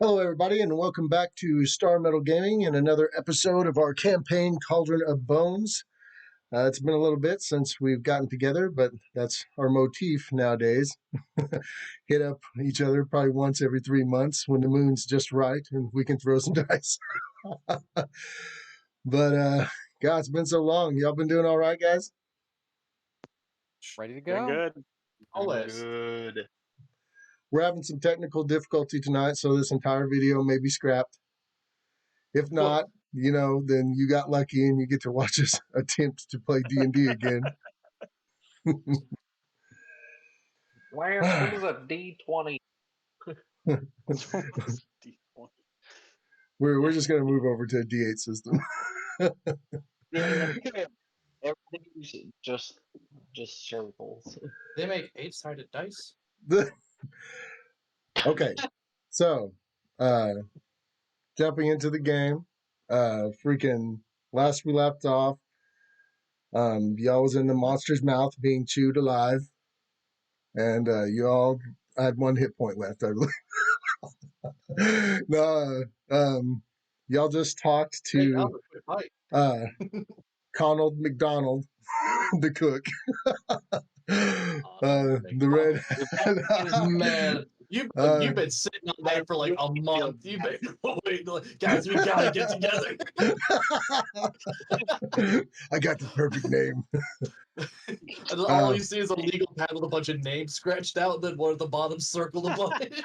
Hello, everybody, and welcome back to Starmetal Gaming and another episode of our campaign, Cauldron of Bones. It's been a little bit since we've gotten together, but that's our motif nowadays. Hit up each other probably once every 3 months when the moon's just right and we can throw some dice. But, God, it's been so long. Y'all been doing all right, guys? Ready to go? Doing good. Always. Good. We're having some technical difficulty tonight, so this entire video may be scrapped. If not, then you got lucky and you get to watch us attempt to play D&D again. What is a D20? We're just going to move over to a D8 system. Yeah, everything's just circles. They make 8-sided dice. Okay, so jumping into the game, freaking last we left off, y'all was in the monster's mouth being chewed alive, and you all had 1 hit point left, I believe. No, y'all just talked to Conald McDonald, the cook. The red Man, you've been sitting on that for like a month. You've been waiting, guys, we gotta get together. I got the perfect name. And all you see is a legal pad with a bunch of names scratched out, and then one at the bottom circled a bunch.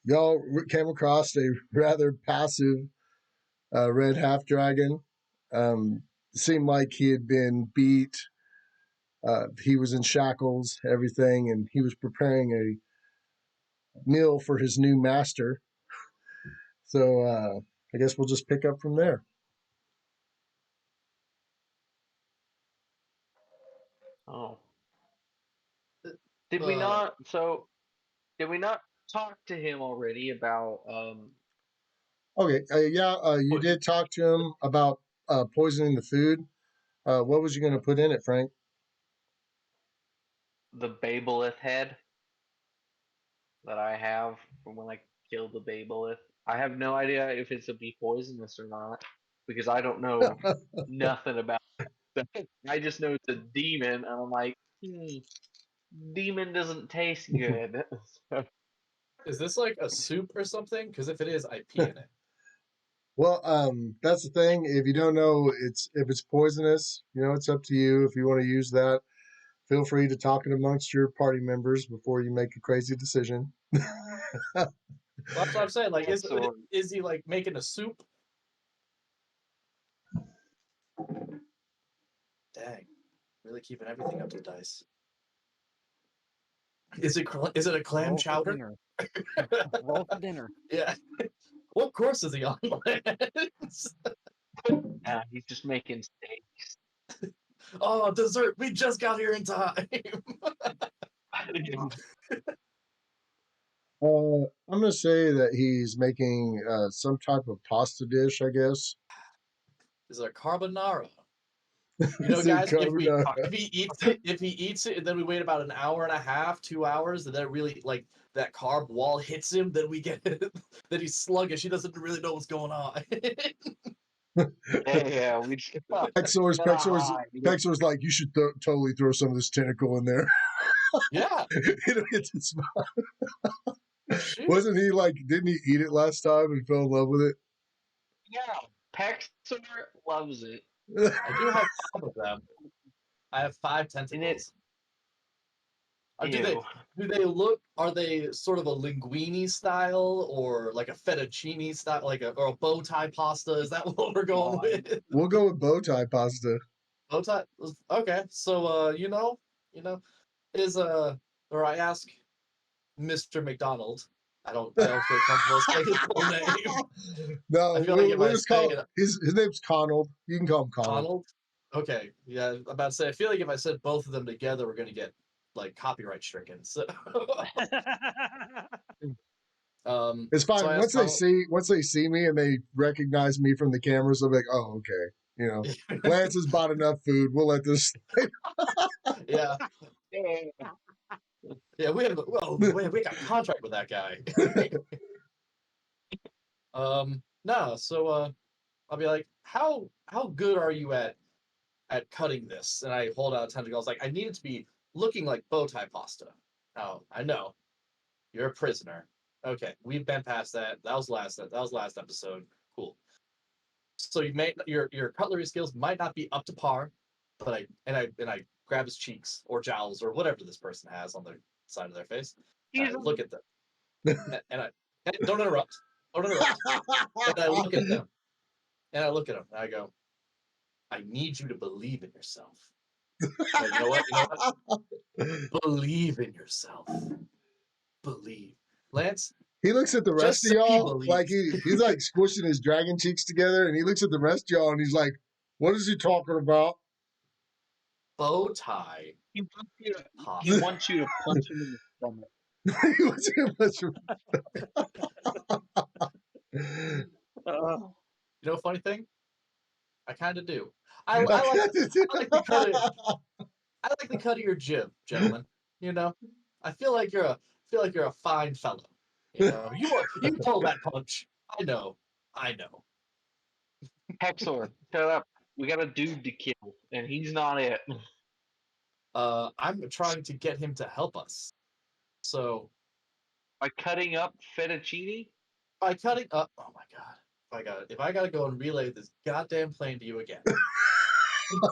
Y'all came across a rather passive red half dragon. Seemed like he had been beat. He was in shackles, everything, and he was preparing a meal for his new master. So I guess we'll just pick up from there. Oh. Did we not talk to him already about Okay, you did talk to him about poisoning the food. What was you going to put in it, Frank? the Babelith head that I have from when I killed the Babelith? I have no idea if it's a be poisonous or not because I don't know nothing about it. I just know it's a demon, and I'm like, demon doesn't taste good. Is this like a soup or something? Because if it is, I pee in it. Well, that's the thing. If you don't know, if it's poisonous, it's up to you. If you want to use that, feel free to talk it amongst your party members before you make a crazy decision. Well, that's what I'm saying. Like, is he like making a soup? Dang, really keeping everything up to dice. Is it a clam chowder? Roll for dinner. Yeah. What course is he on? He's just making steaks. Oh, dessert! We just got here in time. I'm going to say that he's making some type of pasta dish, I guess. Is it a carbonara? Guys, if he eats it, and then we wait about an hour and a half, 2 hours, and then really like that carb wall hits him, then we get that he's sluggish. He doesn't really know what's going on. Yeah, we just Pexor's like, you should totally throw some of this tentacle in there. Yeah. It'll hit the spot. Wasn't he like, didn't he eat it last time and fell in love with it? Yeah, Pexor loves it. I do have 5 of them. I have 5 tentacles. Do they look? Are they sort of a linguine style, or like a fettuccine style, or a bow tie pasta? Is that what we're going with? We'll go with bow tie pasta. Bow tie. Okay, so or I ask Mr. McDonald. I don't feel comfortable saying his full name. No, his name's Conald. You can call him Conald. Okay, yeah, I'm about to say. I feel like if I said both of them together, we're gonna get like copyright stricken. So it's fine. So once they see me and they recognize me from the cameras, they'll be like, "Oh, okay." Lance has bought enough food. We'll let this. Yeah. Yeah, we got a contract with that guy. No, so I'll be like, how good are you at cutting this? And I hold out a tentacle. I was like, I need it to be looking like bow tie pasta. Oh, I know. You're a prisoner. Okay, we've been past that. That was last episode. Cool. So you may your cutlery skills might not be up to par, but I grab his cheeks or jowls or whatever this person has on their side of their face. And I look at them, and I don't interrupt. Don't interrupt. And I look at them, and I go, I need you to believe in yourself. Like, you know what? Believe in yourself. Believe. Lance, he looks at the rest just of say he y'all like believes. he's like squishing his dragon cheeks together, and he looks at the rest of y'all and he's like, "What is he talking about?" Bow tie. He Pasta. wants you to punch him in the stomach. He wants to punch him. You know, funny thing, I kind of do. I like the cut of your jib, gentlemen. You know, I feel like you're a fine fellow. You know, you pull that punch. I know. Hexor, shut up. We got a dude to kill, and he's not it. I'm trying to get him to help us. So By cutting up fettuccine? by cutting up, oh my god. If I gotta go and relay this goddamn plan to you again.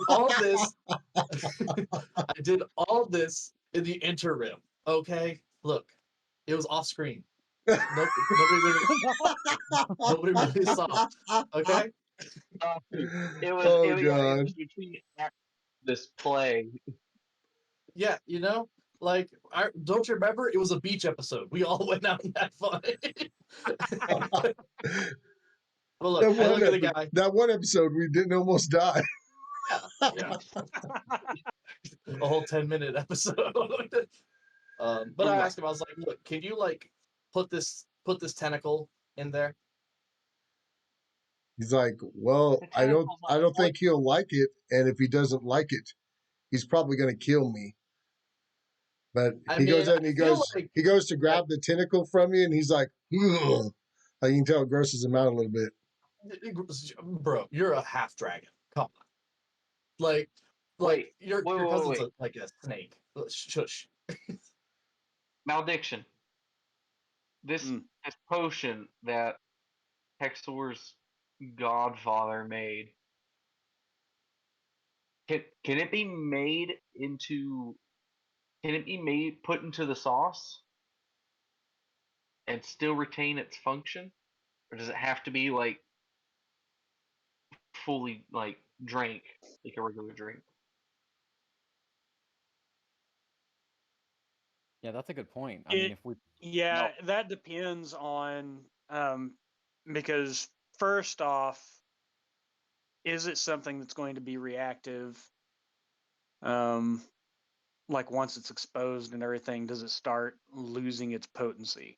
All this I did all this in the interim. Okay? Look, it was off screen. Nobody really saw. Okay? It was, Oh, it God. was between this play. Yeah, you know, like, don't you remember? It was a beach episode. We all went out and had fun. Well, look, I look at the guy. That one episode, we didn't almost die. Yeah. A whole 10-minute episode. But I asked him, I was like, look, can you like put this tentacle in there? He's like, well, I don't think he'll like it, and if he doesn't like it, he's probably going to kill me. But he goes to grab the tentacle from you, and he's like, ugh. You can tell it grosses him out a little bit. Bro, you're a half dragon. Come on. Like your cousin's like a snake. Shush. Malediction. This potion that Hexor's godfather made. Can it be made into? Can it be put into the sauce and still retain its function, or does it have to be like fully like drank like a regular drink? Yeah, that's a good point. I mean, if we that depends on because first off, is it something that's going to be reactive? Like once it's exposed and everything, does it start losing its potency?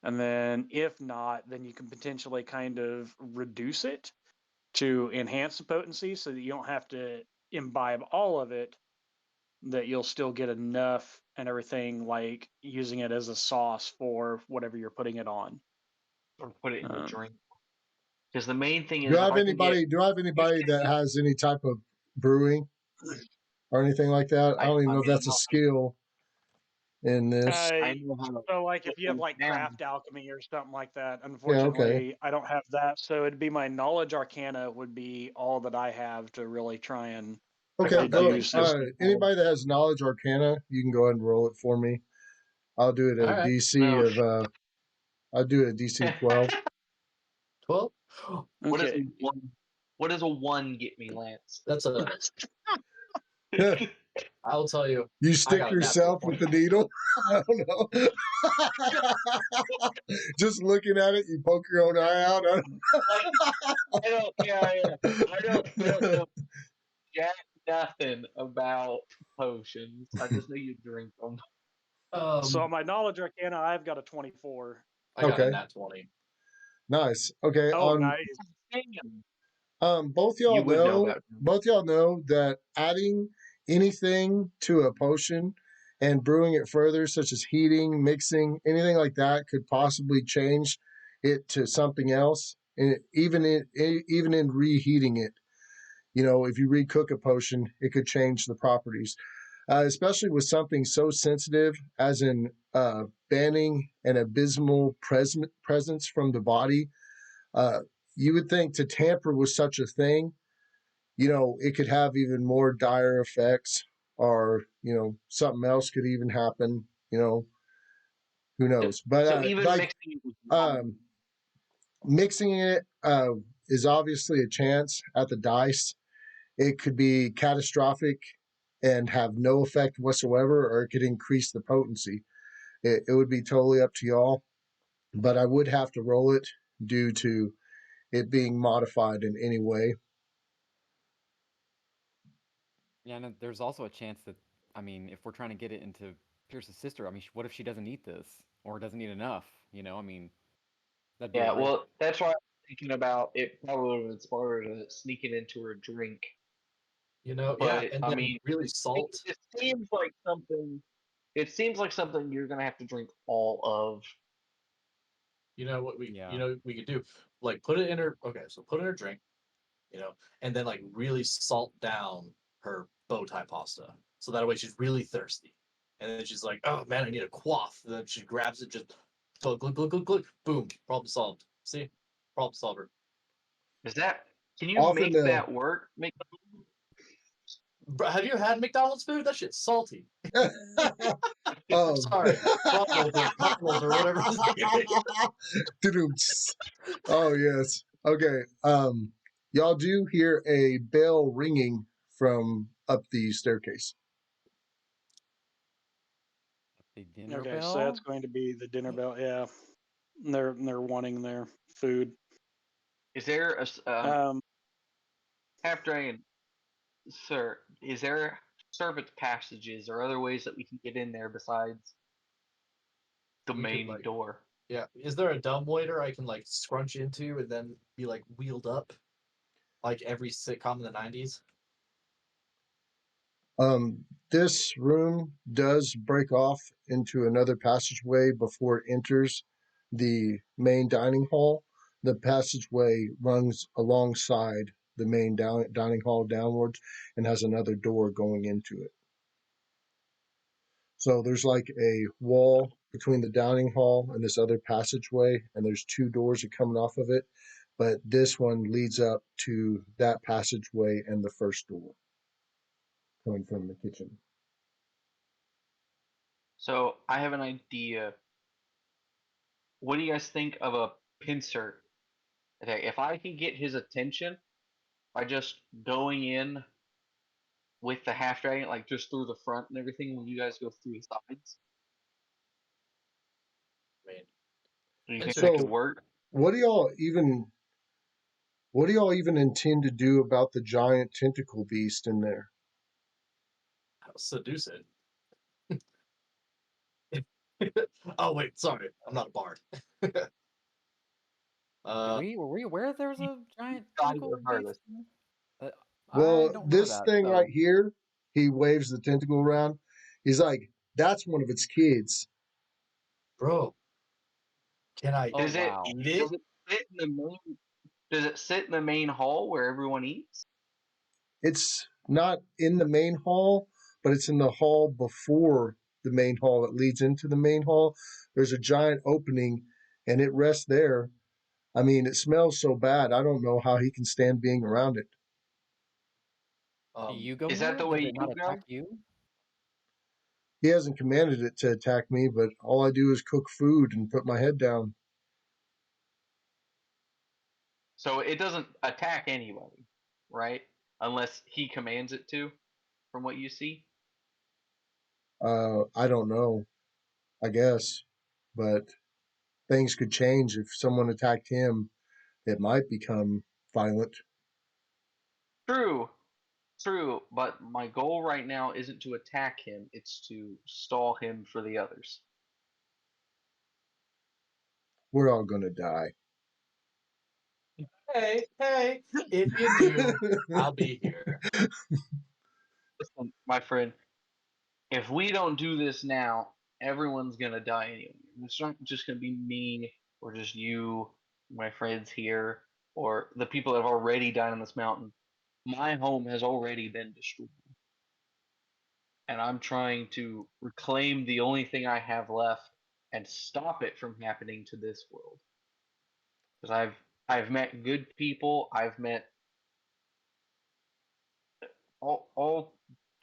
And then if not, then you can potentially kind of reduce it to enhance the potency so that you don't have to imbibe all of it, that you'll still get enough and everything, like using it as a sauce for whatever you're putting it on. Or put it in the drink. Because the main thing is, do I have anybody that has any type of brewing or anything like that? I don't even know if that's a skill in this. So like if you have like craft alchemy or something like that, unfortunately I don't have that. So it'd be my knowledge arcana would be all that I have to really try and deduce this. Anybody that has knowledge arcana, you can go ahead and roll it for me. I'll do it at a DC of I'll do it at DC 12. 12? What does a 1 get me, Lance? That's a I'll tell you. You stick yourself with the needle? I don't know. Just looking at it, you poke your own eye out. I don't know jack nothing about potions. I just know you drink them. So my knowledge arcana, I've got a 24. I got a nat 20. Nice. Okay. Nice. Both y'all know that adding anything to a potion and brewing it further, such as heating, mixing, anything like that, could possibly change it to something else. And even in reheating it, if you recook a potion, it could change the properties. Especially with something so sensitive as in banning an abysmal presence from the body. You would think to tamper with such a thing, it could have even more dire effects, or something else could even happen. Who knows? But So even like mixing it with mixing it is obviously a chance at the dice. It could be catastrophic and have no effect whatsoever, or it could increase the potency. It would be totally up to y'all, but I would have to roll it due to it being modified in any way. Yeah, and there's also a chance that, I mean, if we're trying to get it into Pierce's sister, I mean, what if she doesn't eat this or doesn't eat enough? I mean, that'd be a yeah, risk. well, that's why I'm thinking about it. Probably would have been smarter to sneak it into her drink. Yeah, But and I then mean, really salt. it seems like something. It seems like something you're gonna have to drink all of. What we Yeah. we could do, like put it in her. Okay, so put in her drink, and then like really salt down her bow tie pasta, so that way she's really thirsty, and then she's like, oh man, I need a quaff. And then she grabs it, just glug glug glug glug glug, boom, problem solved. See, problem solver. Is that? Can you Often make that work? Bro, have you had McDonald's food? That shit's salty. Oh. Sorry, Pop or whatever. Oh yes. Okay. Y'all do hear a bell ringing from up the staircase. The dinner Okay, bell? so that's going to be the dinner bell. Yeah, they're wanting their food. Is there a half dragon, sir? Is there servant passages or other ways that we can get in there besides the We could, main like, door? yeah. Is there a dumbwaiter I can like scrunch into and then be like wheeled up, like every sitcom in the '90s? This room does break off into another passageway before it enters the main dining hall. The passageway runs alongside the main dining hall downwards and has another door going into it. So there's like a wall between the dining hall and this other passageway, and there's two doors that coming off of it. But this one leads up to that passageway and the first door coming from the kitchen. So I have an idea. What do you guys think of a pincer? Okay, if I can get his attention by just going in with the half dragon, like just through the front and everything, when you guys go through the sides, I mean, do you think pincer. that could So work? what do y'all even intend to do about the giant tentacle beast in there? Seduce it. Oh wait, sorry, I'm not a bard. Were we aware there's a giant Try tentacle to hurt beast? us. I Well, don't remember this that. thing So right here, he waves the tentacle around. He's like, that's one of its kids. Bro, can I oh Does it wow. eat it? does it sit in the main? Does it sit in the main hall where everyone eats? It's not in the main hall, but it's in the hall before the main hall that leads into the main hall. There's a giant opening and it rests there. I mean, it smells so bad. I don't know how he can stand being around it. Do you go Is that near the it? Does way it not you attack go? you? He hasn't commanded it to attack me, but all I do is cook food and put my head down. So it doesn't attack anybody, right? Unless he commands it to, from what you see. I don't know, I guess, but things could change if someone attacked him. It might become violent. True, true. But my goal right now isn't to attack him; it's to stall him for the others. We're all gonna die. Hey, if you do, I'll be here. Listen, my friend, if we don't do this now, everyone's gonna die anyway. It's not just gonna be me or just you, my friends here, or the people that have already died on this mountain. My home has already been destroyed, and I'm trying to reclaim the only thing I have left and stop it from happening to this world. Because I've met good people. I've met all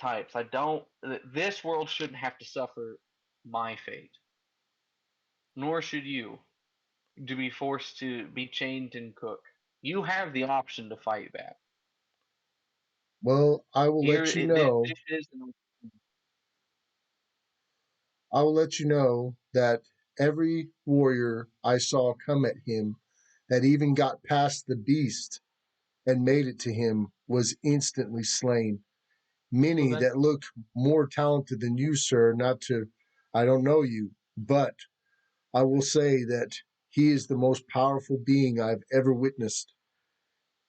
types. I don't. This world shouldn't have to suffer my fate, nor should you, to be forced to be chained and cook. You have the option to fight back. Well, I will Here, let you this know. is I will let you know that every warrior I saw come at him that even got past the beast and made it to him was instantly slain. Many then, that looked more talented than you, sir, I don't know you, but I will say that he is the most powerful being I've ever witnessed.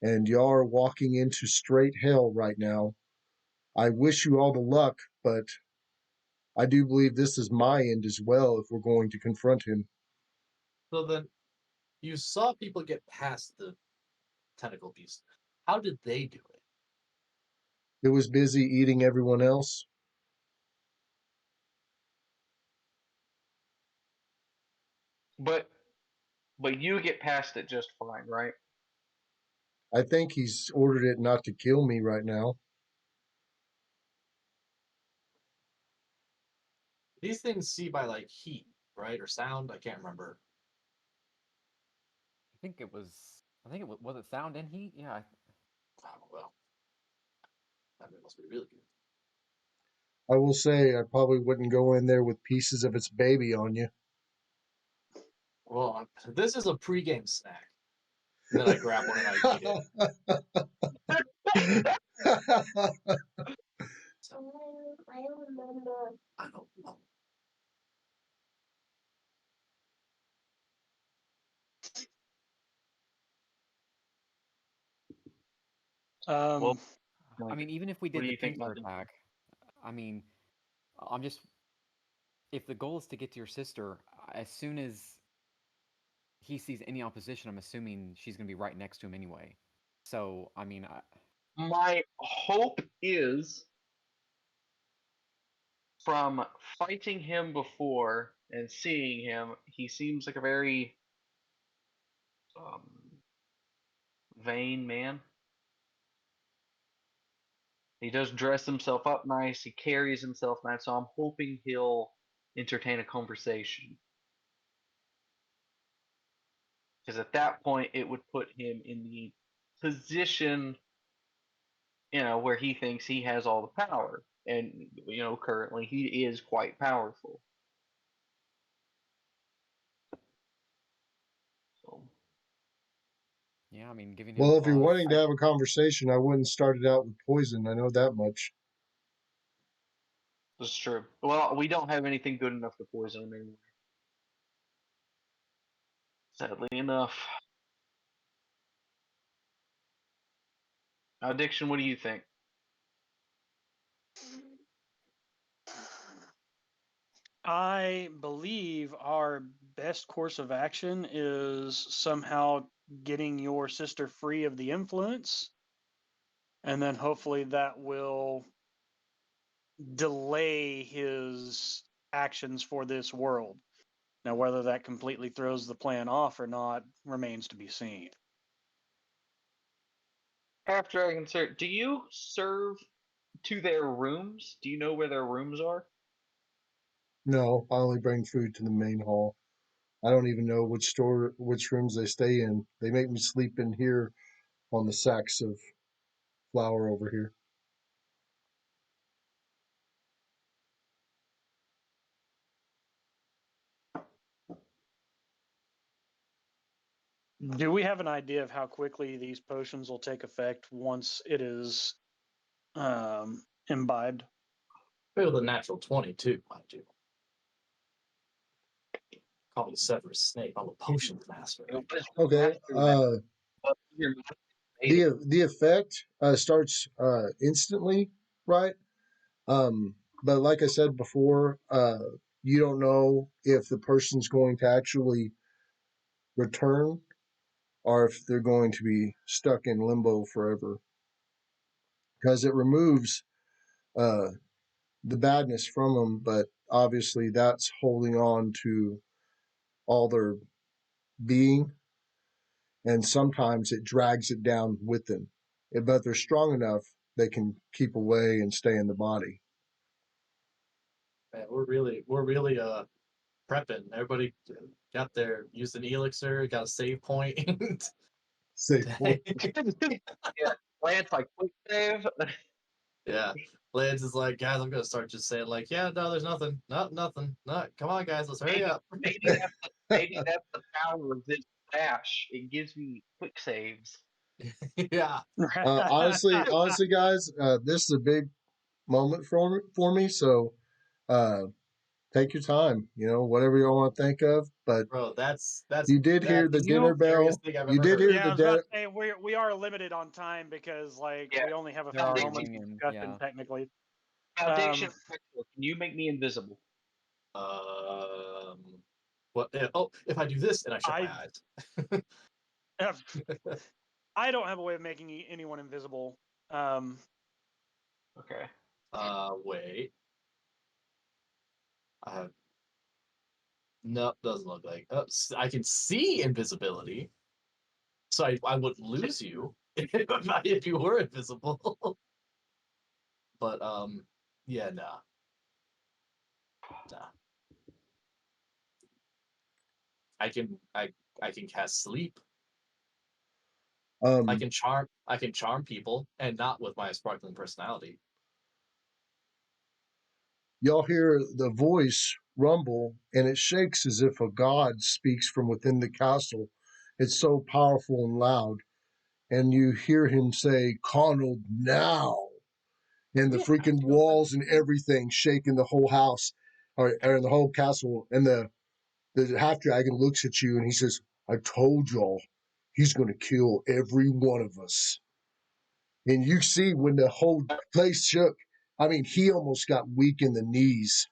And y'all are walking into straight hell right now. I wish you all the luck, but I do believe this is my end as well if we're going to confront him. so then, you saw people get past the tentacle beast. How did they do it? It was busy eating everyone else. but you get past it just fine, right? I think he's ordered it not to kill me right now. These things see by like heat, right, or sound. I can't remember. I think it was. Was it sound and heat? Yeah. Oh well, that must be really good. I will say I probably wouldn't go in there with pieces of its baby on you. Well, this is a pregame snack. And then I grab one and I eat it. So, I don't remember. I don't know. Well, I mean, even if we what did do the you think pincer about them? attack, I mean, I'm just. If the goal is to get to your sister, as soon as he sees any opposition, I'm assuming she's going to be right next to him anyway. So, I mean, My hope is from fighting him before and seeing him, he seems like a very um, vain man. He does dress himself up nice. He carries himself nice. So I'm hoping he'll entertain a conversation. Because at that point, it would put him in the position, where he thinks he has all the power. And, currently he is quite powerful. So, yeah, I mean, giving him Well, if you're pause. wanting to have a conversation, I wouldn't start it out with poison. I know that much. this is true. Well, we don't have anything good enough to poison him anyway. Sadly enough. Addiction, what do you think? I believe our best course of action is somehow getting your sister free of the influence. And then hopefully that will delay his actions for this world. Now, whether that completely throws the plan off or not remains to be seen. Half Dragon, sir, do you serve to their rooms? Do you know where their rooms are? No, I only bring food to the main hall. I don't even know which rooms they stay in. They make me sleep in here on the sacks of flour over here. Do we have an idea of how quickly these potions will take effect once it is imbibed? Fail the natural 22, mind you. Call me Severus Snape. I'm a potions master. Okay. The effect starts instantly, right? but like I said before, you don't know if the person's going to actually return or if they're going to be stuck in limbo forever, because it removes the badness from them, but obviously that's holding on to all their being, and sometimes it drags it down with them. But they're strong enough, they can keep away and stay in the body. Man, we're really prepping. Everybody got their used an elixir, got a save point. Safe point. Yeah, Lance, like quick save. Yeah. Lance is like, guys, I'm gonna start just saying like, yeah, no, there's nothing. Nothing. No, come on, guys, let's hurry up. Maybe that's the power of this dash. It gives me quick saves. Yeah. Honestly, guys, this is a big moment for me. So take your time, whatever you want to think of. But Bro, that's you did hear the dinner bell. thing I've You ever did heard. hear Yeah, I the was about dinner. to say we are limited on time because like Yeah. we only have a They're few already moments going of in, discussion yeah. technically. Foundation Ritual, can you make me invisible? What? Oh, if I do this and I shut I- my eyes. I don't have a way of making anyone invisible. Okay. Wait. No, doesn't look like. I can see invisibility, so I wouldn't lose you if you were invisible. But yeah, nah. I can cast sleep. I can charm people, and not with my sparkling personality. Y'all hear the voice rumble, and it shakes as if a god speaks from within the castle. It's so powerful and loud. And you hear him say, Conald, now. And the freaking walls and everything shaking the whole house, or the whole castle. And the half dragon looks at you and he says, I told y'all, he's going to kill every one of us. And you see when the whole place shook, I mean, he almost got weak in the knees.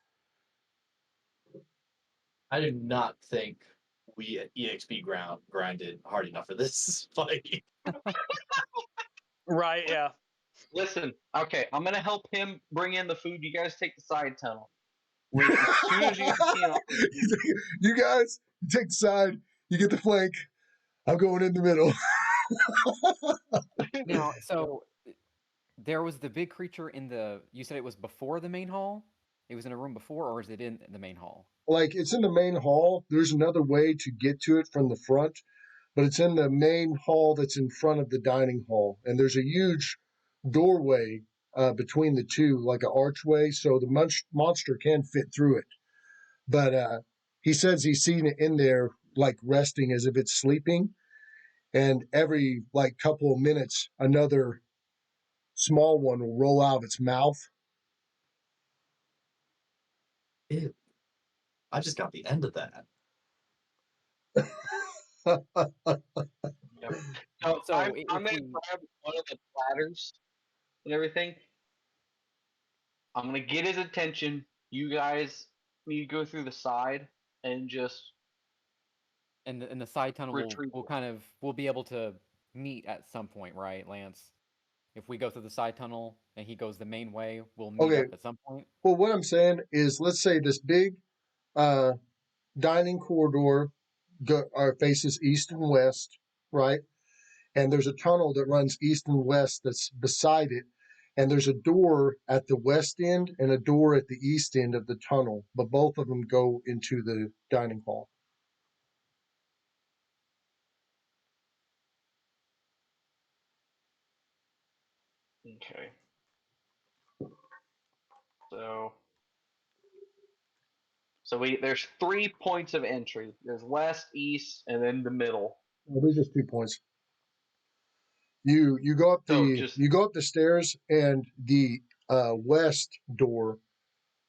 I do not think we at EXP grinded hard enough for this fight. Right, yeah. Listen, okay, I'm gonna help him bring in the food. You guys take the side tunnel. As soon as you guys see an opportunity. You guys, you take the side, you get the flank. I'm going in the middle. Now, so there was the big creature in the. You said it was before the main hall. It was in a room before, or is it in the main hall? Like, it's in the main hall. There's another way to get to it from the front, but it's in the main hall that's in front of the dining hall. And there's a huge doorway between the two, like an archway, so the monster can fit through it. But he says he's seen it in there, like resting as if it's sleeping. And every like couple of minutes, another small one will roll out of its mouth. Ew. I just got the end of that. Yep. So I'm if gonna we- grab one of the platters and everything. I'm gonna get his attention. You guys need to go through the side and just And the side tunnel retreat. we'll be able to meet at some point, right, Lance? If we go through the side tunnel and he goes the main way, we'll meet Okay. up at some point. Well, what I'm saying is, let's say this big dining corridor faces east and west, right? And there's a tunnel that runs east and west that's beside it. And there's a door at the west end and a door at the east end of the tunnel, but both of them go into the dining hall. Okay. So there's 3 points of entry. There's west, east, and then the middle. Well, there's just 2 points. You go up the stairs, and the west door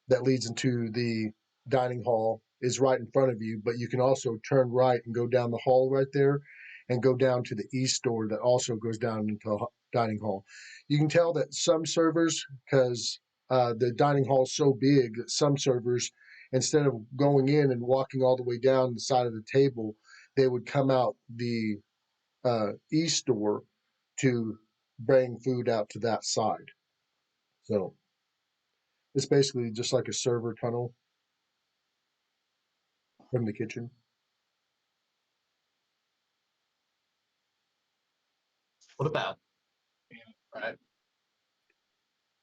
that leads into the dining hall is right in front of you, but you can also turn right and go down the hall right there and go down to the east door that also goes down into the dining hall. You can tell that some servers, because the dining hall is so big that some servers, instead of going in and walking all the way down the side of the table, they would come out the east door to bring food out to that side. So it's basically just like a server tunnel from the kitchen. What about? Right.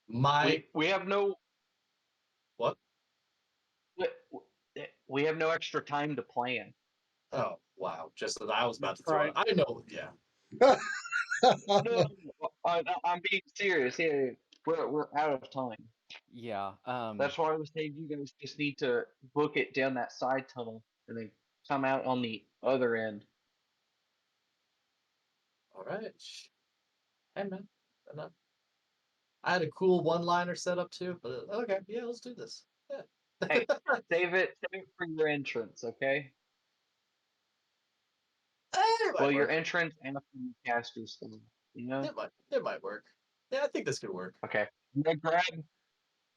My We have no what? we have no extra time to plan. Oh wow! Just as I was about to throw Right. it. I know. Yeah. No, I'm being serious. Yeah, we're out of time. Yeah. That's why I was saying you guys just need to book it down that side tunnel and then come out on the other end. All right. Hey man. I had a cool one-liner set up too, but okay, yeah, let's do this. Yeah. Hey, save it for your entrance, okay? It Well, might your work. entrance and you cast your spell, you know? It might work. Yeah, I think this could work. Okay. I'm gonna grab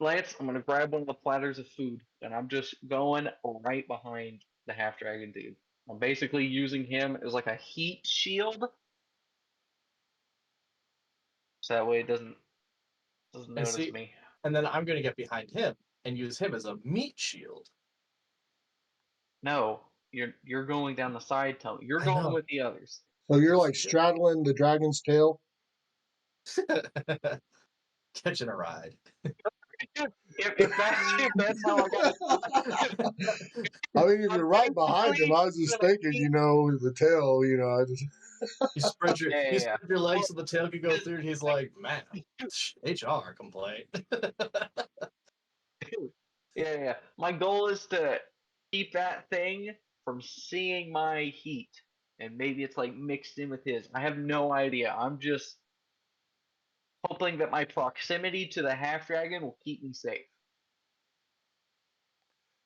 Lance, I'm gonna grab one of the platters of food, and I'm just going right behind the half dragon dude. I'm basically using him as like a heat shield, so that way it doesn't And notice me. and then I'm gonna get behind him and use him as a meat shield. No, you're going down the side tunnel. You're I going know. with the others. So you're like straddling the dragon's tail. Catching a ride. if that's how I got I mean, if you're right behind him, I was just thinking, the tail, I just. You spread your Yeah. spread your legs so the tail can go through, and he's like, "Man, HR complaint." Yeah. My goal is to keep that thing from seeing my heat, and maybe it's like mixed in with his. I have no idea. I'm just hoping that my proximity to the half dragon will keep me safe.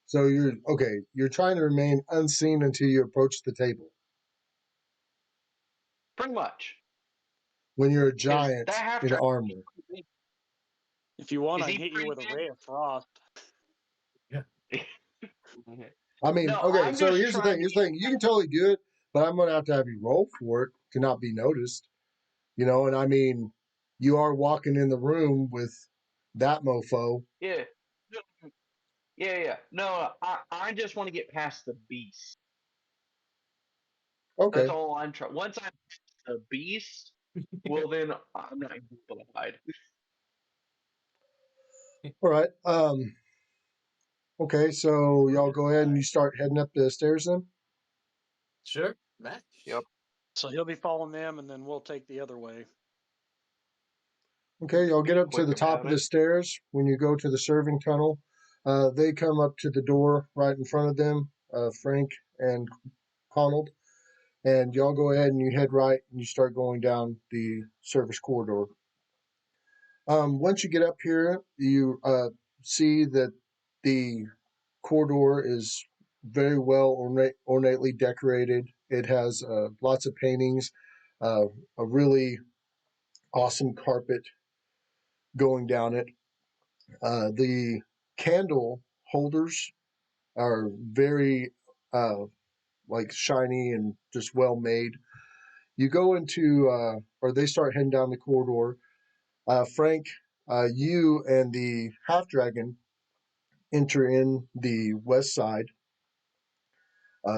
So you're trying to remain unseen until you approach the table. Pretty much. When you're a 'Cause giant that half in dragon. armor. If you want, Is I he can hit you pretty with a big? ray of frost. I mean, No, okay, I'm so just here's the trying thing. to Here's the thing. You can totally do it, but I'm going to have you roll for it to not be noticed. And I mean, you are walking in the room with that mofo. Yeah. Yeah. No, I just want to get past the beast. Okay. That's all I'm trying. Once I'm the beast, well then I'm not able to hide. All right. Okay, so y'all go ahead and you start heading up the stairs then? Sure, Matt. Yep. So he'll be following them, and then we'll take the other way. Okay, y'all get Be up to quick the top about of the it. stairs. When you go to the serving tunnel, they come up to the door right in front of them, Frank and Connell. And y'all go ahead and you head right and you start going down the service corridor. Once you get up here, you see that the corridor is very well ornately decorated. It has lots of paintings, a really awesome carpet going down it. The candle holders are very like shiny and just well made. You go into, or they start heading down the corridor. Frank, you and the half dragon enter in the west side.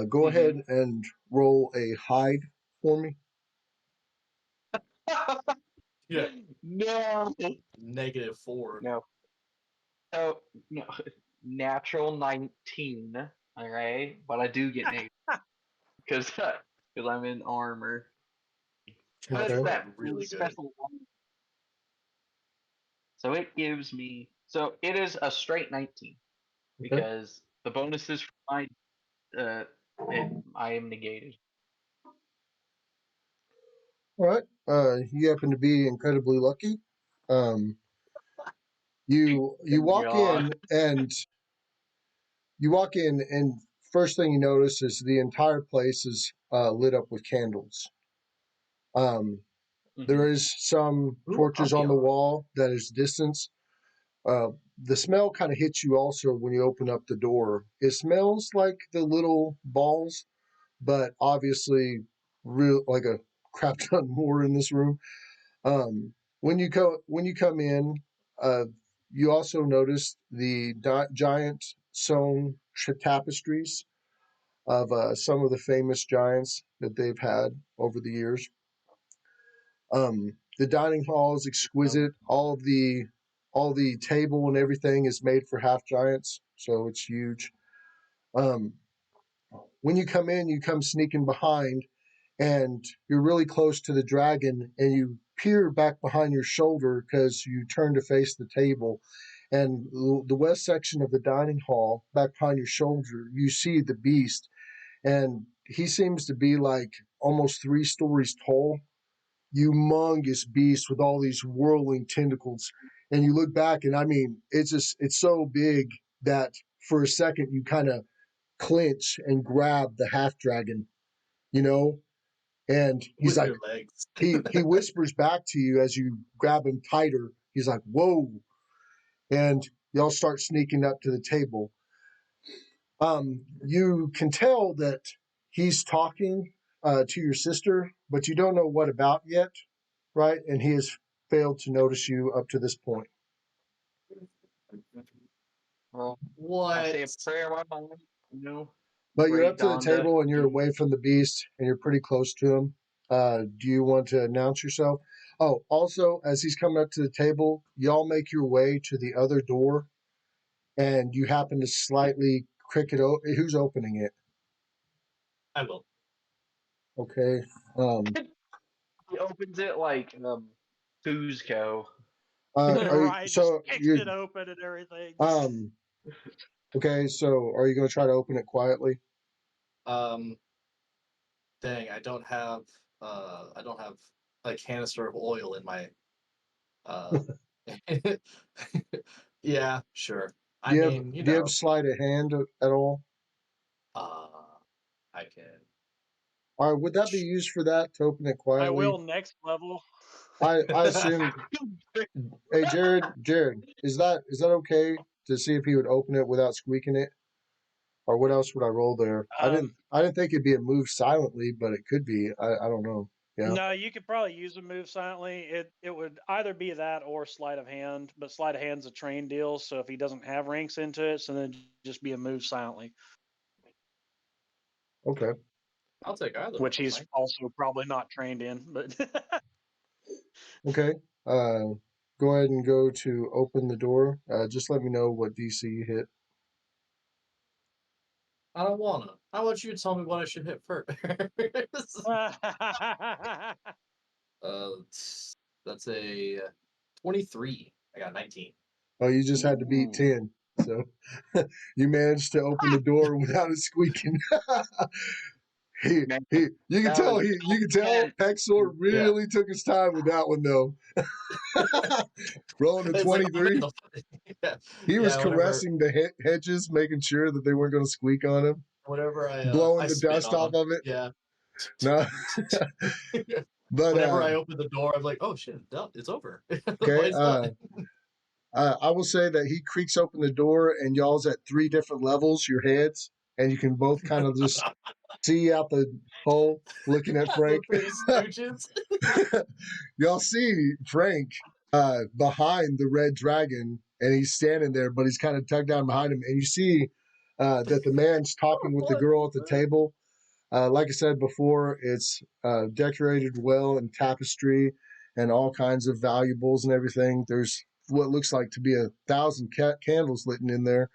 Go ahead and roll a hide for me. Yeah. No. -4. No. So no. Natural 19. All right, but I do get negative because I'm in armor. But Okay. it's that Really good. special. So it gives me. So it is a straight 19 Okay. because the bonuses for my I am negated. All right. You happen to be incredibly lucky. You walk God. in and first thing you notice is the entire place is lit up with candles. There is some torches on the wall that is distance, The smell kind of hits you also when you open up the door. It smells like the little balls, but obviously, real like a crap ton more in this room. When you come in, you also notice the giant sewn tapestries of some of the famous giants that they've had over the years. The dining hall is exquisite. All the table and everything is made for half giants, so it's huge. Um, when you come in, you come sneaking behind, and you're really close to the dragon, and you peer back behind your shoulder because you turn to face the table. And the west section of the dining hall, back behind your shoulder, you see the beast, and he seems to be like almost 3 stories tall, humongous beast with all these whirling tentacles. And you look back, and I mean, it's so big that for a second you kind of clinch and grab the half dragon, you know. And he's with like, your legs. he whispers back to you as you grab him tighter. He's like, "Whoa!" And y'all start sneaking up to the table. You can tell that he's talking to your sister, but you don't know what about yet, right? And he has failed to notice you up to this point. Well, What? I say a prayer in my mind, But you're Great up to the Donda. table and you're away from the beast and you're pretty close to him. Do you want to announce yourself? Oh, also, as he's coming up to the table, y'all make your way to the other door and you happen to slightly crick it. Who's opening it? I will. Okay. He opens it like Fuzco. Right, just So kicks you it open and everything. okay, so are you going to try to open it quietly? Dang, I don't have a canister of oil in my yeah, sure. I mean, Do you have sleight of hand at all? I can. All right, would that be used for that to open it quietly? I will next level. I assume. Hey, Jared, is that okay to see if he would open it without squeaking it, or what else would I roll there? I didn't think it'd be a move silently, but it could be. I don't know. Yeah. No, you could probably use a move silently. It would either be that or sleight of hand, but sleight of hand's a train deal. So if he doesn't have ranks into it, so then just be a move silently, Okay. I'll take either. which he's also probably not trained in. But Okay. Go ahead and go to open the door. Just let me know what DC you hit. I don't wanna. I want you to tell me what I should hit first. That's a 23. I got 19. Oh, you just had to beat 10. So you managed to open the door without it squeaking. You can tell Pexor really took his time with that one though. Rolling a 23. He was caressing the hedges, making sure that they weren't going to squeak on him. Whenever blowing I the dust off of it. Yeah. No. But whenever I open the door, I'm like, oh shit, it's over. Okay. I will say that he creaks open the door and y'all's at 3 different levels, your heads, and you can both kind of just see out the hole looking at Frank. Y'all see Frank behind the red dragon, and he's standing there, but he's kind of tugged down behind him, and you see that the man's talking with the girl at the table. Like I said before, it's decorated well in tapestry and all kinds of valuables and everything. There's what looks like to be 1,000 candles lit in there,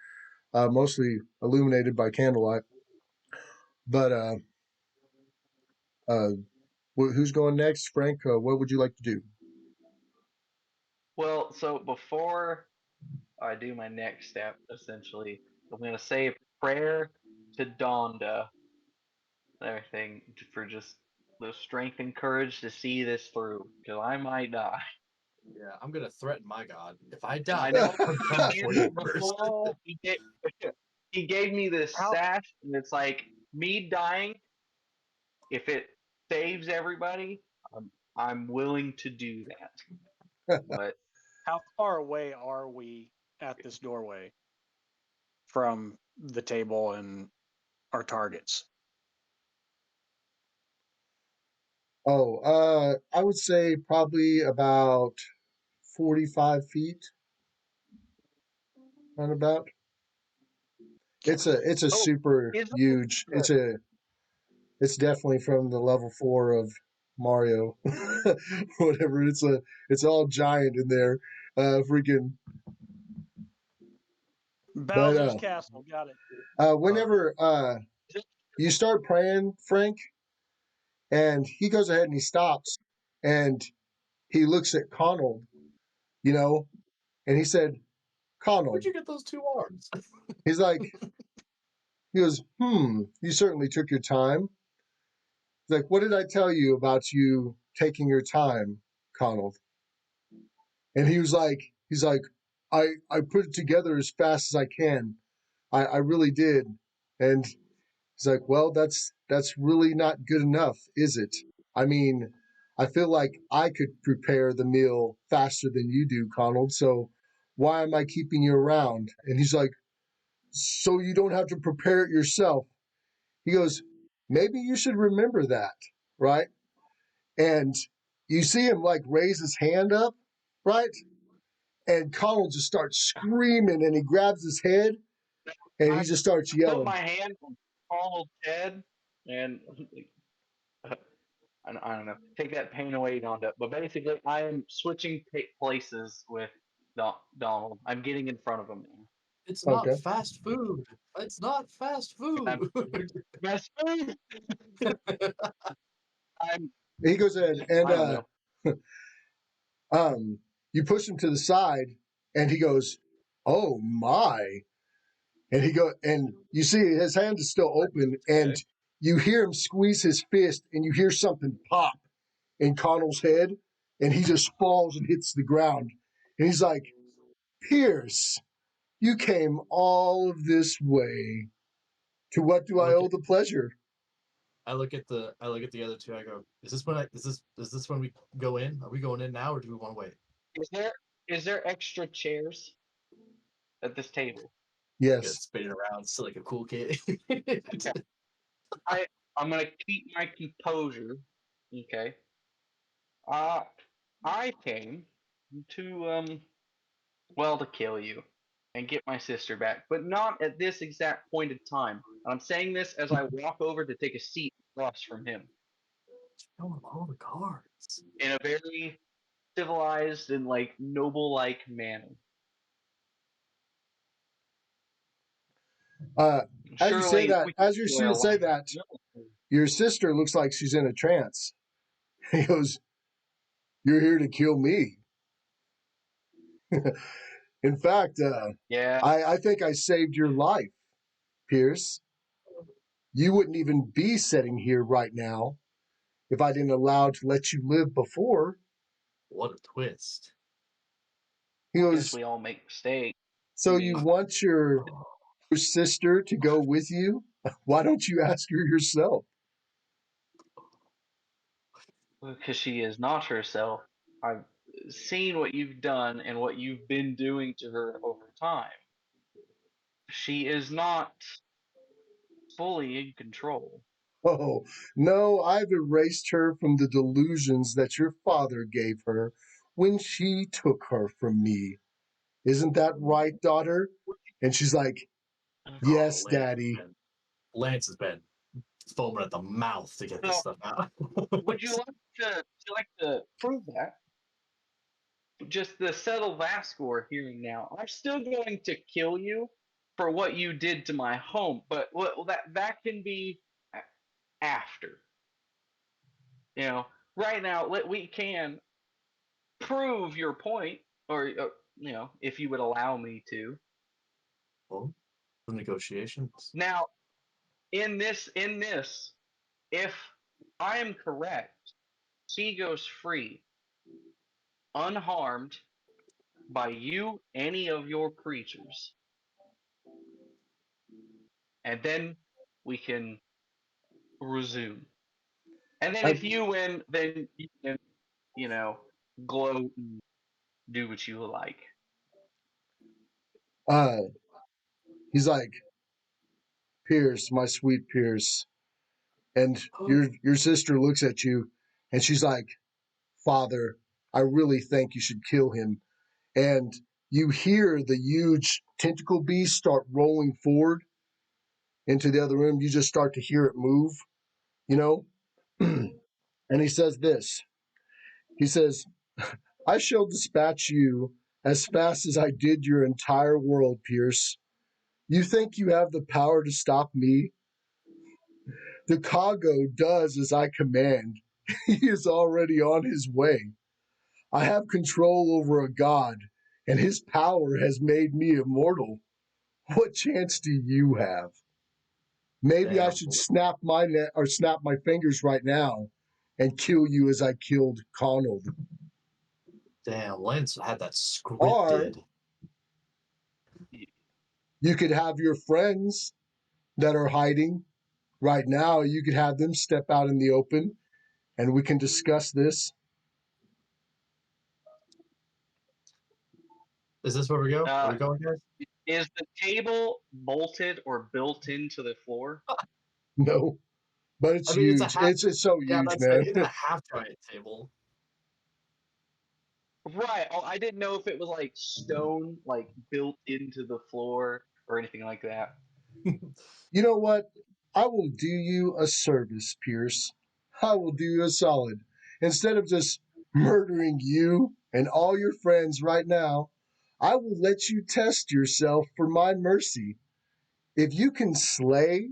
mostly illuminated by candlelight. But who's going next, Frank? What would you like to do? Well, so before I do my next step, essentially, I'm going to say a prayer to Donda and everything for just the strength and courage to see this through, because I might die. Yeah, I'm going to threaten my god. If I die, I know. I'm coming for you first. He gave me this sash, and it's like, me dying, if it saves everybody, I'm willing to do that. But how far away are we at this doorway from the table and our targets? Oh, I would say probably about 45 feet, on about. It's a super huge. It's definitely from the level 4 of Mario, whatever. It's all giant in there, freaking. Bowser's Castle, got it. Whenever you start praying, Frank, and he goes ahead and he stops, and he looks at Connell, and he said, "Connell." Where'd you get those 2 arms? He's like, he goes, you certainly took your time. He's like, what did I tell you about you taking your time, Connell? And he's like, I put it together as fast as I can. I really did. And he's like, well, that's really not good enough, is it? I mean, I feel like I could prepare the meal faster than you do, Connell. So why am I keeping you around? And he's like, so you don't have to prepare it yourself. He goes, maybe you should remember that, right? And you see him like raise his hand up, right? And Connell just starts screaming and he grabs his head and he just starts Put yelling. my hand on Connell's head and I don't know, take that pain away, Donda. But basically, I am switching places with Donald. I'm getting in front of him now. It's Okay. not fast food. It's not fast food. Fast food. He goes ahead and know. You push him to the side and he goes, "Oh my." And you see his hand is still open and you hear him squeeze his fist and you hear something pop in Connell's head and he just falls and hits the ground. And he's like, "Pierce, you came all of this way. To what do I owe the pleasure?" I look at the other 2. I go, is this when we go in? Are we going in now or do we want to wait? Is there extra chairs at this table? Yes. Spinning around still like a cool kid. I'm gonna keep my composure. Okay. I came to to kill you and get my sister back, but not at this exact point in time. I'm saying this as I walk over to take a seat across from him. Show him all the cards. In a very civilized and like noble-like manner. As you see to say that, your sister looks like she's in a trance. He goes, "You're here to kill me." In fact, yeah, I think I saved your life, Pierce. You wouldn't even be sitting here right now if I didn't allow to let you live before. What a twist. He I goes, guess we all make mistakes. so you want your sister to go with you? Why don't you ask her yourself? Because she is not herself. I've seen what you've done and what you've been doing to her over time. She is not fully in control. Oh, no, I've erased her from the delusions that your father gave her when she took her from me. Isn't that right, daughter? And she's like, yes, Daddy. Lance has been foaming at the mouth to get this stuff out. Would you like to prove that? Just the subtle Vascor hearing now. I'm still going to kill you for what you did to my home, but that can be after. Right now we can prove your point, or if you would allow me to. Well, the negotiations. Now, in this, if I am correct, she goes free, unharmed by you, any of your creatures, and then we can resume. And then if you win, then you can, gloat and do what you like. He's like, Pierce, my sweet Pierce. And your sister looks at you and she's like, Father, I really think you should kill him. And you hear the huge tentacle beast start rolling forward into the other room. You just start to hear it move, you know? And he says this. He says, I shall dispatch you as fast as I did your entire world, Pierce. You think you have the power to stop me? The Kago does as I command. He is already on his way. I have control over a god, and his power has made me immortal. What chance do you have? Maybe I should snap my fingers right now and kill you as I killed Connell. Damn, Lance had that Or scripted. you could have your friends that are hiding right now. You could have them step out in the open, and we can discuss this. Is this where we go? Are we going, guys? Is the table bolted or built into the floor? No, but it's huge. It's so huge, man. It's a half giant table. Right. Oh, I didn't know if it was like stone, like built into the floor or anything like that. You know what? I will do you a service, Pierce. I will do you a solid. Instead of just murdering you and all your friends right now, I will let you test yourself for my mercy. If you can slay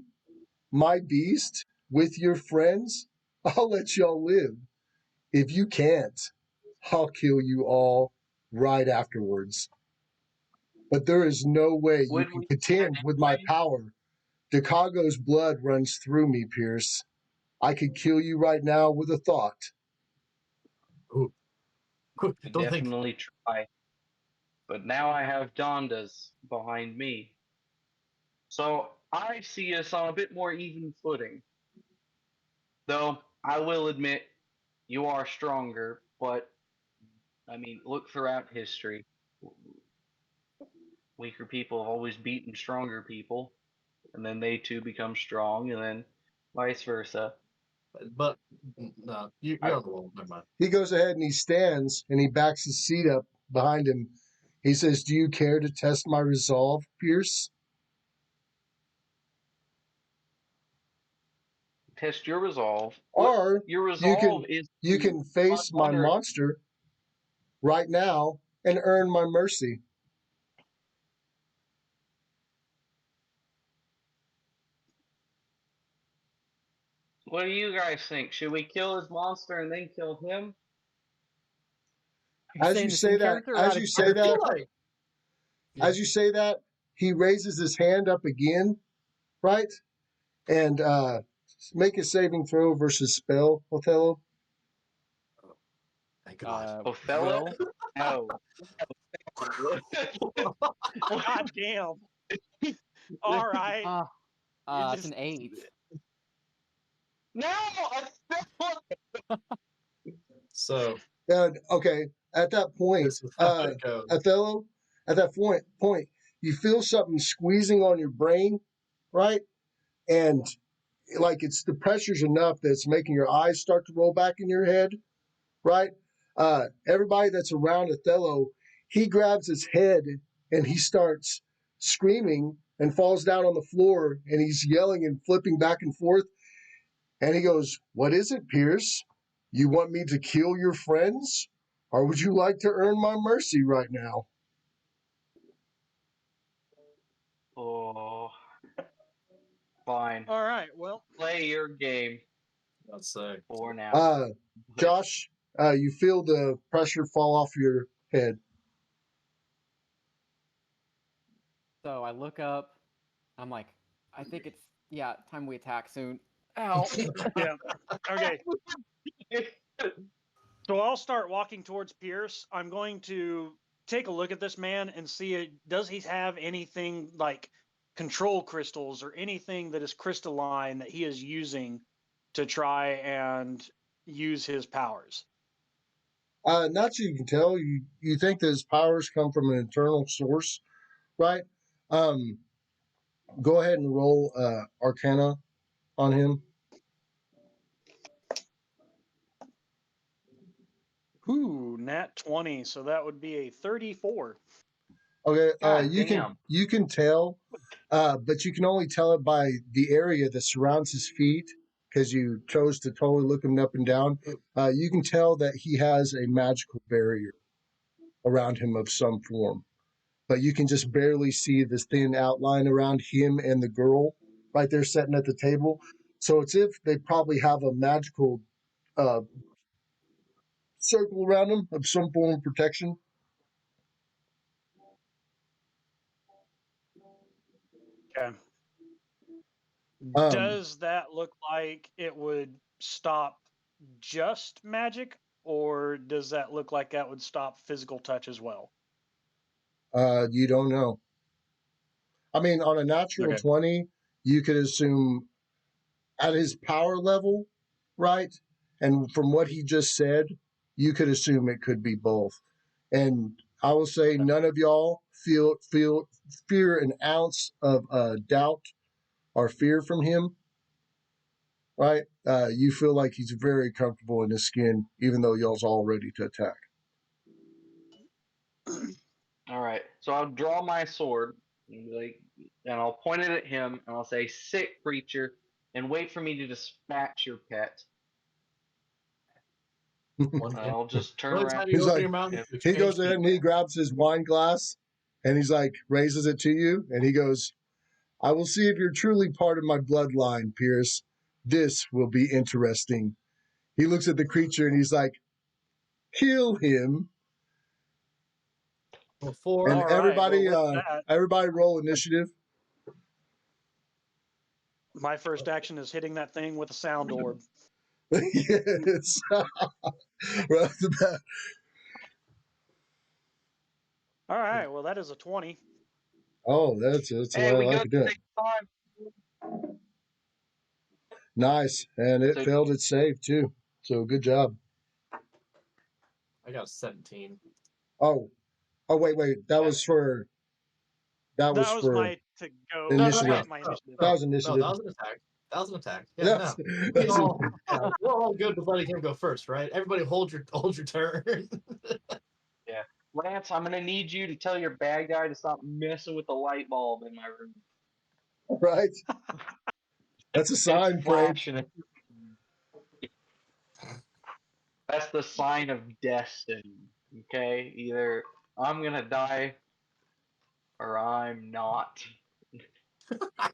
my beast with your friends, I'll let y'all live. If you can't, I'll kill you all right afterwards. But there is no way you Would can we contend with my power. Chicago's blood runs through me, Pierce. I could kill you right now with a thought. Ooh. Definitely try. But now I have Donda's behind me. So I see us on a bit more even footing. Though I will admit you are stronger, but I mean, look throughout history. Weaker people have always beaten stronger people, and then they too become strong, and then vice versa. But no, you're on the wall. Never mind. He goes ahead and he stands and he backs his seat up behind him. He says, Do you care to test my resolve, Pierce? Test your resolve. Or your resolve you can face my monster right now and earn my mercy. What do you guys think? Should we kill his monster and then kill him? As you say that, he raises his hand up again, right? And make a saving throw versus spell, Othello. Thank God. Othello? No. God damn. All right. It's an 8. No! So. Okay, at that point, Othello, at that point, you feel something squeezing on your brain, right? And like it's the pressure's enough that it's making your eyes start to roll back in your head, right? Everybody that's around Othello, he grabs his head and he starts screaming and falls down on the floor and he's yelling and flipping back and forth. And he goes, What is it, Pierce? You want me to kill your friends? Or would you like to earn my mercy right now? Oh. Fine. All right, well. Play your game. Let's say. For now. Josh, you feel the pressure fall off your head. So I look up. I'm like, I think it's, time we attack soon. Ow. Yeah. Okay. So I'll start walking towards Pierce. I'm going to take a look at this man and see does he have anything like control crystals or anything that is crystalline that he is using to try and use his powers. Not so you can tell. You think that his powers come from an internal source, right? Go ahead and roll Arcana on him. Ooh, nat 20. So that would be a 34. Okay, God you damn. can tell, but you can only tell it by the area that surrounds his feet because you chose to totally look him up and down. You can tell that he has a magical barrier around him of some form, but you can just barely see this thin outline around him and the girl right there sitting at the table. So it's if they probably have a magical uh, circle around them of some form of protection. Okay. Um, Does that look like it would stop just magic, or does that look like that would stop physical touch as well? you don't know. I mean, on a natural Okay. 20, you could assume at his power level, right? And from what he just said, you could assume it could be both. And I will say, none of y'all feel fear an ounce of doubt or fear from him, right? You feel like he's very comfortable in his skin, even though y'all's all ready to attack. All right. So I'll draw my sword, and I'll point it at him, and I'll say, "Sick creature," and wait for me to dispatch your pet. One And hand. I'll just turn Every around. time you He's open like, your mouth, you he exchange goes ahead and he feedback. grabs his wine glass and he's like, raises it to you, and he goes, I will see if you're truly part of my bloodline, Pierce. This will be interesting. He looks at the creature and he's like, kill him. Before And All right. Well, with that, everybody roll initiative. my first action is hitting that thing with a sound orb. Yes. Right off the bat. All right. Well, that is a 20. Oh, that's Hey, what I we like got to do. the same time. Nice. And it So failed its save too. So good job. I got a 17. Oh, wait. That Yeah. was for That was my to go. initiative. My initiative. That was No, initiative. that was an attack. That was an attack. Yeah, That's, no. that's We're all good with letting him go first, right? Everybody hold your turn. yeah, Lance, I'm gonna need you to tell your bad guy to stop messing with the light bulb in my room. right. That's a It's sign, Frank. flashing. That's the sign of destiny. Okay, either I'm gonna die or I'm not.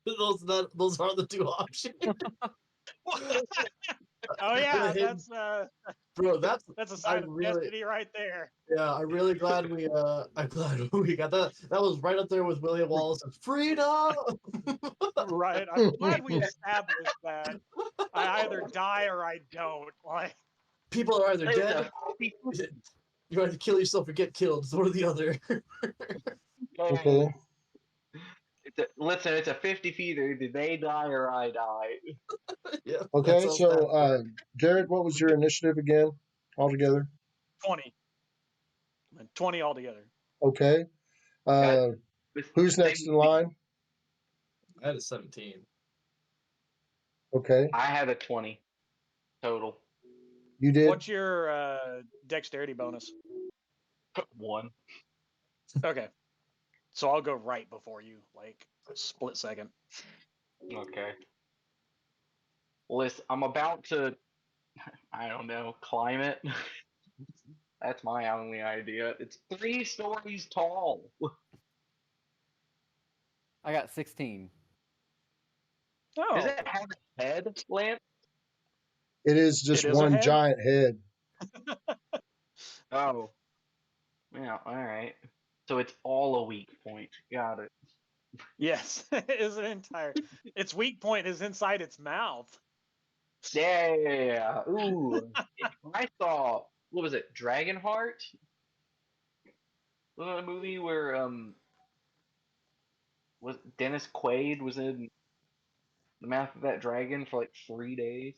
Those are the two options. Oh yeah, Hidden- that's Bro, that's a I sign of really destiny right there. yeah, I'm really glad I'm glad we got that. That was right up there with William Wallace's freedom. Right. I'm glad we established that. I either die or I don't. Like, People are either It's dead, a 50 you either kill yourself or get killed. It's one or the other. Okay. Listen, it's a 50 feeder. Did they die or I die? Yeah. Okay. That's So, Jared, what was your initiative again altogether? 20. 20 altogether. Okay. Who's next in line? I had a 17. Okay. I had a 20 total. You did? What's your dexterity bonus? 1. Okay. So I'll go right before you, like a split second. Okay. Listen, I'm about to, I don't know, climb it. That's my only idea. It's 3 stories tall. I got 16. Oh, Does it have a head, Lance? It is just It is a one head? giant head. Oh. Yeah, alright. So it's all a weak point. Got it. yes. It is an entire. Its weak point is inside its mouth. Yeah. Ooh. I saw, what was it, Dragonheart? Was it a movie where was Dennis Quaid was in the mouth of that dragon for like 3 days?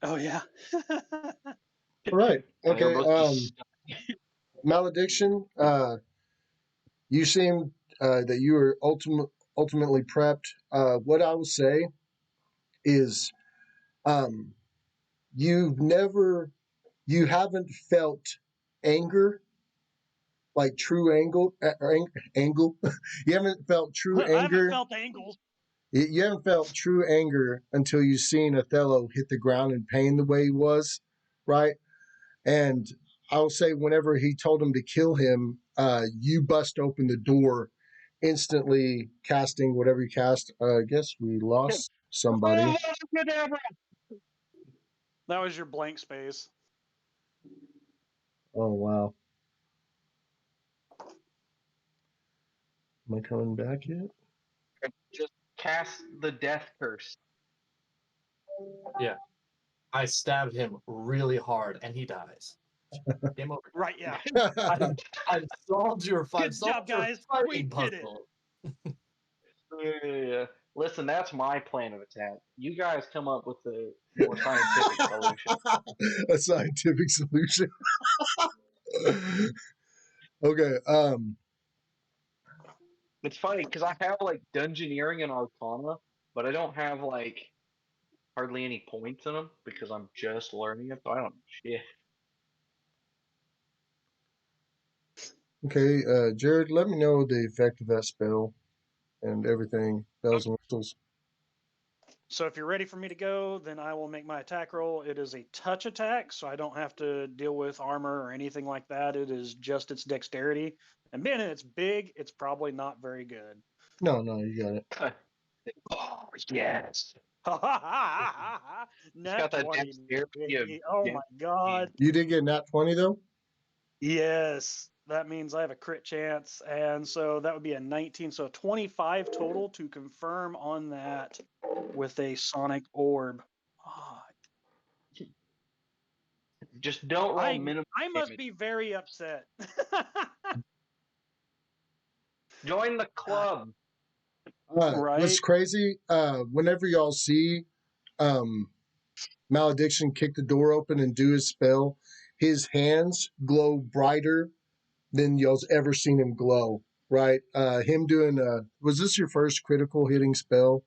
Oh yeah. All right. And they were Okay. both just Malediction. You seem that you were ultimately prepped. What I will say is, um, you haven't felt anger, like true angle. You haven't felt true I haven't anger. felt angles. You haven't felt true anger until you've seen Othello hit the ground in pain the way he was, right? And I'll say, whenever he told him to kill him, you bust open the door, instantly casting whatever you cast. I guess we lost somebody. That was your blank space. Oh, wow. Am I coming back yet? Just cast the death curse. Yeah. I stab him really hard and he dies. Game over. Right, yeah. I've solved your Good job, guys. We did it. puzzle. Yeah. Listen, that's my plan of attack. You guys come up with a more scientific solution. A scientific solution. Okay. It's funny because I have like Dungeoneering and Arcana, but I don't have like hardly any points in them because I'm just learning it. So I don't know shit. Okay, Jared, let me know the effect of that spell and everything. Bells and whistles. So if you're ready for me to go, then I will make my attack roll. It is a touch attack, so I don't have to deal with armor or anything like that. It is just its dexterity. And being it's big, it's probably not very good. No, you got it. Oh yes. It's Nat got that 20. dexterity of Oh yeah. my god. You did get nat 20 though? Yes. That means I have a crit chance. And so that would be a 19. So 25 total to confirm on that with a sonic orb. Oh, Just don't roll minimum I must damage. be very upset. Join the club. What's Right? crazy, whenever y'all see Malediction kick the door open and do his spell, his hands glow brighter than y'all's ever seen him glow, right? Him doing, was this your first critical hitting spell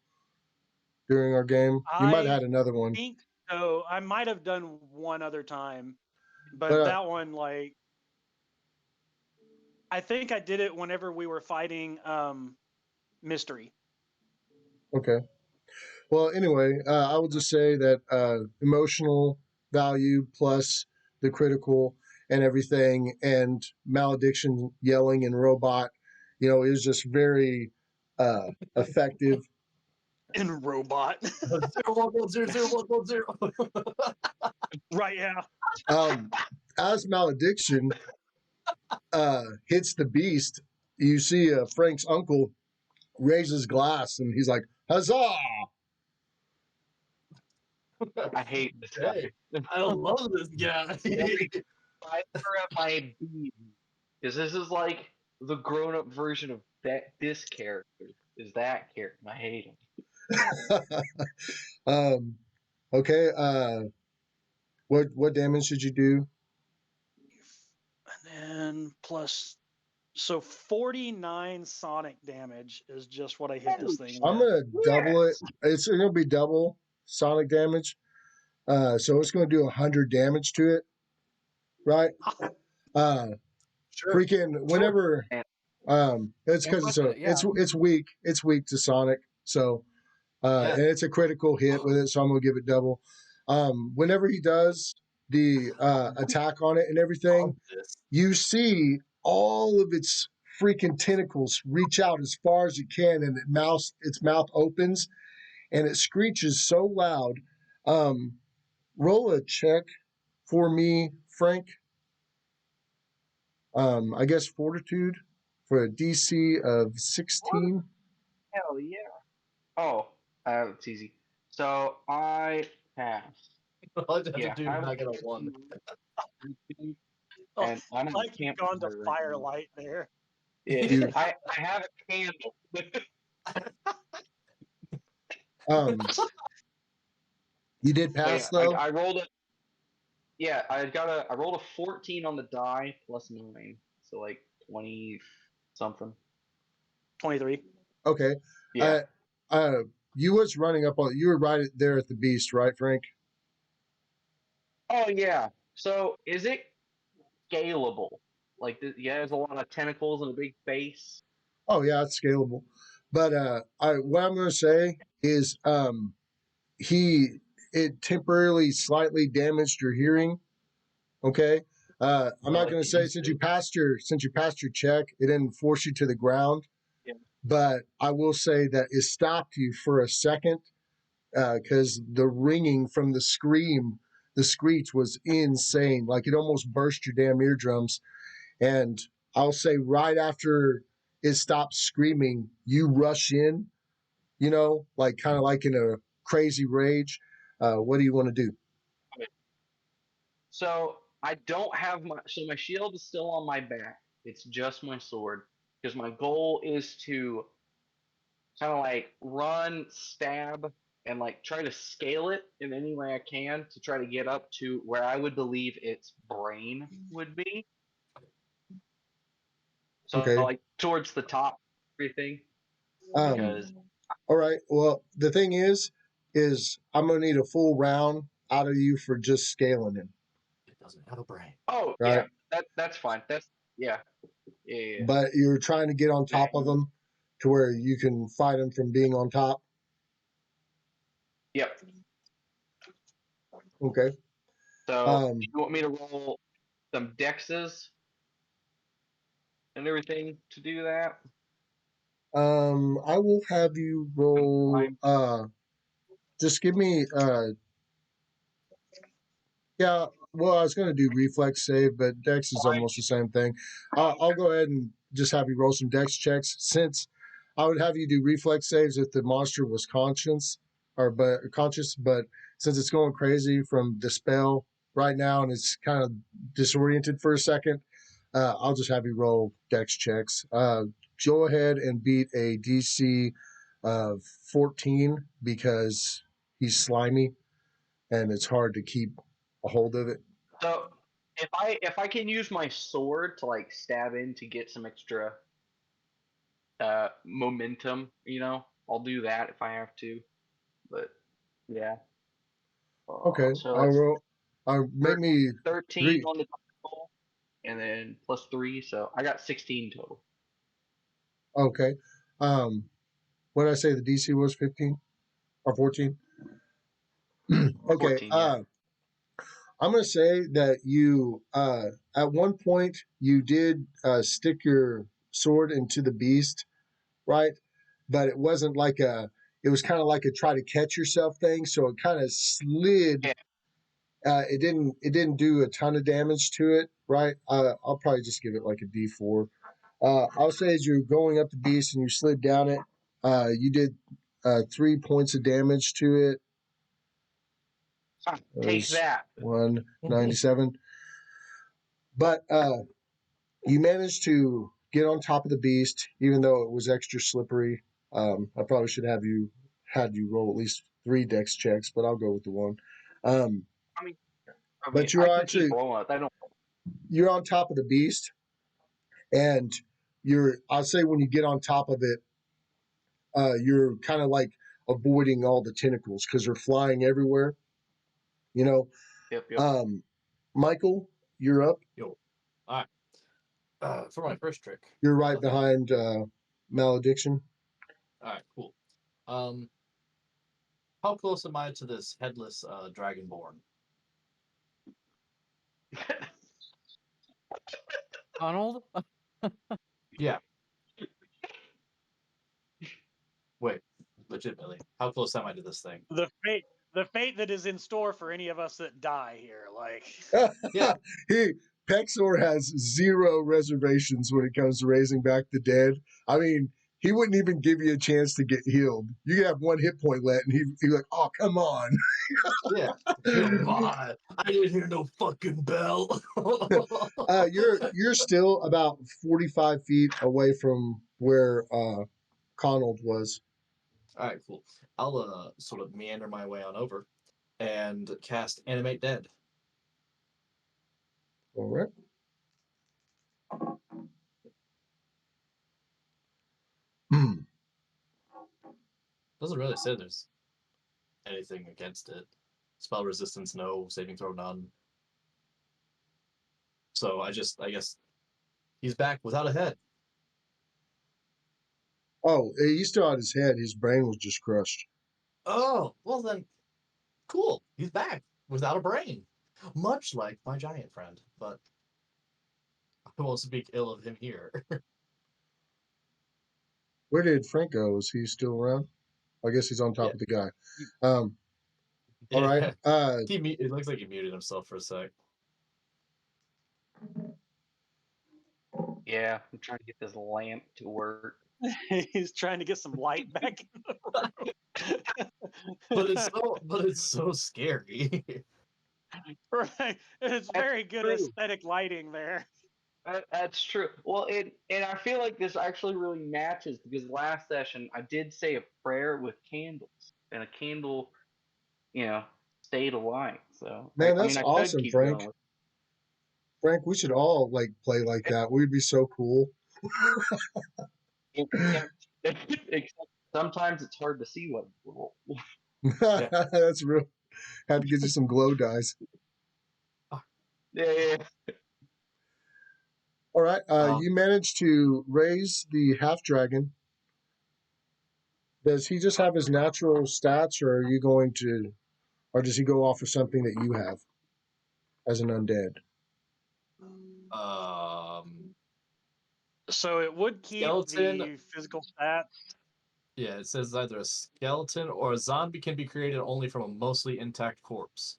during our game? You might have I had another one. think so. I might have done one other time, but But, that one, like, I think I did it whenever we were fighting Mystery. okay. Well, anyway, I will just say that emotional value plus the critical and everything, and Malediction yelling and robot, is just very effective. In Robot. 0 Right, yeah. As Malediction hits the beast, you see Frank's uncle raise his glass and he's like, "Huzzah!" I hate this Hey, guy. I love this guy. Fire at my beam. Because this is like the grown-up version of this character. Is that character? I hate him. Okay. What damage did you do? And then plus, so 49 sonic damage is just what I hit this thing I'm with. gonna double it. It's gonna be double sonic damage. So it's gonna do 100 damage to it, right? Uh, Sure. freaking whenever. It's because it's weak. It's weak to sonic. So Yeah. and it's a critical hit with it. So I'm gonna give it double. Whenever he does the attack on it and everything, you see all of its freaking tentacles reach out as far as it can, and its mouth opens, and it screeches so loud. Roll a check for me, Frank. I guess fortitude for a DC of 16. Hell yeah. Oh, it's easy. So I pass. All you have Yeah, to do is not get a 1. Oh, and I'm in like a you've gone to campfire right now. Firelight there. Yeah, I have a candle. You did pass So yeah, though. I rolled a. Yeah, I rolled a 14 on the die plus 9, so like 20 something. 23. Okay. Yeah. You was running up on. You were right there at the beast, right, Frank? Oh yeah. So is it scalable? Like, yeah, there's a lot of tentacles and a big face. Oh yeah, it's scalable. But what I'm going to say is, he it temporarily slightly damaged your hearing. Okay. I'm not going to say since you passed your check, it didn't force you to the ground. Yeah. But I will say that it stopped you for a second because the ringing from the screech was insane. Like it almost burst your damn eardrums. And I'll say right after it stopped screaming, you rush in, like kind of like in a crazy rage. What do you want to do? So I don't have my shield is still on my back. It's just my sword because my goal is to kind of like run, stab, and like try to scale it in any way I can to try to get up to where I would believe its brain would be. So Okay. like towards the top, everything. Because All right. Well, the thing is I'm gonna need a full round out of you for just scaling him. It doesn't have a brain. oh Right. yeah, that's fine. That's yeah. But you're trying to get on top of him to where you can fight him from being on top. Yep. Okay. So you want me to roll some dexes and everything to do that? I will have you roll. Just give me. Yeah. Well, I was going to do reflex save, but dex is almost the same thing. I'll go ahead and just have you roll some dex checks since I would have you do reflex saves if the monster was conscious, but since it's going crazy from the spell right now and it's kind of disoriented for a second, I'll just have you roll dex checks. Go ahead and beat a DC of 14 because he's slimy and it's hard to keep a hold of it. So if I can use my sword to like stab in to get some extra momentum, I'll do that if I have to. But yeah. Okay, So I'll that's roll. Make me 13 3. on the total, and then plus 3, so I got 16 total. Okay. What did I say the DC was 15 or 14? Okay. 14, yeah. I'm going to say that you, at one point, you did stick your sword into the beast, right? But it wasn't like it was kind of like a try to catch yourself thing. So it kind of slid. Yeah. It didn't do a ton of damage to it, right? I'll probably just give it like a D4. I'll say as you're going up the beast and you slid down it, you did 3 points of damage to it. Take that. 197. But you managed to get on top of the beast, even though it was extra slippery. I probably should have had you roll at least 3 dex checks, but I'll go with the one. But you're I can actually keep rolling it. I don't. you're on top of the beast, and I'll say when you get on top of it, you're kind of like avoiding all the tentacles because they're flying everywhere. Yep. Michael, you're up. Yo. All right. For my first trick. You're right behind Malediction. All right, cool. How close am I to this headless dragonborn? Donald? Yeah. Wait, legitimately, how close am I to this thing? The fate that is in store for any of us that die here, like. Yeah. Pexor has 0 reservations when it comes to raising back the dead. I mean, he wouldn't even give you a chance to get healed. You have 1 hit point left, and he's like, "Oh, come on." Yeah. Come on. I didn't hear no fucking bell. You're still about 45 feet away from where Connell was. All right, cool. I'll sort of meander my way on over and cast Animate Dead. All right. Doesn't really say there's anything against it. Spell resistance, no. Saving throw, none. So I guess he's back without a head. Oh, he still had his head. His brain was just crushed. Oh, well then, cool. He's back without a brain. Much like my giant friend, but I won't speak ill of him here. Where did Frank go? Is he still around? I guess he's on top of the guy. All right. It looks like he muted himself for a sec. Yeah, I'm trying to get this lamp to work. He's trying to get some light back in the room. but it's so scary. Right. It's That's very good true. aesthetic lighting there. That's true. Well, and I feel like this actually really matches because last session I did say a prayer with candles, and a candle, stayed alight. So Man, I that's mean, I could awesome, keep Frank. going. Frank, we should all play like that. We'd be so cool. Except sometimes it's hard to see what. That's real. Had to get you some glow dice. Yeah. All right. You managed to raise the half dragon. Does he just have his natural stats, or are you going to, or does he go off of something that you have as an undead? So it would keep Skeleton. the physical stats. Yeah, it says either a skeleton or a zombie can be created only from a mostly intact corpse.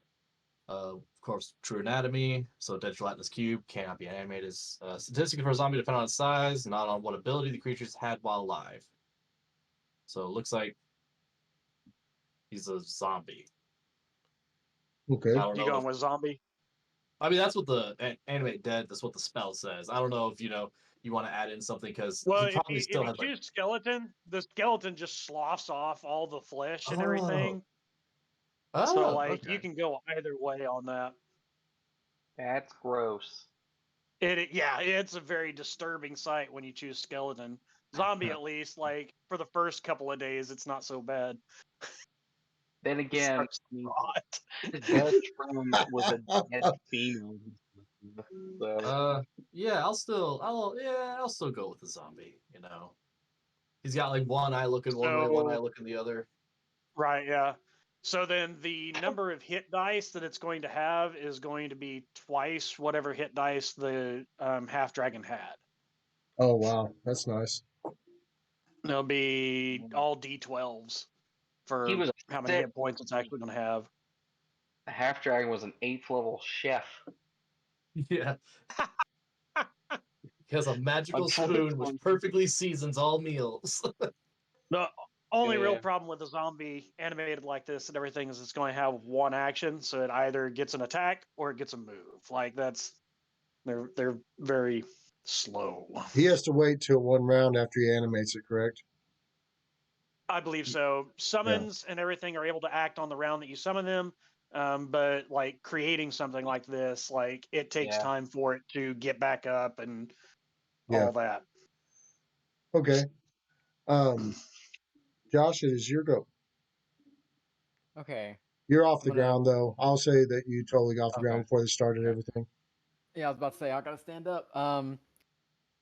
Of course, true anatomy. So dead gelatinous cube cannot be animated. Statistically for a zombie depend on its size, not on what ability the creatures had while alive. So it looks like he's a zombie. Okay. I don't know. You going with zombie? I mean, that's what the animate dead. That's what the spell says. I don't know if you want to add in something because Well, he probably still if has you choose skeleton, the skeleton just sloughs off all the flesh and everything. So okay. you can go either way on that. That's gross. It's a very disturbing sight when you choose skeleton. Zombie, at least, for the first couple of days, it's not so bad. Then again, the Dutch room was a dead female. So. I'll still go with the zombie. He's got one eye looking one way, one eye looking the other. Right. Yeah. So then the number of hit dice that it's going to have is going to be twice whatever hit dice the half dragon had. Oh wow, that's nice. There'll be all D12s for how many hit points it's actually going to have. The half dragon was an 8th level chef. Yeah. He has a magical spoon which perfectly seasons all meals. The only real problem with a zombie animated like this and everything is it's going to have one action, so it either gets an attack or it gets a move. They're very slow. He has to wait till one round after he animates it, correct? I believe so. Summons and everything are able to act on the round that you summon them, but creating something like this, it takes time for it to get back up and all that. Okay. Josh, it is your go. Okay. You're off the ground, though. I'll say that you totally got off the ground before they started everything. Yeah, I was about to say, I gotta stand up.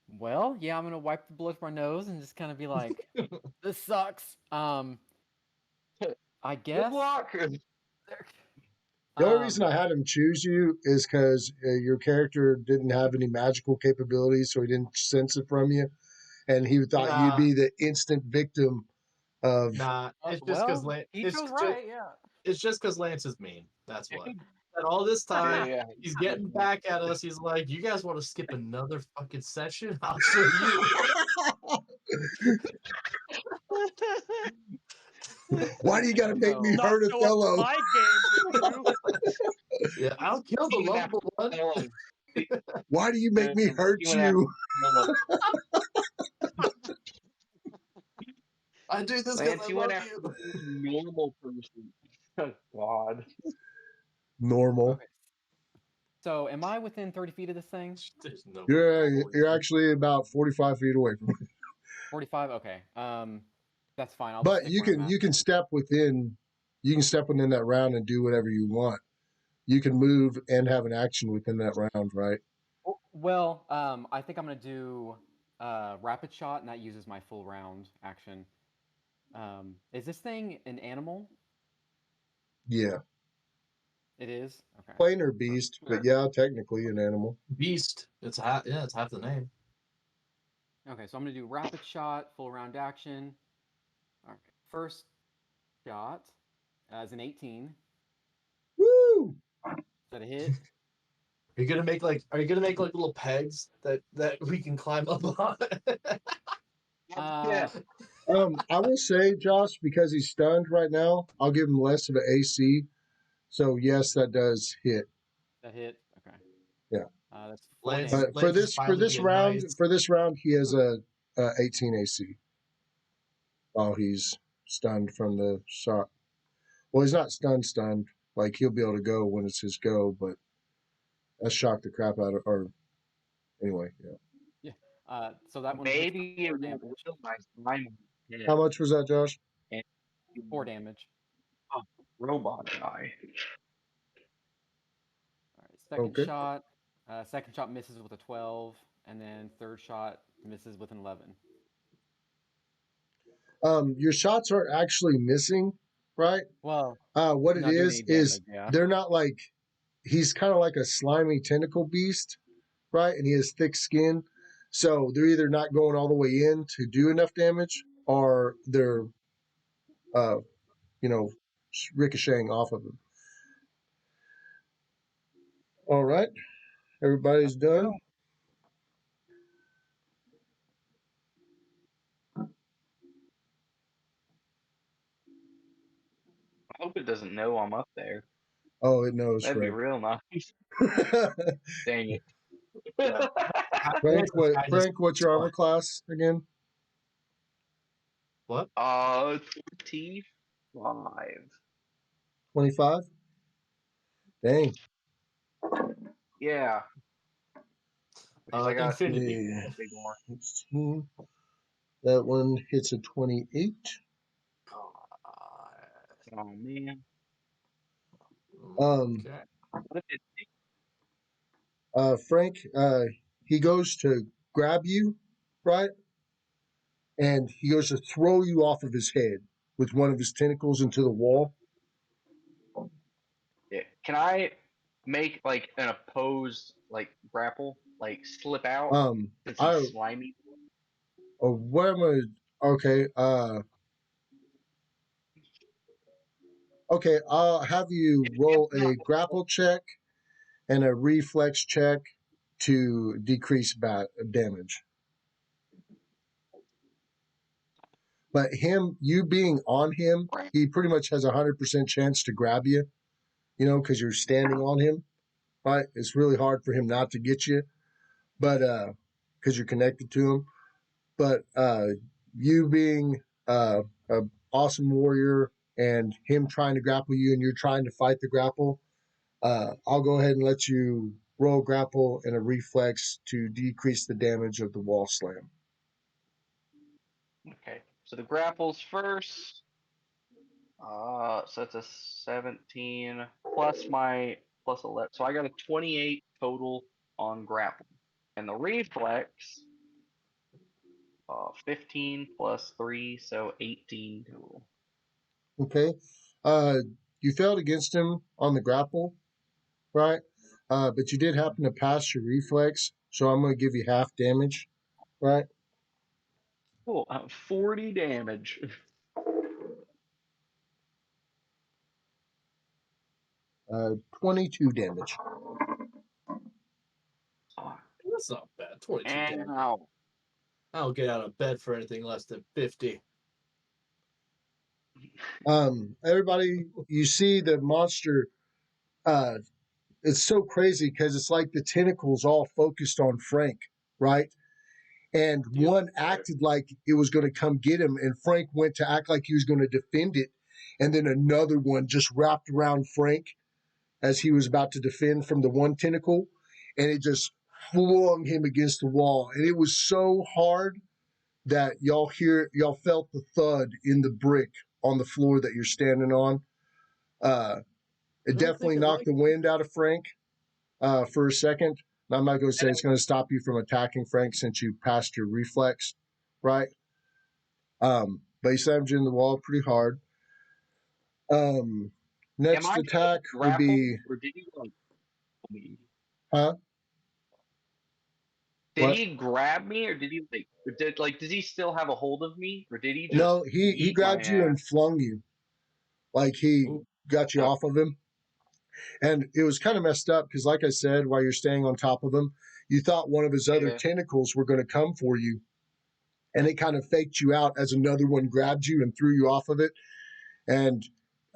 Well, yeah, I'm gonna wipe the blood from my nose and just kind of be like, this sucks. I guess. Good luck. The only reason I had him choose you is because your character didn't have any magical capabilities, so he didn't sense it from you, and he thought you'd be the instant victim of. Nah, it's just because It's just because Lance is mean. That's what. And all this time, he's getting back at us. He's like, "You guys want to skip another fucking session? I'll show you." Why do you got to make me hurt a fellow? My game, yeah, I'll kill the lovable one. Why do you make me hurt you? I do this because I love you. Normal person. Oh, God. Normal. Okay. So, am I within 30 feet of this thing? You're actually about 45 feet away from it. 45. Okay. That's fine. I'll but stick you where I'm can at you can then. step within that round and do whatever you want. You can move and have an action within that round, right? Well, I think I'm gonna do rapid shot, and that uses my full round action. Is this thing an animal? Yeah. It is? Okay. Plane or beast, but yeah, technically an animal. Beast. It's half the name. Okay, so I'm gonna do rapid shot, full round action. All right. First shot is an 18. Woo! Is that a hit? Are you gonna make like little pegs that we can climb up on? Yeah. I will say, Josh, because he's stunned right now, I'll give him less of an AC. So yes, that does hit. That hit? Okay. Yeah. That's 4 Lance, damage. For Lance is this finally being round, nice. he has a 18 AC while he's stunned from the shot. Well, he's not stunned. Like he'll be able to go when it's his go, but that shocked the crap out of. Or anyway, yeah. Yeah. So that one hits Maybe for 4 it won't damage. realize I'm dead. How much was that, Josh? And 4 damage. robot guy. All right. Second Okay. shot. Second shot misses with a 12, and then third shot misses with an 11. Your shots aren't actually missing, right? Well, What it not doing any is damage. Yeah. they're not like he's kind of like a slimy tentacle beast, right? And he has thick skin, so they're either not going all the way in to do enough damage, or they're, uh, you know, ricocheting off of him. All right, everybody's done. I hope it doesn't know I'm up there. Oh, it knows, That'd be Frank. real nice. Dang it. Yeah. Frank, what's your armor class again? What? 25. 25? Dang. Yeah. Because I got Infinity. Yeah. a big one. 16. That one hits a 28. Oh man. Okay. What if Frank, he goes to grab you, right? And he goes to throw you off of his head with one of his tentacles into the wall. yeah. Can I make like an opposed like grapple? Like slip out since he's slimy? What am I? Okay, okay. I'll have you roll a grapple check and a reflex check to decrease damage. But you being on him, he pretty much has 100% chance to grab you. You know, because you're standing on him, right? It's really hard for him not to get you, but because you're connected to him. But you being an awesome warrior and him trying to grapple you and you're trying to fight the grapple, I'll go ahead and let you roll grapple and a reflex to decrease the damage of the wall slam. Okay. So the grapples first. So that's a 17 plus 11. So I got a 28 total on grapple. And the reflex, 15 plus 3, so 18 total. Okay. You failed against him on the grapple, right? But you did happen to pass your reflex, so I'm going to give you half damage, right? Cool. 40 damage. 22 damage. That's not bad. 22 damage. Ow. I don't get out of bed for anything less than 50. Everybody, you see the monster. It's so crazy because it's like the tentacles all focused on Frank, right? And one acted like it was going to come get him, and Frank went to act like he was going to defend it, and then another one just wrapped around Frank as he was about to defend from the one tentacle, and it just flung him against the wall, and it was so hard that y'all felt the thud in the brick on the floor that you're standing on. It definitely knocked the wind out of Frank for a second. And I'm not going to say it's going to stop you from attacking Frank since you passed your reflex, right? But he slammed you in the wall pretty hard. Next attack would be. Or did he like me? Huh? Did he grab me, or did he does he still have a hold of me, or did he just? No, he grabbed you and flung you, like he got you off of him. And it was kind of messed up because, like I said, while you're staying on top of him, you thought one of his other tentacles were going to come for you. And it kind of faked you out as another one grabbed you and threw you off of it. And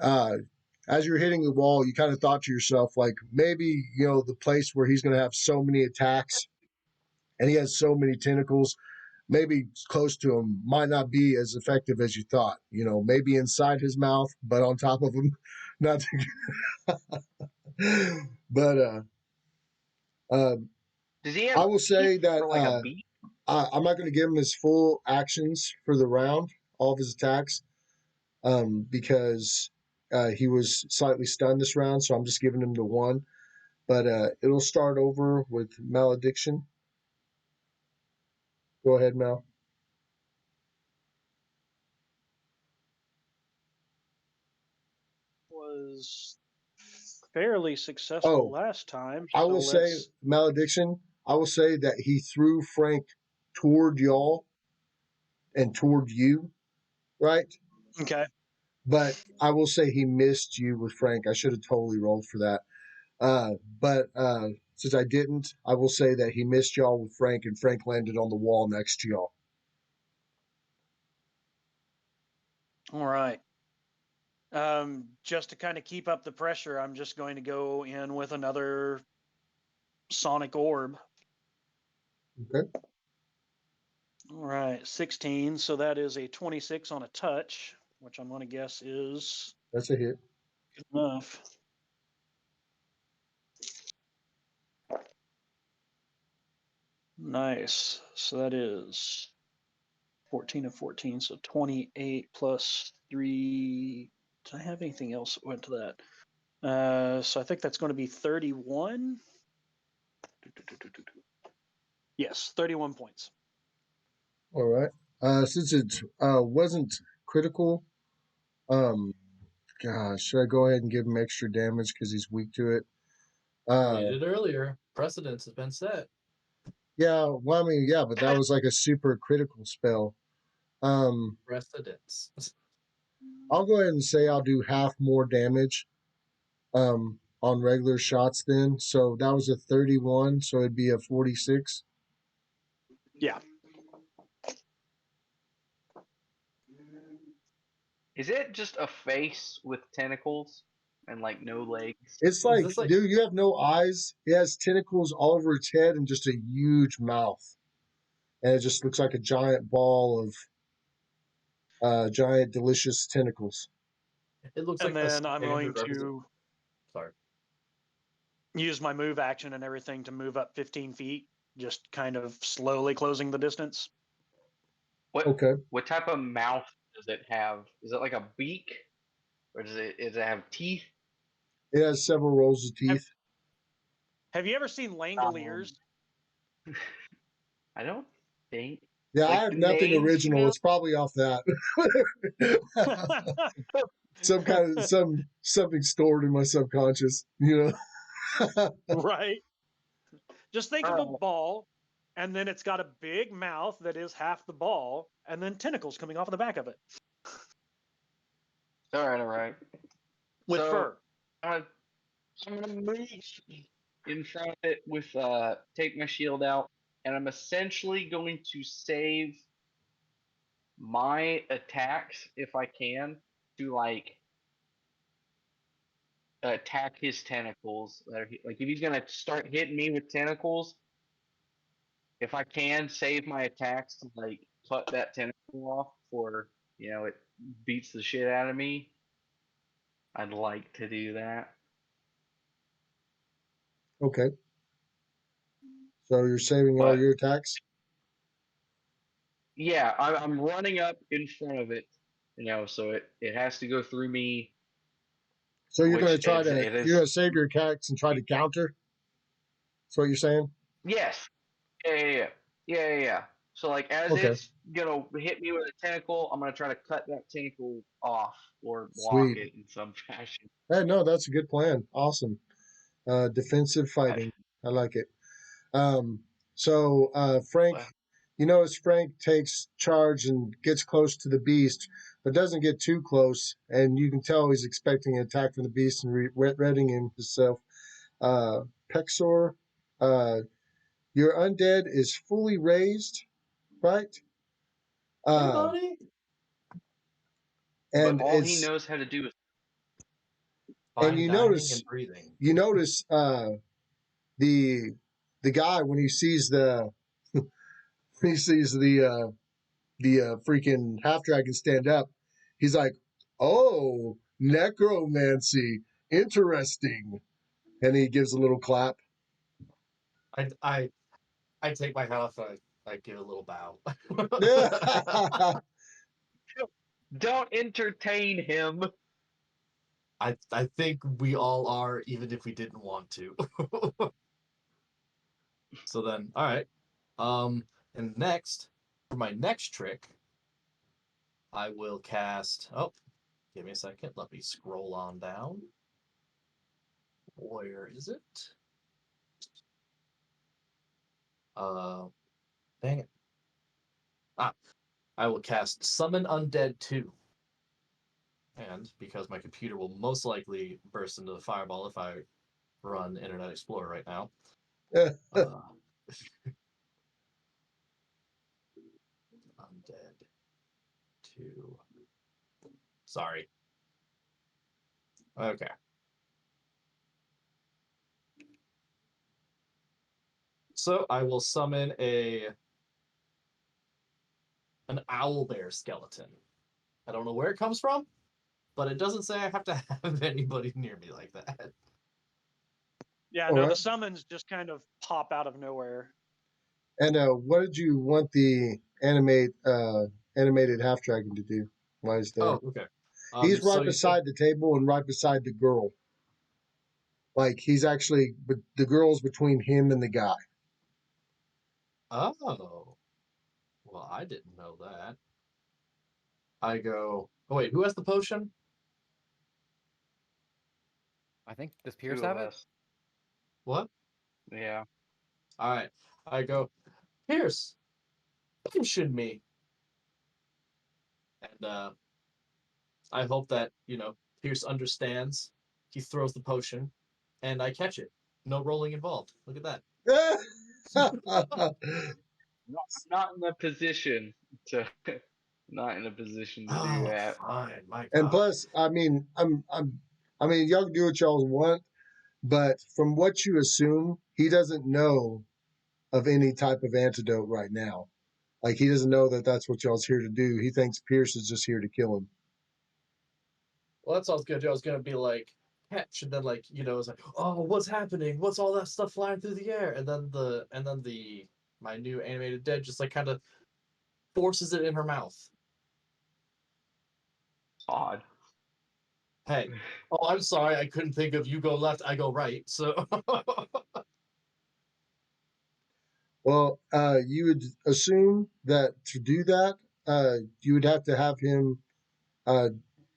as you're hitting the wall, you kind of thought to yourself, like, maybe, the place where he's going to have so many attacks and he has so many tentacles, maybe close to him might not be as effective as you thought. Maybe inside his mouth, but on top of him, not but does he have I will say that like a beak? I'm not going to give him his full actions for the round, all of his attacks, because he was slightly stunned this round, so I'm just giving him the one. But it'll start over with Malediction. Go ahead, Mal. Was fairly successful last time. I will say, Malediction, I will say that he threw Frank toward y'all and toward you, right? Okay. But I will say he missed you with Frank. I should have totally rolled for that. But since I didn't, I will say that he missed y'all with Frank, and Frank landed on the wall next to y'all. All right. Just to kind of keep up the pressure, I'm just going to go in with another sonic orb. Okay. All right, 16. So that is a 26 on a touch, which I'm going to guess is... That's a hit. Good enough. Nice. So that is 14 of 14, so 28 plus 3. Did I have anything else that went to that? So I think that's going to be 31. Yes, 31 points. All right. Since it wasn't critical, gosh, should I go ahead and give him extra damage because he's weak to it? You did earlier. Precedence has been set. Yeah, well, I mean, yeah, but that was like a super critical spell. Precedence. I'll go ahead and say I'll do half more damage on regular shots then. So that was a 31, so it'd be a 46. Yeah. Is it just a face with tentacles and like no legs? It's like, dude, you have no eyes. It has tentacles all over its head and just a huge mouth. And it just looks like a giant ball of giant, delicious tentacles. It looks and like then I'm going to use my move action and everything to move up 15 feet, just kind of slowly closing the distance. What type of mouth does it have? Is it like a beak, or does it have teeth? It has several rows of teeth. Have you ever seen Langoliers? I don't think. Yeah, like I have nothing original. It's probably off that. something stored in my subconscious, Right. Just think of a ball, and then it's got a big mouth that is half the ball, and then tentacles coming off of the back of it. All right. With fur. I'm gonna move in front of it with take my shield out, and I'm essentially going to save my attacks if I can to like attack his tentacles. Like if he's gonna start hitting me with tentacles, if I can save my attacks to like cut that tentacle off before it beats the shit out of me, I'd like to do that. Okay. So you're saving all your attacks? Yeah, I'm running up in front of it, so it has to go through me. So you're going to Which try to it you're going is. to save your attacks and try to counter. That's what you're saying. Yes. Yeah. So like as Okay, it's gonna hit me with a tentacle, I'm gonna try to cut that tentacle off or block sweet. it in some fashion. Hey, no, that's a good plan. Awesome. Defensive fighting. I like it. So Frank, you notice Frank takes charge and gets close to the beast, but doesn't get too close, and you can tell he's expecting an attack from the beast and readying himself. Pexor, uh, your undead is fully raised, right? Hey, Uh, buddy. But and all he it's knows how to do is and Fine dining and breathing. you notice the the guy when he sees the when he sees the freaking half dragon stand up, he's like, "Oh, necromancy, interesting," and he gives a little clap. I take my hat off. I give a little bow. don't entertain him. I think we all are, even if we didn't want to. So then, all right. And next, for my next trick, I will cast. Oh, give me a second. Let me scroll on down. Where is it? Dang it. Ah, I will cast Summon Undead 2. And because my computer will most likely burst into the fireball if I run Internet Explorer right now. Uh, Undead 2. Sorry. Okay. So I will summon an owlbear skeleton. I don't know where it comes from, but it doesn't say I have to have anybody near me like that. Yeah, All no, right. the summons just kind of pop out of nowhere. And what did you want the animated half dragon to do? Why is there? Oh, okay. He's So right you said, beside the table and right beside the girl. Like he's actually, but the girl's between him and the guy. oh, well, I didn't know that. I go, oh wait, who has the potion? I think does Two Pierce of have it? us. What? Yeah. All right. I go, Pierce, potion me. And I hope that, Pierce understands. He throws the potion, and I catch it. No rolling involved. Look at that. Not in a position to not in a position to do Oh, that. fine. My And God. plus, I mean, y'all can do what y'all want, but from what you assume, he doesn't know of any type of antidote right now. Like he doesn't know that that's what y'all's here to do. He thinks Pierce is just here to kill him. Well, that's all I was gonna do. I was gonna be like, catch, and then it's like, oh, what's happening? What's all that stuff flying through the air? And then my new animated dead just like kind of forces it in her mouth. Odd. Hey, oh, I'm sorry, I couldn't think of you go left, I go right. So Well, you would assume that to do that, you would have to have him, uh,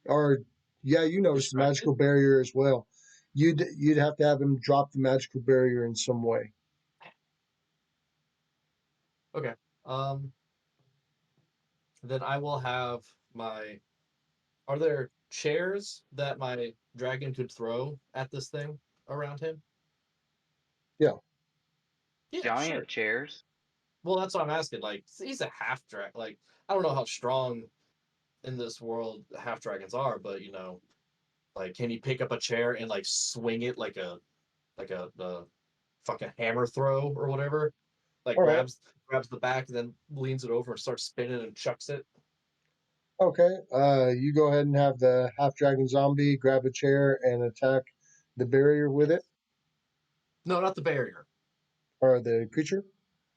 or yeah, you notice the distracted. magical barrier as well. You'd have to have him drop the magical barrier in some way. Okay. Then I will have my. Are there chairs that my dragon could throw at this thing around him? Yeah. Yeah, Giant sure. chairs. Well, that's what I'm asking. Like, he's a half dragon. Like, I don't know how strong in this world half dragons are, but like, can he pick up a chair and like swing it like a fucking hammer throw or whatever? Like All right. grabs the back and then leans it over and starts spinning and chucks it. Okay. You go ahead and have the half dragon zombie grab a chair and attack the barrier with it, No, not the barrier. or the creature.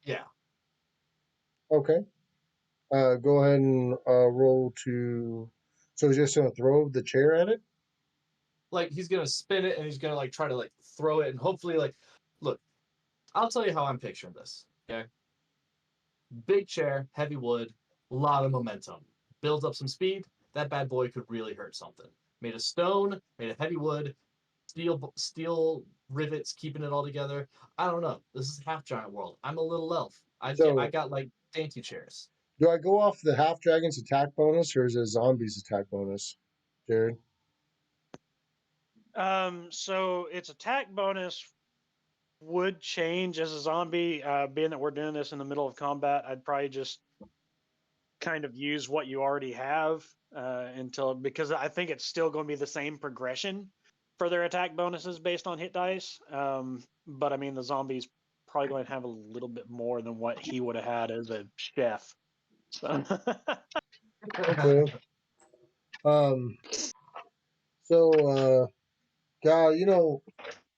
Yeah. Okay. go ahead and roll to. So he's just gonna throw the chair at it. Like he's gonna spin it and he's gonna like try to like throw it and hopefully like look. I'll tell you how I'm picturing this. Okay, big chair, heavy wood, a lot of momentum. Builds up some speed. That bad boy could really hurt something. Made of stone, made of heavy wood, steel rivets keeping it all together. I don't know. This is half giant world. I'm a little elf. I got like dainty chairs. Do I go off the half dragon's attack bonus or is it a zombie's attack bonus, Jared? So its attack bonus would change as a zombie. Being that we're doing this in the middle of combat, I'd probably just kind of use what you already have until, because I think it's still going to be the same progression for their attack bonuses based on hit dice. But I mean, the zombie's probably going to have a little bit more than what he would have had as a chef. So. Okay. So,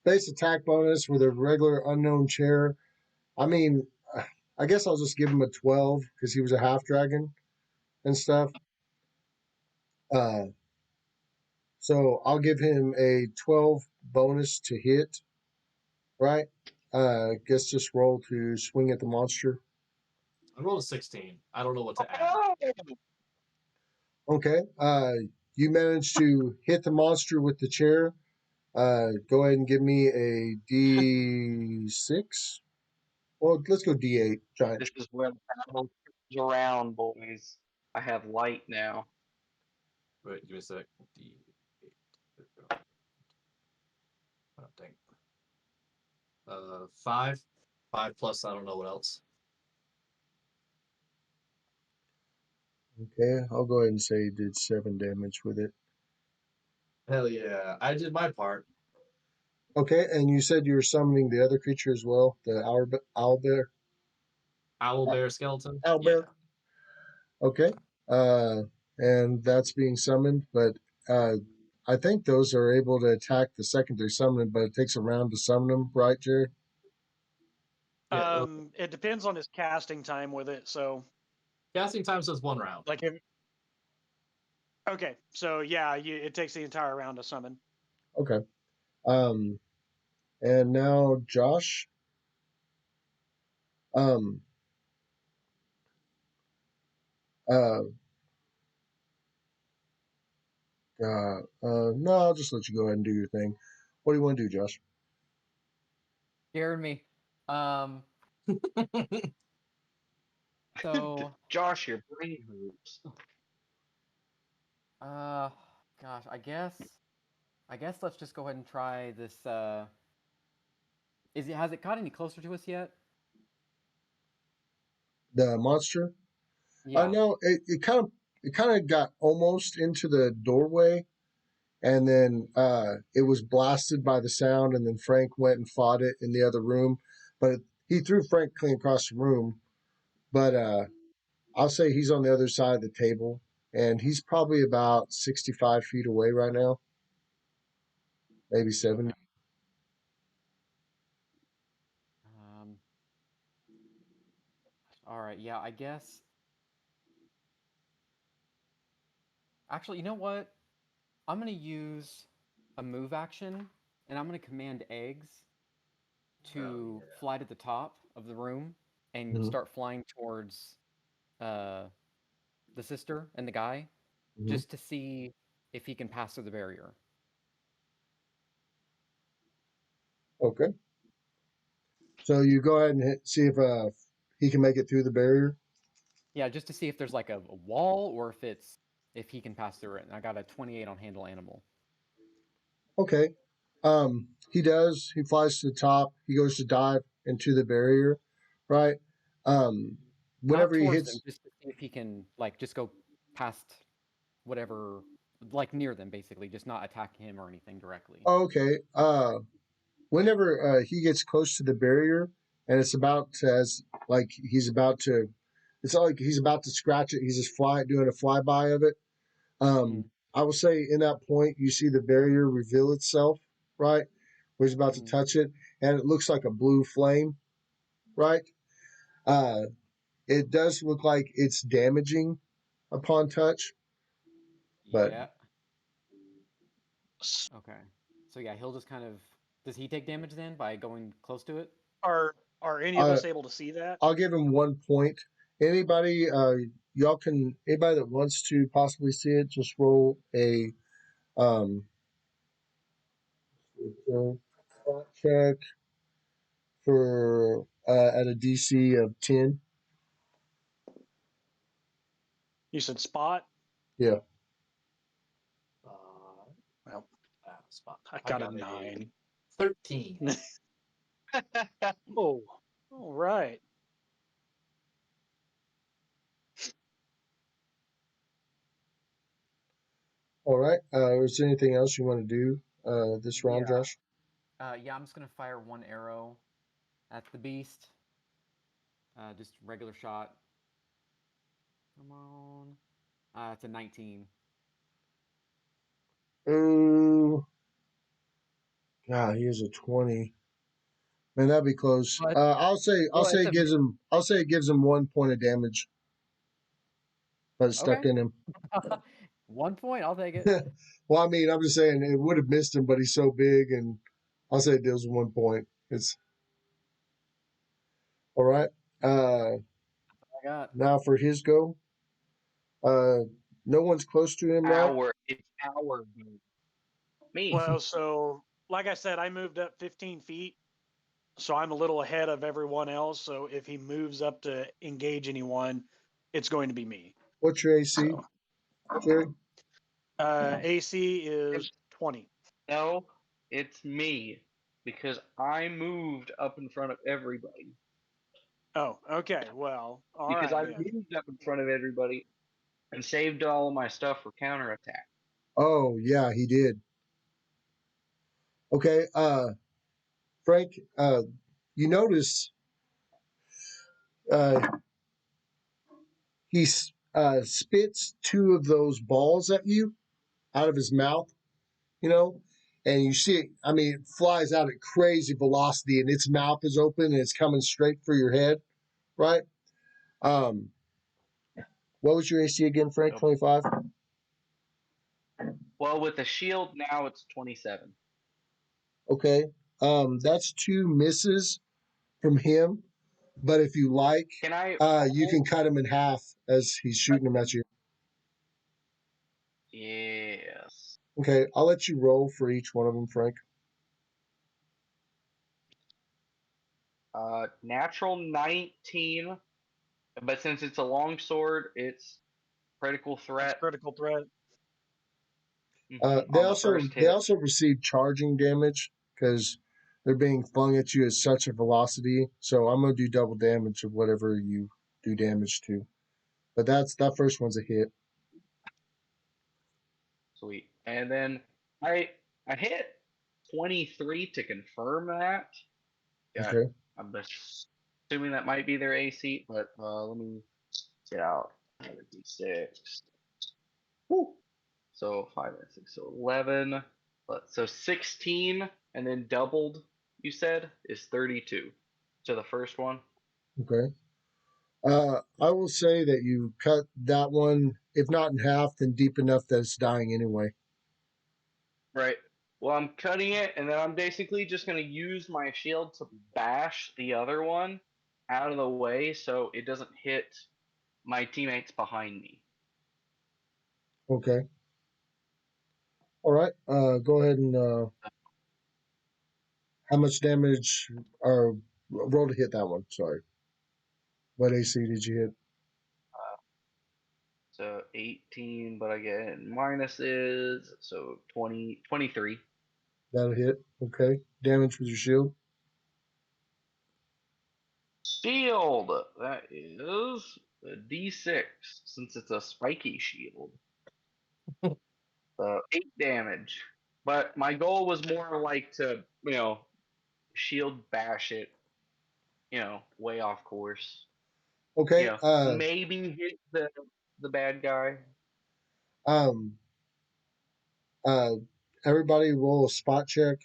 base attack bonus with a regular unknown chair. I mean, I guess I'll just give him a 12 because he was a half dragon and stuff. So I'll give him a 12 bonus to hit, right? Guess just roll to swing at the monster. I rolled a 16. I don't know what to add. Okay. You managed to hit the monster with the chair. Go ahead and give me a D6. Well, let's go D8. Giant. This is where the battle comes around, boys. I have light now. Wait, give me a sec. D8. There we go. Oh, dang. 5. 5 plus I don't know what else. Okay, I'll go ahead and say he did 7 damage with it. Hell yeah. I did my part. Okay, and you said you were summoning the other creature as well, the owl bear? Owl bear skeleton? Owl bear. Okay. And that's being summoned, but I think those are able to attack the second they're summoned, but it takes a round to summon them, right, Jared? Yeah. It depends on his casting time with it. So Casting time says 1 round. like if okay, so yeah, it takes the entire round to summon. Okay. And now Josh. Um. No, I'll just let you go ahead and do your thing. What do you want to do, Josh? Scared me. So Josh, your brain hurts. gosh, I guess let's just go ahead and try this. Has it got any closer to us yet? The monster? Yeah. No, it kind of got almost into the doorway, and then it was blasted by the sound, and then Frank went and fought it in the other room, but he threw Frank clean across the room. But I'll say he's on the other side of the table, and he's probably about 65 feet away right now, maybe 70. All right. Yeah, I guess. Actually, you know what? I'm gonna use a move action, and I'm gonna command eggs to fly to the top of the room and start flying towards the sister and the guy, just to see if he can pass through the barrier. Okay. So you go ahead and see if he can make it through the barrier. Yeah, just to see if there's like a wall or if he can pass through it. And I got a 28 on handle animal. Okay. He does. He flies to the top. He goes to dive into the barrier, right? Whenever he hits them, just to see if he can like just go past whatever, like near them, basically, just not attack him or anything directly. Okay. Whenever he gets close to the barrier and it's about to, it's not like he's about to scratch it. He's just doing a flyby of it. I will say in that point, you see the barrier reveal itself, right? Where he's about to touch it, and it looks like a blue flame, right? It does look like it's damaging upon touch, but Yeah. Okay. So yeah, he'll just kind of. Does he take damage then by going close to it? Are any of us able to see that? I'll give him 1 point. Anybody, y'all can. Anybody that wants to possibly see it, just roll a spot check for at a DC of 10. You said spot. Yeah. Well, Spot. I got a 9. 13. Oh, all right. All right. Is there anything else you want to do this round, Yeah. Josh? Yeah, I'm just gonna fire one arrow at the beast. Just regular shot. Come on. It's a 19. Oh, God, he has a 20. Man, that'd be close. What? I'll say It's it gives him. I'll say it gives him 1 point of damage. But it's stuck Okay. in him. 1 point, I'll take it. Well, I mean, I'm just saying it would have missed him, but he's so big, and I'll say it deals with 1 point. It's all right. I got. Now for his go. No one's close to him, right? It's our game. Me. Well, so like I said, I moved up 15 feet, so I'm a little ahead of everyone else. So if he moves up to engage anyone, it's going to be me. What's your AC, Jerry? AC is 20. No, it's me because I moved up in front of everybody. Oh, okay. Well, all Because right I then. moved up in front of everybody and saved all of my stuff for counterattack. Oh yeah, he did. Okay, Frank. You notice uh, he spits 2 of those balls at you out of his mouth. You know, and you see it. I mean, it flies out at crazy velocity, and its mouth is open and it's coming straight for your head. Right? Um, what was your AC again, Frank? 25. Well, with the shield now, it's 27. Okay. That's 2 misses from him. But if you like, Can I? you can cut him in half as he's shooting them at you. Yes. Okay, I'll let you roll for each one of them, Frank. Natural 19, but since it's a long sword, it's critical It's threat. critical threat. They On the first hit. also receive charging damage because they're being flung at you at such a velocity. So I'm gonna do double damage of whatever you do damage to. But that first one's a hit. Sweet. And then I hit 23 to confirm that. Got. Okay. I'm assuming that might be their AC, but let me get out another d6. Woo. So 5 and 6, so 11. So 16, and then doubled. You said is 32 to the first one. Okay. I will say that you cut that one, if not in half, then deep enough that it's dying anyway. Right. Well, I'm cutting it, and then I'm basically just going to use my shield to bash the other one out of the way so it doesn't hit my teammates behind me. Okay. All right. Go ahead and how much damage or roll to hit that one? Sorry. What AC did you hit? So 18, but I get minuses, so 20, 23. That'll hit. Okay. Damage with your shield. Shield! That is a d6, since it's a spiky shield. 8 damage. But my goal was more like to, shield bash it, way off course. Okay. Maybe hit the bad guy. Um. Everybody roll a spot check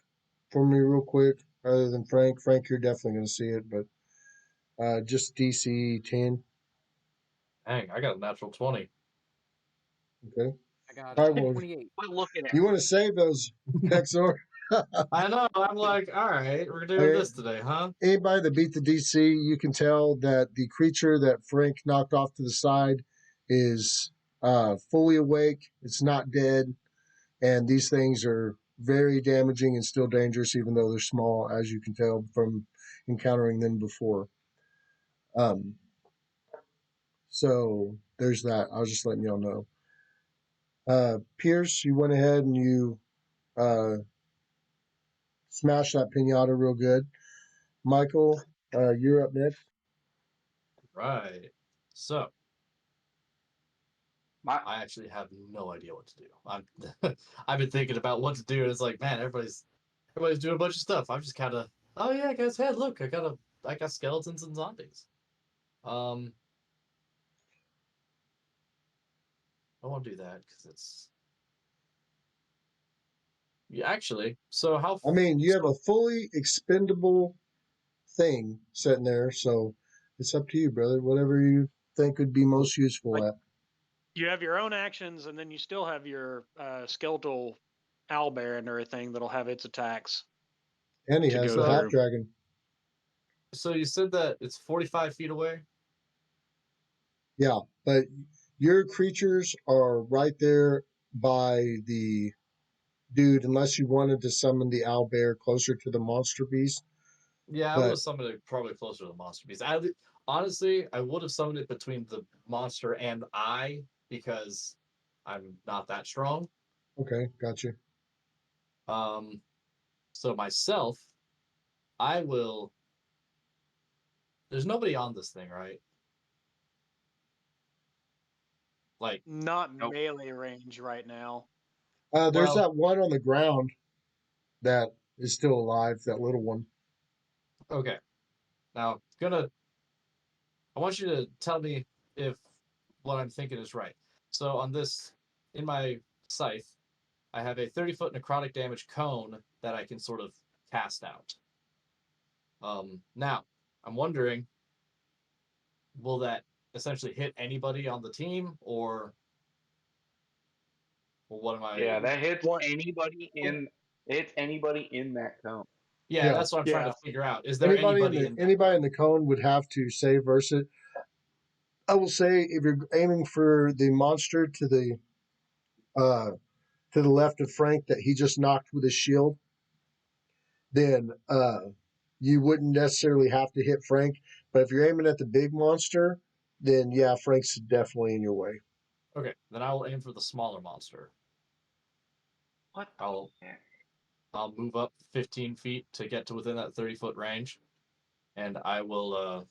for me real quick. Other than Frank. Frank, you're definitely going to see it, but just DC 10. Dang, I got a natural 20. Okay. I got All right, well, 28. Quit looking at you me. want to save those, Hexor? I know. I'm like, all right, we're doing Okay. this today, huh? Anybody that beat the DC, you can tell that the creature that Frank knocked off to the side is fully awake. It's not dead. And these things are very damaging and still dangerous, even though they're small, as you can tell from encountering them before. So there's that. I was just letting y'all know. Pierce, you went ahead and you smashed that pinata real good. Michael, you're up next. Right. So My, I actually have no idea what to do. I've been thinking about what to do, and it's like, man, everybody's doing a bunch of stuff. I'm just kind of, oh yeah, guys, hey, look, I got skeletons and zombies. I won't do that because it's yeah, actually. So how? I mean, you have a fully expendable thing sitting there, so it's up to you, brother. Whatever you think would be most useful Like- at. You have your own actions, and then you still have your skeletal owlbear and everything that'll have its attacks. And he to has go the half through. dragon. So you said that it's 45 feet away. Yeah, but your creatures are right there by the dude, unless you wanted to summon the owlbear closer to the monster beast. Yeah, I But- would have summoned it probably closer to the monster beast. Honestly, I would have summoned it between the monster and I because I'm not that strong. Okay, gotcha. So myself, I will. There's nobody on this thing, right? Like, Not Nope. melee range right now. There's Well- that one on the ground that is still alive, that little one. okay. Now, I want you to tell me if what I'm thinking is right. So on this, in my scythe, I have a 30-foot necrotic damage cone that I can sort of cast out. Now, I'm wondering, will that essentially hit anybody on the team, or what am I? yeah, that hits What? anybody in. It hits anybody in that cone. Yeah, Yeah. that's what I'm trying Yeah. to figure out. Is there Anybody anybody in the cone would have to save versus it. I will say if you're aiming for the monster to the left of Frank that he just knocked with his shield, then you wouldn't necessarily have to hit Frank. But if you're aiming at the big monster, then yeah, Frank's definitely in your way. Okay, then I will aim for the smaller monster. What? I'll move up 15 feet to get to within that 30-foot range, and I will.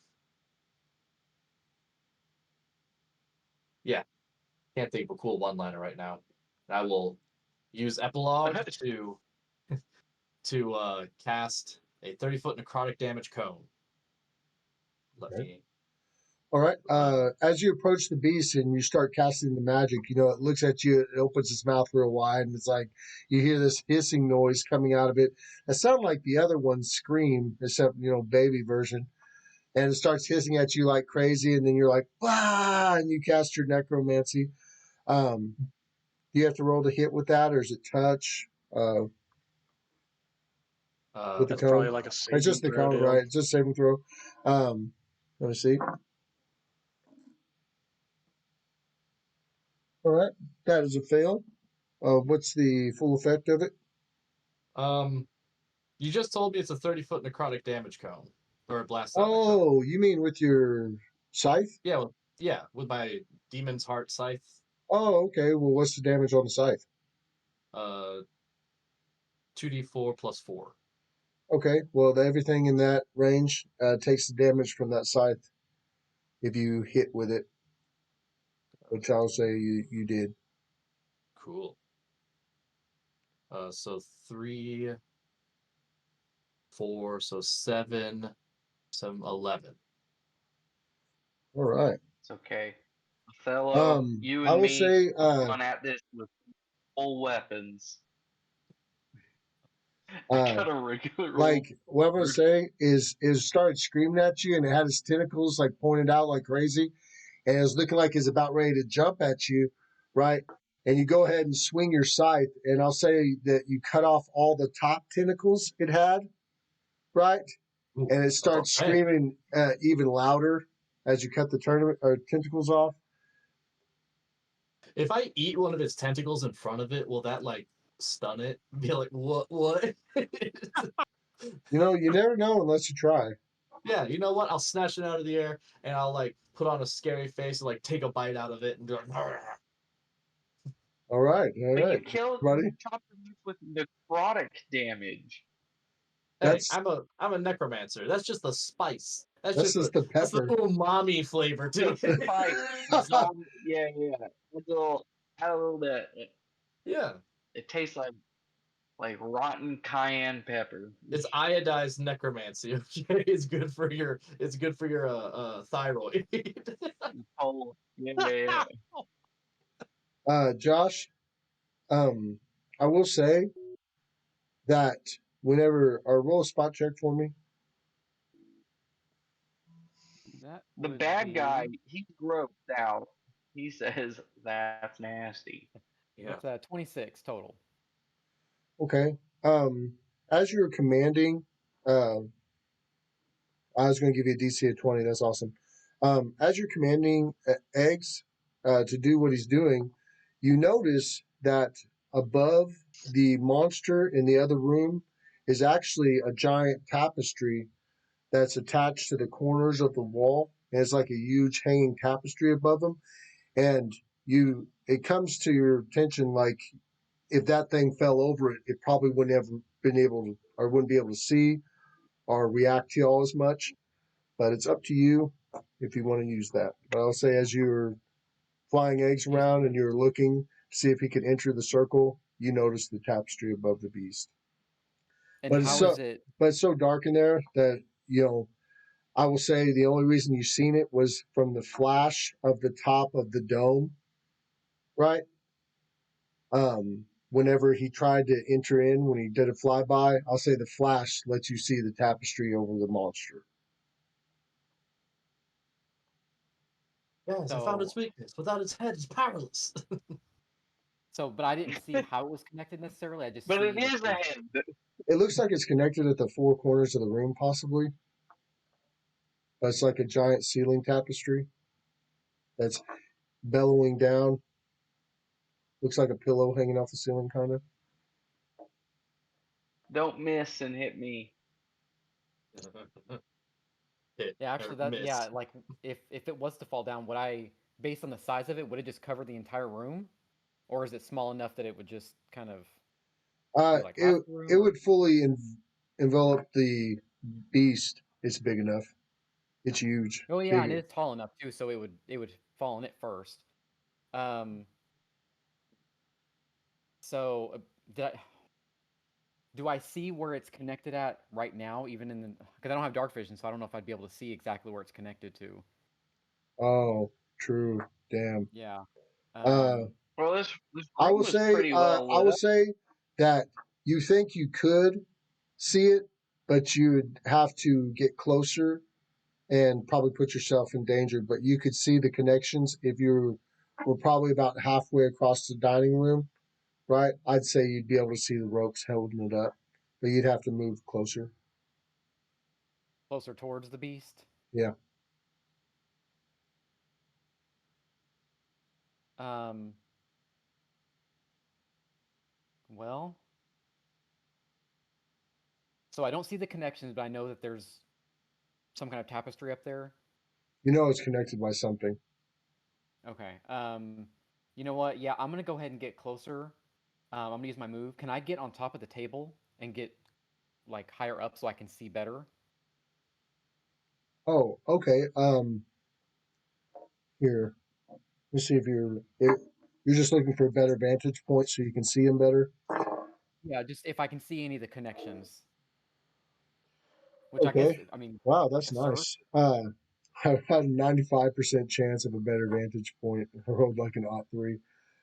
Yeah, can't think of a cool one-liner right now. I will use epilogue to cast a 30-foot necrotic damage cone. Okay. All right. As you approach the beast and you start casting the magic, it looks at you, it opens its mouth real wide, and it's like you hear this hissing noise coming out of it. It sounds like the other ones scream, except, baby version. And it starts hissing at you like crazy, and then you're like, ah, and you cast your necromancy. Do you have to roll to hit with that, or is it touch? With the That's cone? probably like a saving It's just the throw cone, deal. right? It's just saving throw. Let me see. All right, that is a fail. What's the full effect of it? You just told me it's a 30-foot necrotic damage cone or a blast out. Oh, you mean with your scythe? Yeah, with my Demon's Heart scythe. Oh, okay. Well, what's the damage on the scythe? 2d4 plus 4. Okay. Well, everything in that range takes the damage from that scythe if you hit with it, which I'll say you did. Cool. So 3, 4, so 7, 11. All right. It's okay. Othello, you and I will me say, run at this with full weapons. I got a regular like what I'm gonna say is started screaming at you, and it had its tentacles like pointed out like crazy. and it's looking like it's about ready to jump at you, right? And you go ahead and swing your scythe, and I'll say that you cut off all the top tentacles it had, right? Ooh, And it starts screaming even louder as you cut the tentacles off. If I eat one of its tentacles in front of it, will that like stun it? Be like, what? You never know unless you try. Yeah, you know what? I'll snatch it out of the air and I'll like put on a scary face and like take a bite out of it and be like, All right, You killed buddy. chopped it with necrotic damage. hey, I'm a necromancer. That's just the spice. That's just the pepper. That's the umami flavor to it. Spice. Yeah. Add a little bit. Yeah. It tastes like rotten cayenne pepper. It's iodized necromancy. Okay, it's good for your thyroid. Oh, yeah. Josh, I will say that whenever roll a spot check for me. The bad guy, he's grossed out. He says that's nasty. Yeah. That's 26 total. Okay. As you're commanding, I was going to give you a DC of 20. That's awesome. As you're commanding Eggs to do what he's doing, you notice that above the monster in the other room is actually a giant tapestry that's attached to the corners of the wall. And it's like a huge hanging tapestry above them. And it comes to your attention like if that thing fell over it, it probably wouldn't have been able to, or wouldn't be able to see or react to y'all as much. But it's up to you if you want to use that. But I'll say as you're flying Eggs around and you're looking to see if he could enter the circle, you notice the tapestry above the beast. And but it's so dark in there that I will say the only reason you've seen it was from the flash of the top of the dome, right? Whenever he tried to enter in, when he did a flyby, I'll say the flash lets you see the tapestry over the monster. Yes, I found its weakness. Without its head, it's powerless. But I didn't see how it was connected necessarily. I just But it is a head. It looks like it's connected at the four corners of the room, possibly. But it's like a giant ceiling tapestry that's bellowing down. Looks like a pillow hanging off the ceiling, kind of. Don't miss and hit me. Yeah, actually, like if it was to fall down, based on the size of it, would it just cover the entire room, or is it small enough that it would just kind of? It would fully envelop the beast. It's big enough. It's huge. Oh yeah, and it's tall enough too, so it would fall on it first. So do I see where it's connected at right now? Even because I don't have dark vision, so I don't know if I'd be able to see exactly where it's connected to. Oh, true. Damn. Yeah. Well, this I will say pretty well I will say that you think you could see it, but you would have to get closer and probably put yourself in danger. But you could see the connections if you were probably about halfway across the dining room, right? I'd say you'd be able to see the ropes holding it up, but you'd have to move closer. Closer towards the beast? Yeah. Well, so I don't see the connections, but I know that there's some kind of tapestry up there. You know it's connected by something. Okay. You know what? Yeah, I'm gonna go ahead and get closer. I'm gonna use my move. Can I get on top of the table and get like higher up so I can see better? Oh, okay. Here. Let's see if you're just looking for a better vantage point so you can see them better. Yeah, just if I can see any of the connections. Which okay. I guess, I mean, wow, that's nice. I had a 95% chance of a better vantage point. I rolled like an odd 3.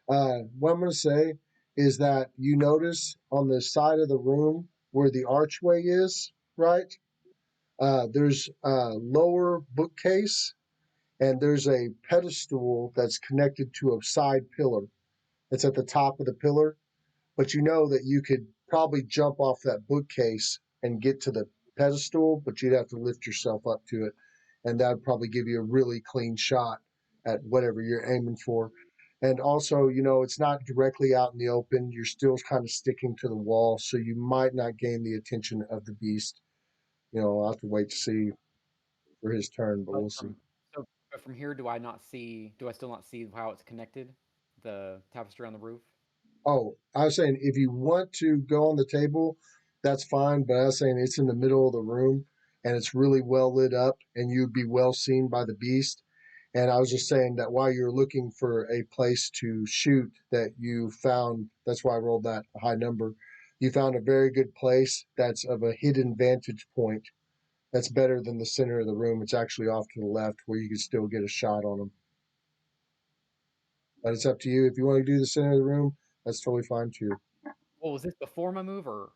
What I'm going to say is that you notice on the side of the room where the archway is, right? There's a lower bookcase, and there's a pedestal that's connected to a side pillar. It's at the top of the pillar, but you know that you could probably jump off that bookcase and get to the pedestal, but you'd have to lift yourself up to it, and that would probably give you a really clean shot at whatever you're aiming for. And also, it's not directly out in the open. You're still kind of sticking to the wall, so you might not gain the attention of the beast. I'll have to wait to see for his turn, but we'll see. But from here, do I still not see how it's connected? The tapestry on the roof? Oh, I was saying if you want to go on the table, that's fine. But I was saying it's in the middle of the room and it's really well lit up and you'd be well seen by the beast. And I was just saying that while you're looking for a place to shoot, that you found, that's why I rolled that high number. You found a very good place that's of a hidden vantage point. That's better than the center of the room. It's actually off to the left where you can still get a shot on them. But it's up to you. If you want to do the center of the room, that's totally fine too. Well, was this before my move, or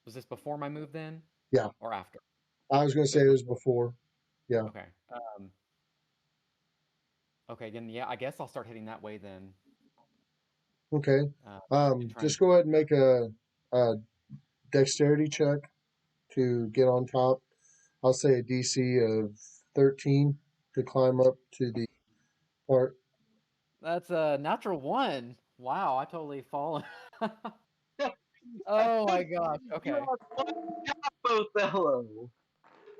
was this before my move then? Yeah. Or after? I was going to say it was before. Yeah. Okay. Okay, then yeah, I guess I'll start hitting that way then. Okay. Just go ahead and make a dexterity check to get on top. I'll say a DC of 13 to climb up to the part. That's a natural 1. Wow, I totally fallen. Oh my gosh. Okay. Othello.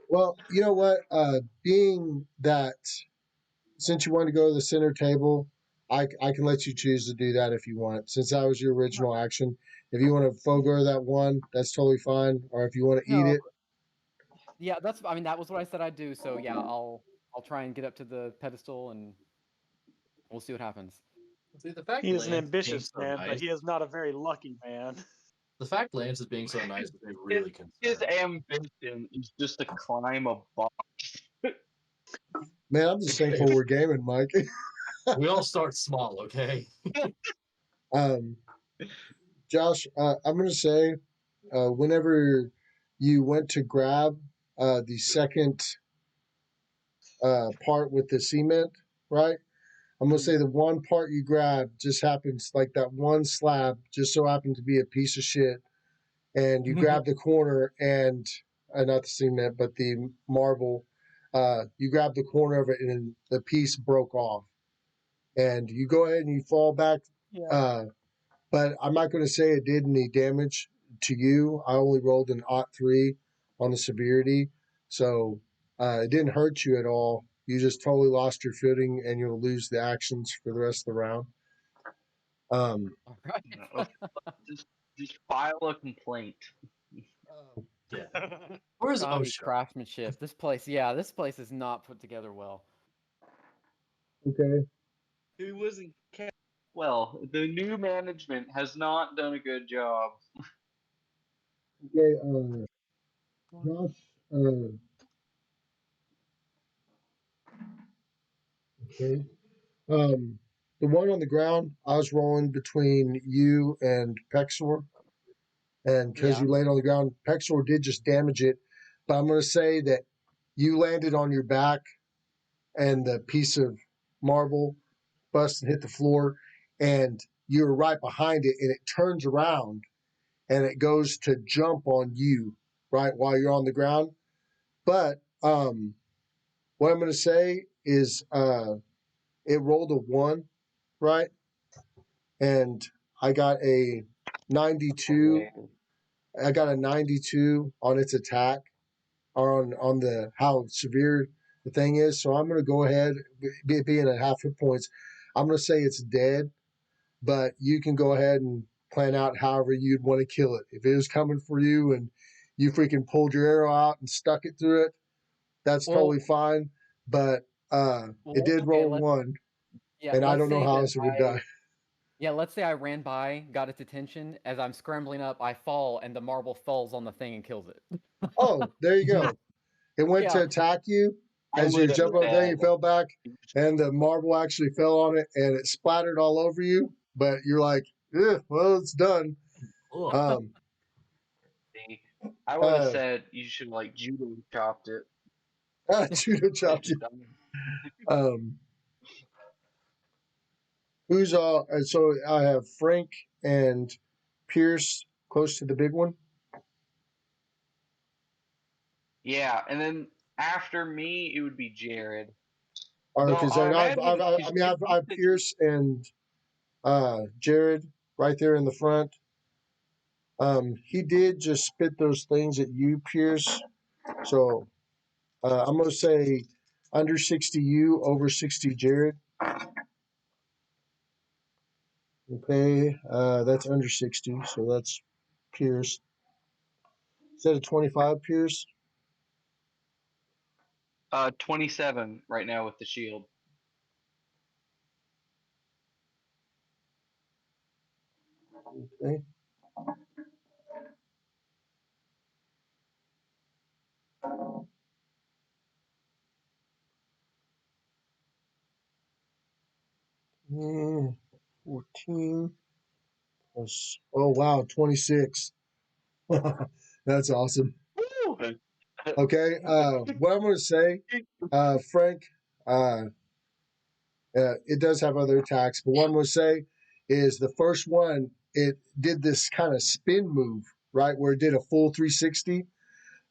Well, you know what? Being that since you want to go to the center table, I can let you choose to do that if you want. Since that was your original action, if you want to forego that one, that's totally fine. Or if you want to eat it, yeah, that was what I said I'd do. So yeah, I'll try and get up to the pedestal and we'll see what happens. See, the fact he is an Lance ambitious being so man, nice, but he is not a very lucky man. the fact Lance is being so nice is really His concerning. ambition is just to climb a box. man, I'm just thankful we're gaming, Mike. We all start small, okay? Josh, I'm going to say whenever you went to grab the second part with the cement, right? I'm going to say the one part you grabbed just happens, like that one slab just so happened to be a piece of shit. And you grab the corner and, not the cement, but the marble, you grab the corner of it and the piece broke off. And you go ahead and you fall back. Yeah. But I'm not going to say it did any damage to you. I only rolled an +3 on the severity. So it didn't hurt you at all. You just totally lost your footing and you'll lose the actions for the rest of the round. All right. No, just file a complaint. Yeah. Where's Johnny's OSHA? craftsmanship? This place is not put together well. Okay. It wasn't kept well. The new management has not done a good job. Okay. Josh. Okay. The one on the ground, I was rolling between you and Pexor. And because you laid on the ground, Pexor did just damage it. But I'm going to say that you landed on your back and the piece of marble busted and hit the floor. And you were right behind it. And it turns around and it goes to jump on you, right, while you're on the ground. But what I'm going to say is it rolled a 1, right? And I got a 92. I got a 92 on its attack, or on the how severe the thing is. So I'm going to go ahead, being at half hit points, I'm going to say it's dead. But you can go ahead and plan out however you'd want to kill it. If it was coming for you and you freaking pulled your arrow out and stuck it through it, that's totally fine. But it did roll 1, and I don't know how else it would die. Yeah, let's say I ran by, got its attention. As I'm scrambling up, I fall, and the marble falls on the thing and kills it. Oh, there you go. It went to attack you. As you jump on the thing, you fell back, and the marble actually fell on it, and it splattered all over you. But you're like, well, it's done. I would have said you should judo chopped it. Judo chopped you. Who's all? So I have Frank and Pierce close to the big one. Yeah, and then after me, it would be Jared. Because Though I I've Pierce and Jared right there in the front. He did just spit those things at you, Pierce. So I'm gonna say under 60 you, over 60 Jared. Okay, that's under 60, so that's Pierce. Is that a 25, Pierce? 27 right now with the shield. Okay. Mm, 14 plus, oh wow, 26. That's awesome. Okay, what I'm going to say, Frank, it does have other attacks, but what I'm going to say is the first one, it did this kind of spin move, right, where it did a full 360,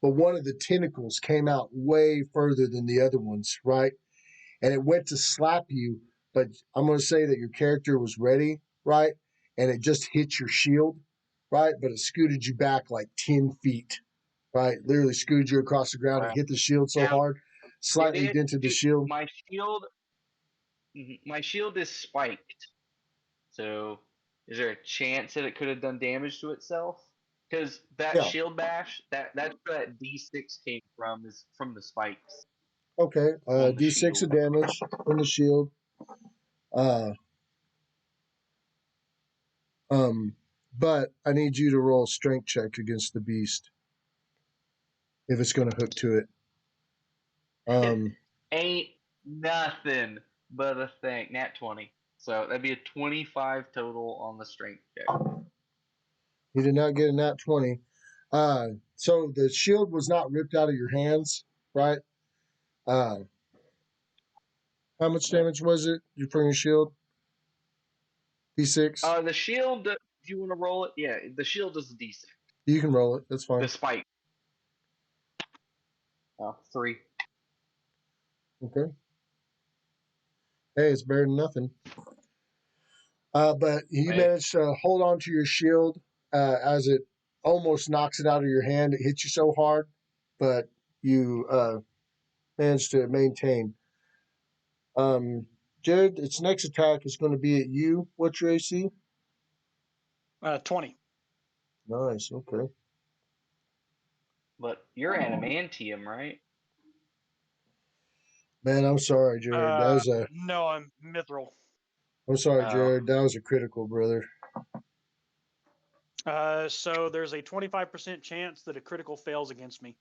but one of the tentacles came out way further than the other ones, right? And it went to slap you, but I'm going to say that your character was ready, right? And it just hit your shield, right? But it scooted you back like 10 feet, right? Literally scooted you across the ground. It hit the shield so hard, slightly dented the shield. My shield is spiked. So, is there a chance that it could have done damage to itself? Because that shield bash, that's where that D6 came from, is from the spikes. Okay, D6 of damage from the shield. But I need you to roll a strength check against the beast if it's going to hook to it. Ain't nothing but a thing. Nat 20. So that'd be a 25 total on the strength check. You did not get a nat 20. So the shield was not ripped out of your hands, right? How much damage was it? You bring your shield? D6? The shield, do you want to roll it? Yeah, the shield is a D6. You can roll it. That's fine. The spike. 3. Okay. Hey, it's better than nothing. But you managed to hold on to your shield as it almost knocks it out of your hand. It hits you so hard, but you managed to maintain. Jared, its next attack is going to be at you. What's your AC? 20. Nice. Okay. But you're adamantium, right? Man, I'm sorry, Jared. That was a. No, I'm mithril. I'm sorry, Jared. That was a critical, brother. So there's a 25% chance that a critical fails against me.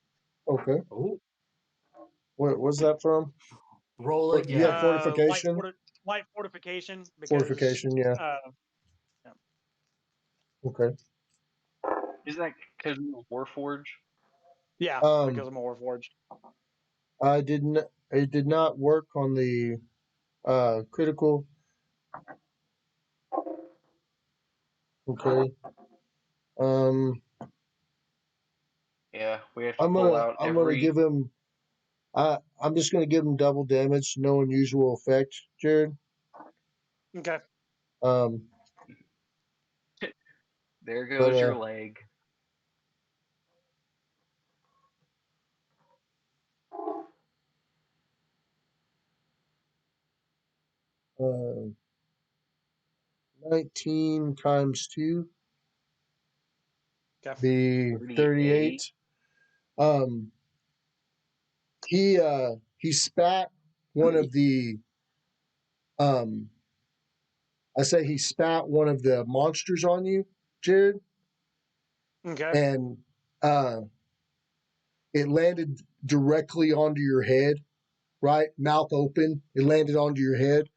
Okay. Ooh. What was that from? Roll again. You have fortification? Light fortification. Because, fortification, yeah. Yeah. Okay. Isn't that because you were Warforged? Yeah, because I'm a Warforged. It did not work on the critical. Okay. Yeah, we have to pull out I'm gonna give him. I'm just gonna give him double damage. No unusual effect, Jared. Okay. There goes your leg. Uh, 19 times 2 be 38. He spat one of the I say he spat one of the monsters on you, Jared. Okay. And it landed directly onto your head, right? Mouth open. It landed onto your head.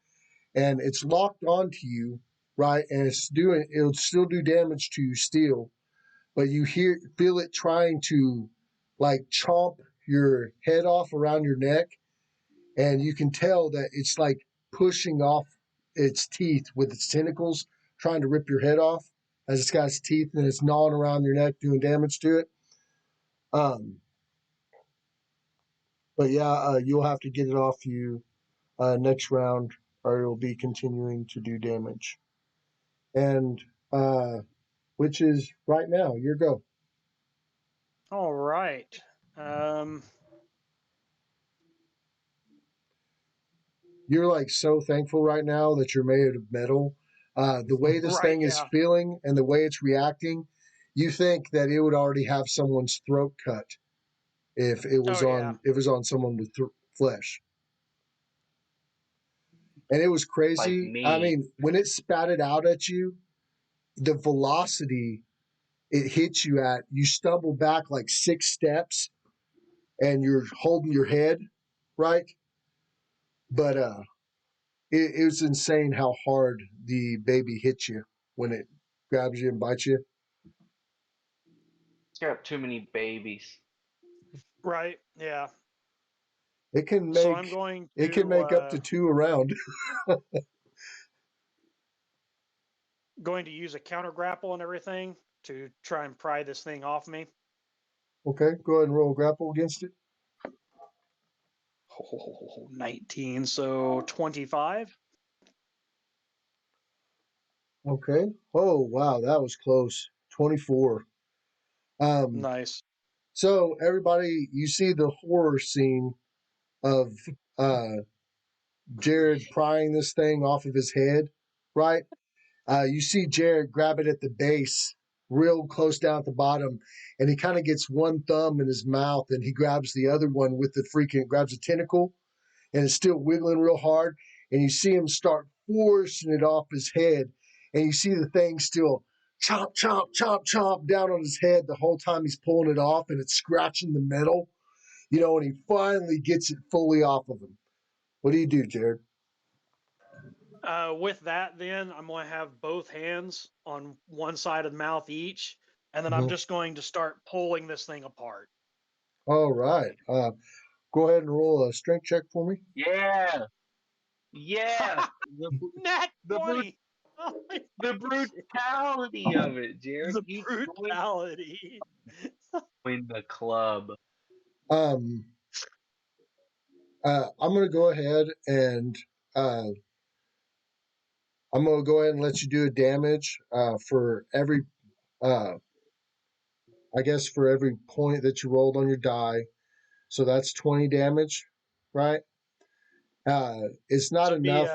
And it's locked onto you, right? And it'll still do damage to you still, but you feel it trying to like chomp your head off around your neck, and you can tell that it's like pushing off its teeth with its tentacles, trying to rip your head off as it's got its teeth and it's gnawing around your neck, doing damage to it. But yeah, you'll have to get it off you next round, or it'll be continuing to do damage. And which is right now. Your go. All right. You're like so thankful right now that you're made of metal. The way this Right, thing is yeah. feeling and the way it's reacting, you think that it would already have someone's throat cut if it was on someone with flesh. And it was Like crazy. me. I mean, when it spatted out at you, the velocity it hits you at, you stumble back like 6 steps and you're holding your head, right? But it was insane how hard the baby hits you when it grabs you and bites you. It's got too many babies. Right, yeah. It can So I'm make going it can make up to 2 a round. going to use a counter grapple and everything to try and pry this thing off me. Okay, go ahead and roll grapple against it. 19, so 25. Okay. Oh wow, that was close. 24. Nice. So everybody, you see the horror scene of Jared prying this thing off of his head, right? You see Jared grab it at the base, real close down at the bottom, and he kind of gets one thumb in his mouth, and he grabs the other one with the grabs a tentacle, and it's still wiggling real hard, and you see him start forcing it off his head, and you see the thing still chomp, chomp, chomp, chomp down on his head the whole time he's pulling it off, and it's scratching the metal, and he finally gets it fully off of him. What do you do, Jared? With that, then I'm going to have both hands on one side of the mouth each, and then I'm just going to start pulling this thing apart. All right. Go ahead and roll a strength check for me. Yeah. Yeah. Nat the 20. the brutality of it, Jared. The He's brutality. join the club. I'm going to go ahead and I'm going to go ahead and let you do a damage for every, I guess, for every point that you rolled on your die. So that's 20 damage, right? It's not enough.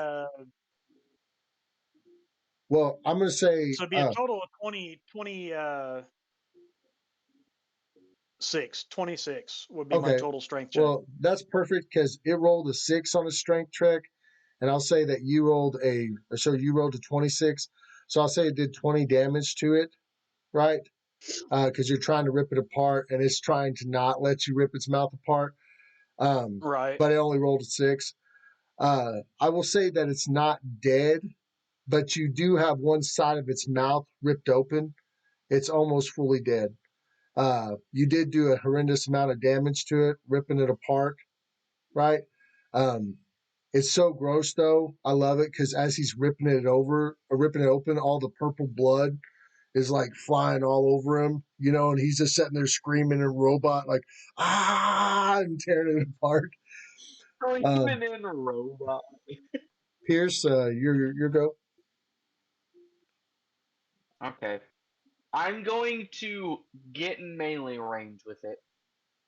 Well, I'm going to say. So it'd be a total of 26 would be my total strength check. Well, that's perfect because it rolled a 6 on a strength check. And I'll say that you rolled a 26. So I'll say it did 20 damage to it, right? Because you're trying to rip it apart and it's trying to not let you rip its mouth apart. Right. But it only rolled a 6. I will say that it's not dead, but you do have one side of its mouth ripped open. It's almost fully dead. You did do a horrendous amount of damage to it, ripping it apart, right? It's so gross though. I love it because as he's ripping it open, all the purple blood is like flying all over him, and he's just sitting there screaming in robot like and tearing it apart. Screaming in a robot. Pierce, your go. Okay. I'm going to get in melee range with it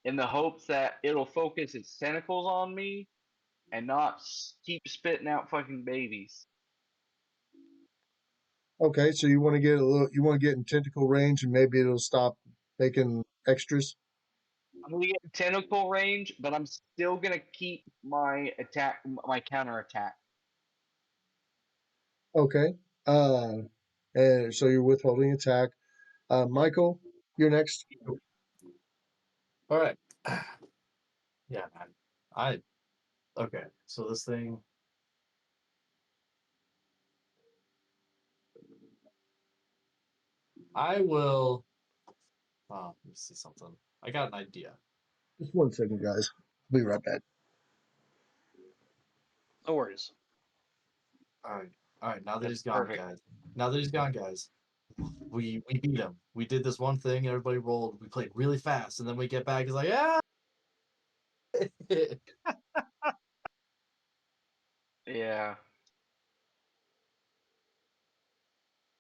in the hopes that it'll focus its tentacles on me and not keep spitting out fucking babies. Okay, so you want to get in tentacle range and maybe it'll stop making extras. I'm gonna get tentacle range, but I'm still gonna keep my counter attack. Okay. And so you're withholding attack. Michael, you're next. All right. Yeah, man. Okay. So this thing. I will. Oh, let me see something. I got an idea. Just 1 second, guys. Be right back. No worries. All right. Now that That's he's gone, perfect. guys. Now that he's gone, guys. We beat him. We did this one thing. Everybody rolled. We played really fast, and then we get back. He's like, yeah. Yeah.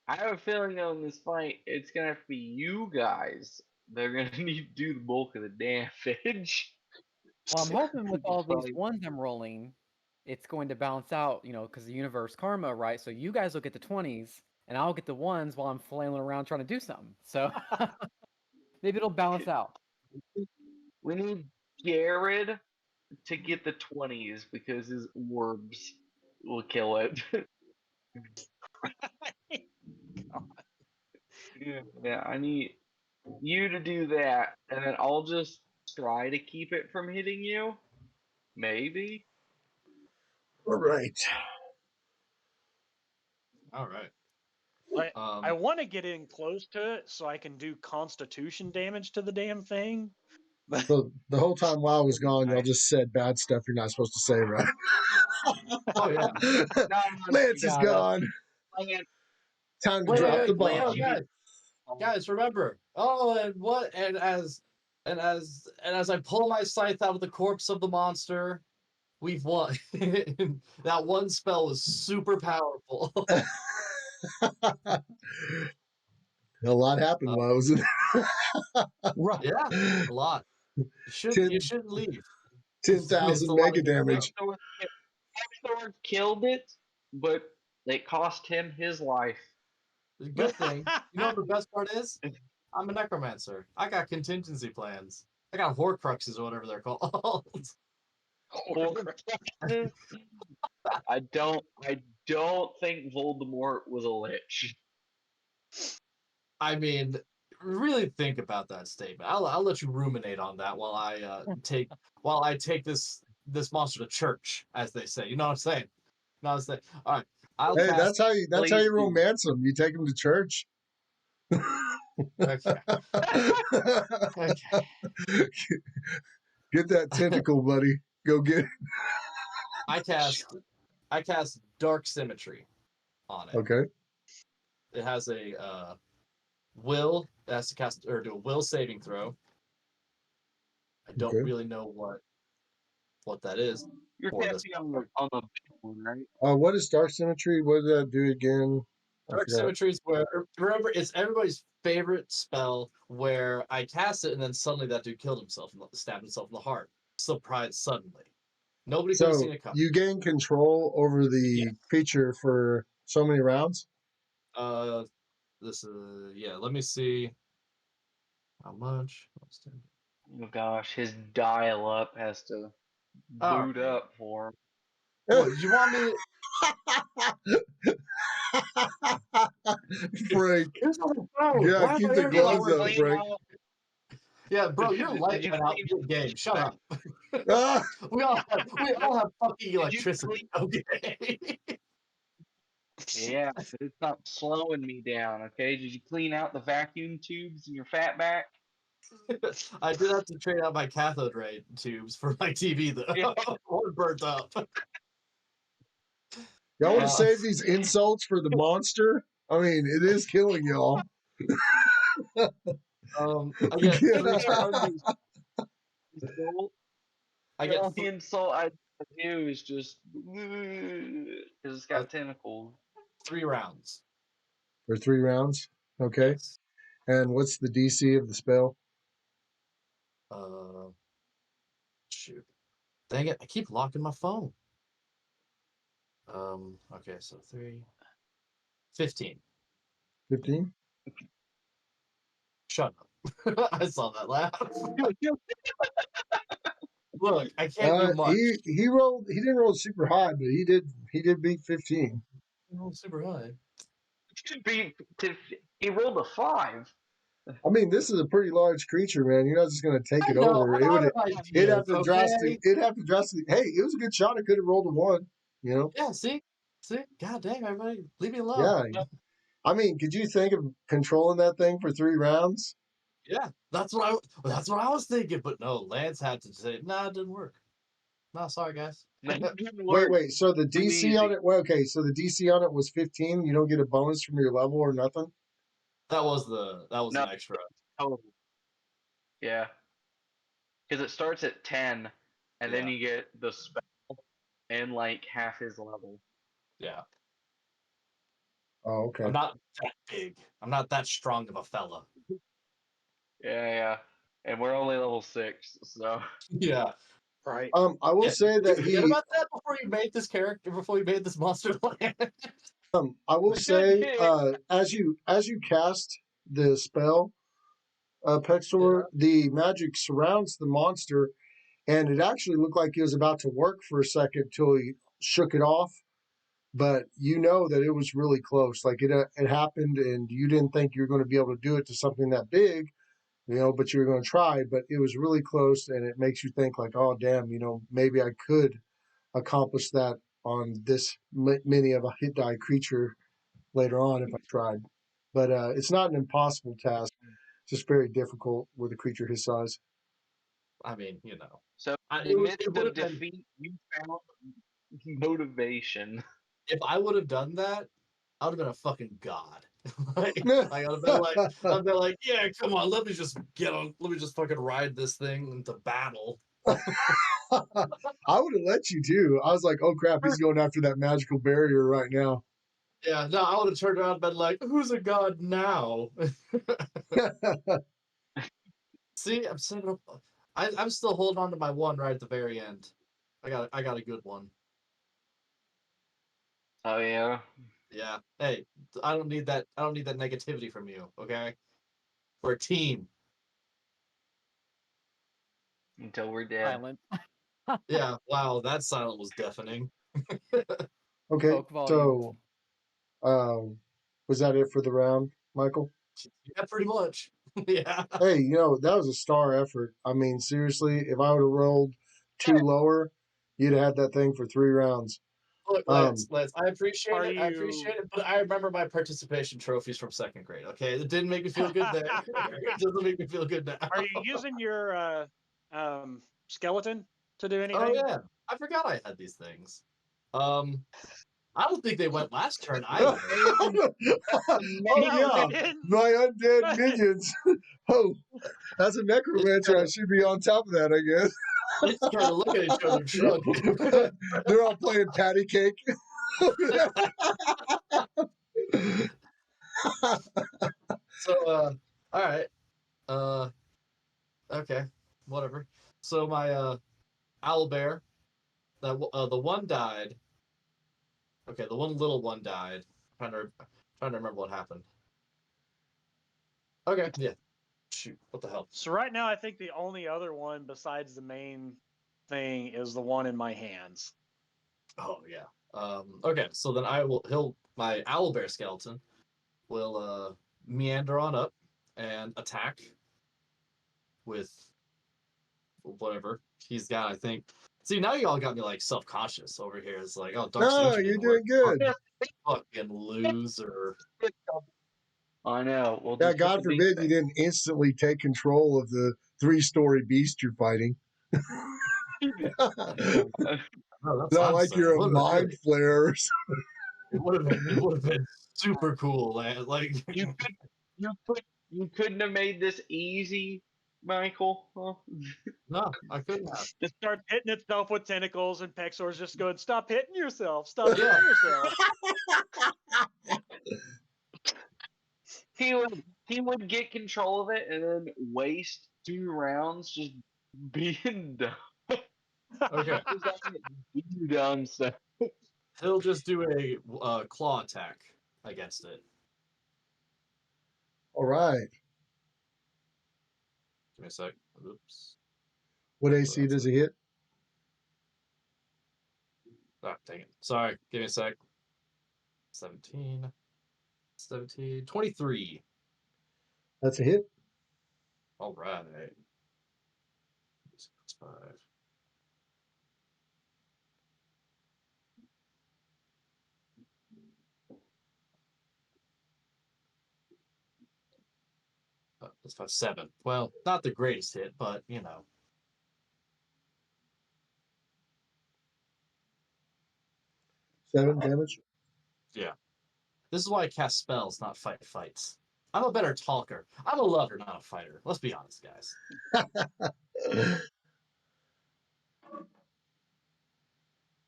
I have a feeling on this fight, it's gonna have to be you guys. They're gonna need to do the bulk of the damage. Well, I'm hoping with all these Probably- ones I'm rolling, it's going to balance out, because the universe karma, right? So you guys will get the 20s, and I'll get the ones while I'm flailing around trying to do something. So maybe it'll balance out. We need Jared to get the 20s because his orbs will kill it. Yeah, I need you to do that, and then I'll just try to keep it from hitting you. Maybe. All right. All right. I want to get in close to it so I can do constitution damage to the damn thing. So the whole time while I was gone, y'all Nice. just said bad stuff you're not supposed to say, right? Oh yeah. No, Lance is you gotta- gone. Lance, Time to Wait, drop the Lance, bomb. you need- guys, remember. Oh, and what? And as I pull my scythe out of the corpse of the monster, we've won. That one spell was super powerful. A lot happened while I was in Right. Yeah, a lot. You shouldn't leave. Missed 10,000 a lot mega of good damage. stuff. Hector killed it, but it cost him his life. Good thing. You know what the best part is? I'm a necromancer. I got contingency plans. I got horcruxes or whatever they're called. I don't think Voldemort was a lich. I mean, really think about that statement. I'll let you ruminate on that while I take this monster to church, as they say. You know what I'm saying? You know what I'm saying? All right. I'll Hey, cast. that's how you romance them. You take them to church. Okay. Okay. Get that tentacle, buddy. Go get it. I cast Dark Symmetry on it. Okay. It has a will. It has to cast or do a will saving throw. I don't Okay. really know what that is. You're For this casting on the big one, right? What is Dark Symmetry? What does that do again? Dark Symmetry is where, remember, it's everybody's favorite spell where I cast it and then suddenly that dude killed himself and stabbed himself in the heart. Surprise, suddenly. Nobody could have So seen it coming. you gain control over the creature for so many rounds? This is, yeah, let me see how much. Oh gosh, his dial-up has to All boot right. up for him. What, you want me Frank. Bro, Yeah, why keep am I the here gloves for up, that? Frank. Yeah, bro, your Did light you went out clean- mid game. Shut up. Ah, We all have fucking electricity. Okay. Yeah, but it's not slowing me down, okay? Did you clean out the vacuum tubes in your fat back? I did have to trade out my cathode ray tubes for my TV though. Yeah. One burnt up. y'all want to Uh, save these insults for the monster? I mean, it is killing y'all. I get Yeah. three turns. I The get only insult I do is just because it's got tentacles. 3 rounds. For 3 rounds? Okay. Yes. And what's the DC of the spell? Shoot. Dang it! I keep locking my phone. Okay, so 3, 15. 15? Shut up. I saw that laugh. Look, I can't do much. He rolled. He didn't roll super high, but he did beat 15. Oh, super high. He rolled a 5. I mean, this is a pretty large creature, man. You're not just gonna take I it know, over. I'm It out would. of It'd have ideas, to okay? drastically. It'd have to drastically. Hey, it was a good shot. It could have rolled a 1. You know. Yeah, see? God dang, everybody, leave me alone. Yeah. I mean, could you think of controlling that thing for 3 rounds? Yeah, that's what I was thinking. But no, Lance had to say, "Nah, it didn't work." No, sorry, guys. Wait. So the DC on it? Well, okay. So the DC on it was 15. You don't get a bonus from your level or nothing. That was an extra. Total. Yeah, because it starts at 10, and then Yeah. you get the spell and like half his level. Yeah. Oh, okay. I'm not that big. I'm not that strong of a fella. Yeah, and we're only level 6, so Yeah. Right. I will say Did that you forget about that before you made this character, before you made this monster land? I will say, as you cast the spell, Pexor, the magic surrounds the monster, and it actually looked like it was about to work for a second till he shook it off. But you know that it was really close. Like it happened, and you didn't think you were going to be able to do it to something that big, but you were going to try. But it was really close, and it makes you think like, oh damn, maybe I could accomplish that on this many of a hit die creature later on if I tried. But it's not an impossible task. It's just very difficult with a creature his size. I mean, So it in the would midst have of been. defeat, you found motivation. If I would have done that, I would have been a fucking god. Like, I would have been like, yeah, come on, let me just fucking ride this thing into battle. I would have let you too. I was like, oh crap, he's going after that magical barrier right now. Yeah, no, I would have turned around and been like, who's a god now? See, I'm setting up. I'm still holding on to my one right at the very end. I got a good one. Oh yeah. Yeah. Hey, I don't need that. I don't need that negativity from you. Okay, we're a team. Until we're dead. Silent. Yeah. Wow, that silence was deafening. Okay, Spoke volumes. so was that it for the round, Michael? Yeah, pretty much. Yeah. Hey, that was a star effort. I mean, seriously, if I would have rolled 2 lower, you'd have had that thing for 3 rounds. Look, Lance, I appreciate Are it. I appreciate it, but I remember my participation trophies from 2nd grade. Okay, it didn't make me feel good then. It doesn't make me feel good now. Are you using your skeleton to do anything? Oh yeah, I forgot I had these things. I don't think they went last turn either. Oh No, yeah, my undead minions. Oh, as a necromancer, I should be on top of that, I guess. They started to look at each other and shrug. They're all playing patty cake. So, all right, okay, whatever. So my owlbear, the one died. Okay, the one little one died. Trying to remember what happened. Okay, yeah. Shoot, what the hell? So right now, I think the only other one besides the main thing is the one in my hands. Oh yeah. Okay, so then my owlbear skeleton will meander on up and attack with whatever he's got. I think. See, now you all got me like self-conscious over here. It's like, oh, Dark No, Sanctuary you're didn't work. doing good. Fucking loser. I know. Well, Yeah, just God forbid you didn't instantly take control of the 3-story beast you're fighting. No, that's Not like you're a mind flare or something. It would have been super cool, man. Like you couldn't have made this easy, Michael. Huh? no, I couldn't have. Just starts hitting itself with tentacles, and Pexor's just going, "Stop hitting yourself! Stop hitting yourself!" He would get control of it and then waste 2 rounds just being dumb. Okay, Dumb stuff. he'll just do a claw attack against it. All right. Give me a sec. Oops. What AC does he hit? Oh, dang it. Sorry. Give me a sec. 17, 23. That's a hit. All right. 5. That's 5-7. Well, not the greatest hit, but you know. 7 damage. Yeah. This is why I cast spells, not fight fights. I'm a better talker. I'm a lover, not a fighter. Let's be honest, guys.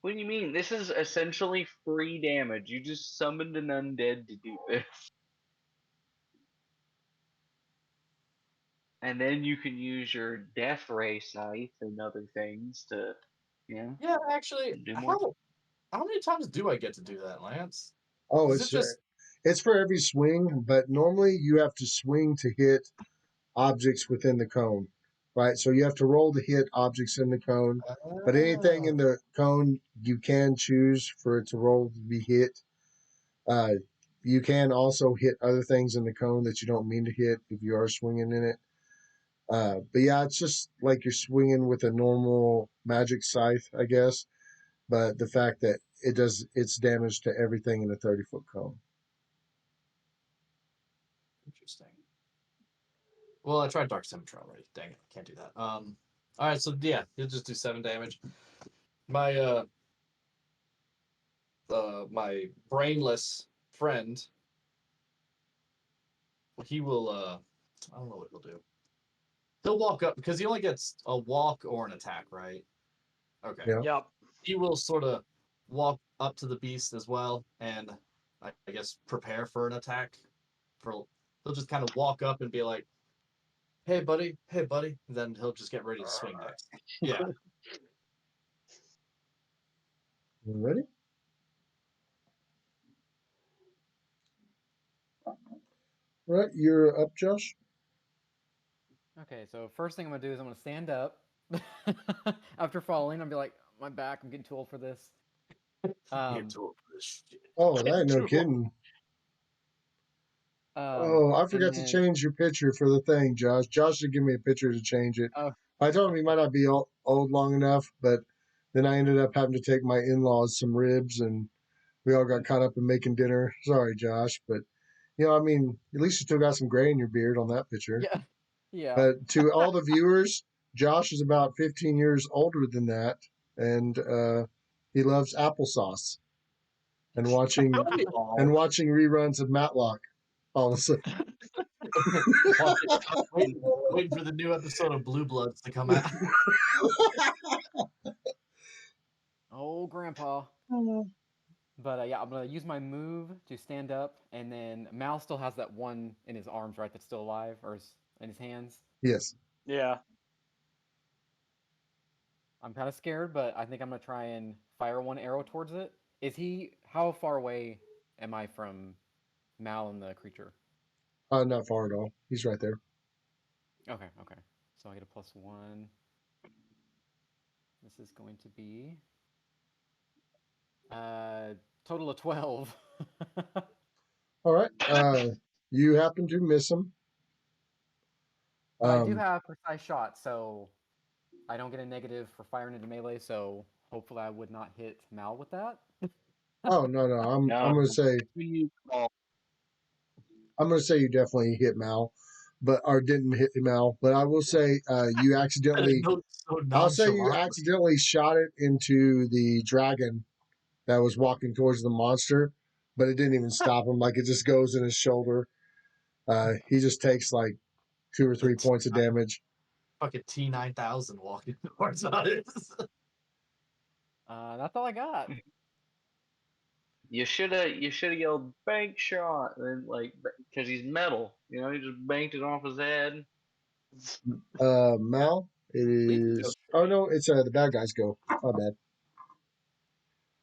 What do you mean? This is essentially free damage. You just summoned an undead to do this. And then you can use your death ray scythe and other things to, Yeah, actually, do more. how many times do I get to do that, Lance? Oh, Is it just it's for every swing, but normally you have to swing to hit objects within the cone, right? So you have to roll to hit objects in the cone, but anything in the cone you can choose for it to roll to be hit. You can also hit other things in the cone that you don't mean to hit if you are swinging in it. But yeah, it's just like you're swinging with a normal magic scythe, I guess. But the fact that it does its damage to everything in a 30-foot cone. interesting? Well, I tried Dark Symmetry already. Dang it, can't do that. All right, so yeah, he'll just do 7 damage. My my brainless friend, he will I don't know what he'll do. He'll walk up because he only gets a walk or an attack, right? Okay. Yeah. Yep. He will sort of walk up to the beast as well, and I guess prepare for an attack. He'll just kind of walk up and be like, hey buddy, and then he'll just get ready to swing next. Yeah. Ready? Right, you're up, Josh. Okay, so first thing I'm gonna do is I'm gonna stand up after falling. I'll be like, my back, I'm getting too old for this. Oh, that ain't no kidding. Oh, I forgot to change your picture for the thing, Josh. Josh should give me a picture to change it. I told him he might not be old long enough, but then I ended up having to take my in-laws some ribs, and we all got caught up in making dinner. Sorry, Josh, but I mean, at least you still got some gray in your beard on that picture. Yeah. Yeah. But to all the viewers, Josh is about 15 years older than that, and he loves applesauce and watching reruns of Matlock. All of a sudden, waiting for the new episode of Blue Bloods to come out. Oh, Grandpa. But yeah, I'm gonna use my move to stand up, and then Mal still has that one in his arms, right? That's still alive, or in his hands. Yes. Yeah. I'm kind of scared, but I think I'm gonna try and fire one arrow towards it. How far away am I from Mal and the creature? Not far at all. He's right there. Okay. So I get a +1. This is going to be total of 12. All right. You happen to miss him. I do have precise shot, so I don't get a negative for firing into melee, so hopefully I would not hit Mal with that. Oh no, I'm gonna say you definitely hit Mal, or didn't hit Mal. But I will say you accidentally. I'll say you accidentally shot it into the dragon that was walking towards the monster, but it didn't even stop him. Like it just goes in his shoulder. He just takes like 2 or 3 points of damage. Fucking T-9000 walking towards us. That's all I got. You should have yelled bank shot, and because he's metal, he just banked it off his head. Mal, it is. Oh no, it's the bad guys go. My bad.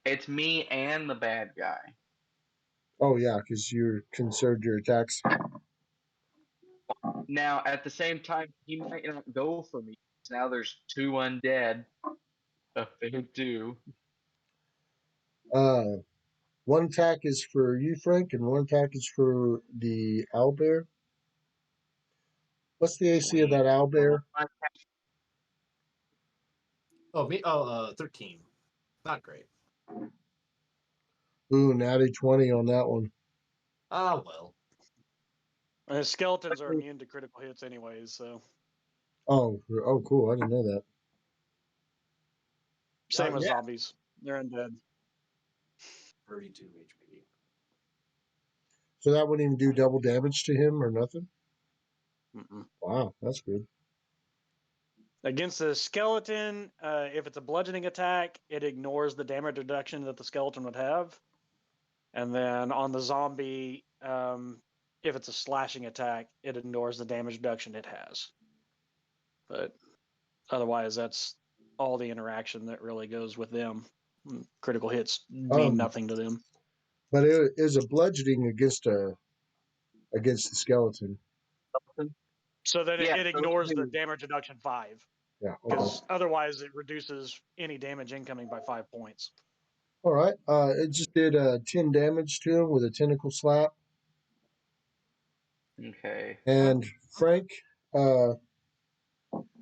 It's me and the bad guy. Oh yeah, because you conserved your attacks. Now, at the same time, he might not go for me. Now there's 2 undead. A thing two. One attack is for you, Frank, and one attack is for the owlbear. What's the AC of that owlbear? Oh, me? 13. Not great. Ooh, natty 20 on that one. Ah, well. Skeletons are immune to critical hits anyways, so. Oh, cool. I didn't know that. Same as yeah. zombies. They're undead. 32 HP. So that wouldn't even do double damage to him or nothing? Mm-mm. Wow, that's good. Against the skeleton, if it's a bludgeoning attack, it ignores the damage reduction that the skeleton would have. And then on the zombie, if it's a slashing attack, it ignores the damage reduction it has. But otherwise, that's all the interaction that really goes with them. Critical hits mean nothing to them. But it is a bludgeoning against the skeleton. So that it ignores the damage reduction 5. Yeah. Because otherwise, it reduces any damage incoming by 5 points. All right. It just did 10 damage to him with a tentacle slap. Okay. And Frank is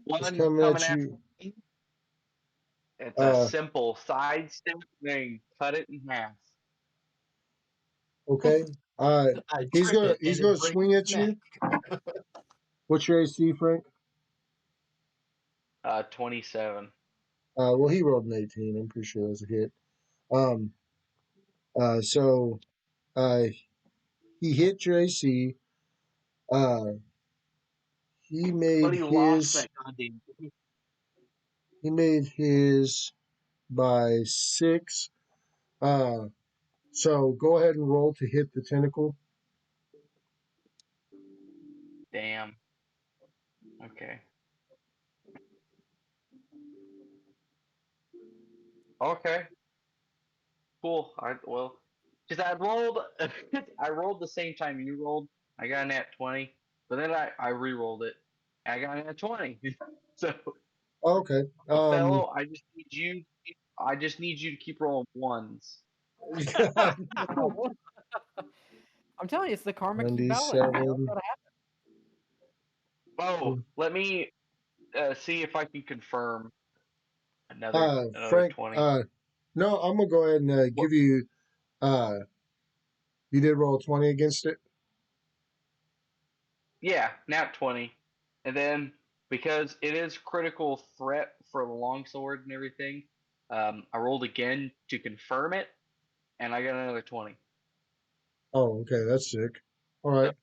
coming at you. It's a simple sidestep thing. Cut it in half. Okay. He's gonna swing at you. What's your AC, Frank? 27. Well, he rolled an 18. I'm pretty sure that was a hit. So he hit your AC. He made But he lost his. that goddamn. He made his by 6. So go ahead and roll to hit the tentacle. Damn. Okay. Okay. Cool. Because I rolled, I rolled the same time you rolled. I got a nat 20, but then I re-rolled it. I got a nat 20. So, Okay. fellow, I just need you to keep rolling ones. I'm telling you, it's the karmic 97. Oh, let me see if I can confirm another Frank, 20. no, I'm gonna go ahead and give you. You did roll 20 against it. Yeah, nat 20, and then because it is critical threat for the longsword and everything, I rolled again to confirm it, and I got another 20. Oh, okay, that's sick. All right.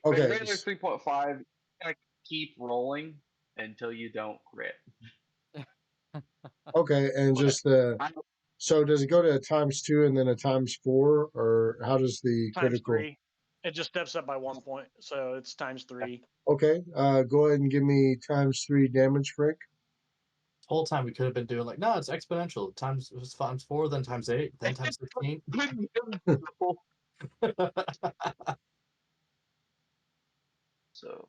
Okay. Regular 3.5. Gonna keep rolling until you don't crit. Okay, and just the. So does it go to a ×2 and then a ×4, or how does the critical? ×3. It just steps up by 1 point, so it's ×3. Okay. Go ahead and give me ×3 damage, Frank. This whole time we could have been doing like, no, it's exponential. ×4, then ×8, then ×16. So.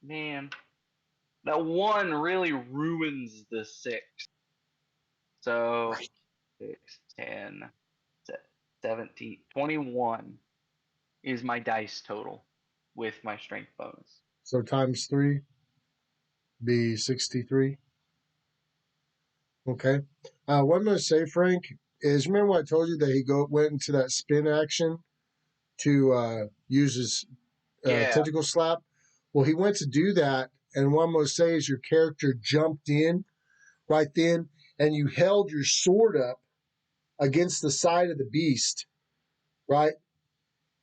Man, that 1 really ruins the 6. So, Right. 6, 10, 17, 21 is my dice total with my strength bonus. So ×3 be 63. Okay. What I'm going to say, Frank, is remember what I told you that he went into that spin action to use his tentacle slap? Well, he went to do that, and what I'm going to say is your character jumped in right then, and you held your sword up against the side of the beast, right?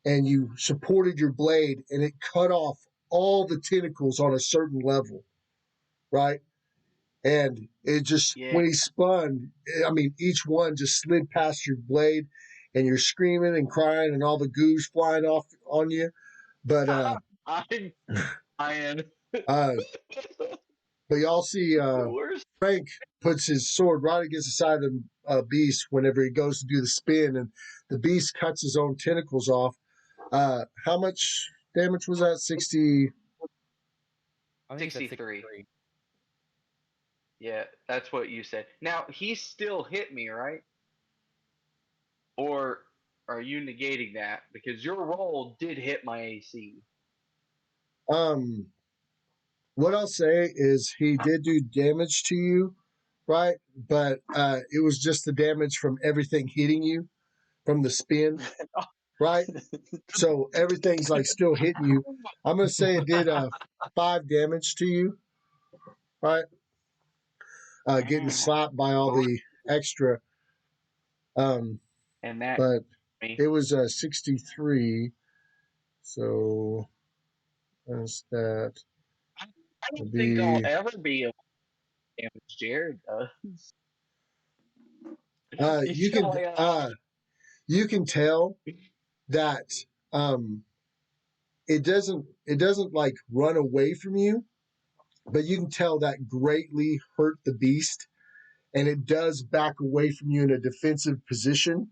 And you supported your blade, and it cut off all the tentacles on a certain level, right? And it just, when he spun, I mean, each one just slid past your blade, and you're screaming and crying, and all the goo's flying off on you. But I'm crying. But y'all see Frank puts his sword right against the side of the beast whenever he goes to do the spin, and the beast cuts his own tentacles off. How much damage was that? 60. I think 63. Yeah, that's what you said. Now, he still hit me, right? Or are you negating that? Because your roll did hit my AC. What I'll say is he did do damage to you, right? But it was just the damage from everything hitting you from the spin, right? So everything's like still hitting you. I'm gonna say it did 5 damage to you, right? Getting slapped by all the extra. And that But me. it was 63. So that's that. I don't Would think I'll be ever be able to damage Jared does. you can tell that it doesn't like run away from you, but you can tell that greatly hurt the beast, and it does back away from you in a defensive position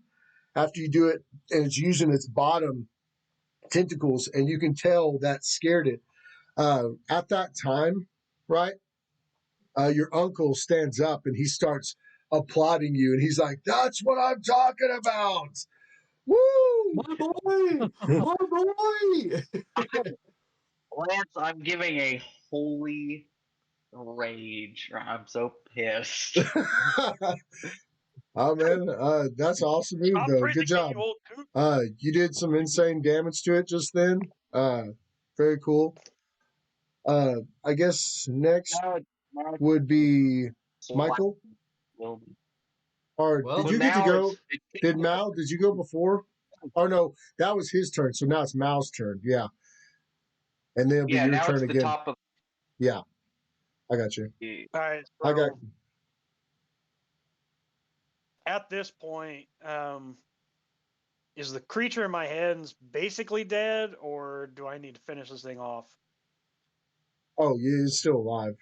after you do it, and it's using its bottom tentacles, and you can tell that scared it. At that time, right? Your uncle stands up and he starts applauding you, and he's like, "That's what I'm talking about! Woo! My boy! My boy! Lance, I'm giving a holy rage. I'm so pissed. Oh man, that's an awesome move Stop though. Good praising me, job. you old coot. You did some insane damage to it just then. Very cool. I guess next Now would be Michael. Or Well, did Well, you get to now go? it's Did Mal? Did you go before? Oh no, that was his turn. So now it's Mal's turn. Yeah, and then it'll be yeah. your Now turn it's the again. top of Yeah, I got you. the. All right, I got. so at this point, is the creature in my hands basically dead, or do I need to finish this thing off? Oh, yeah, it's still alive.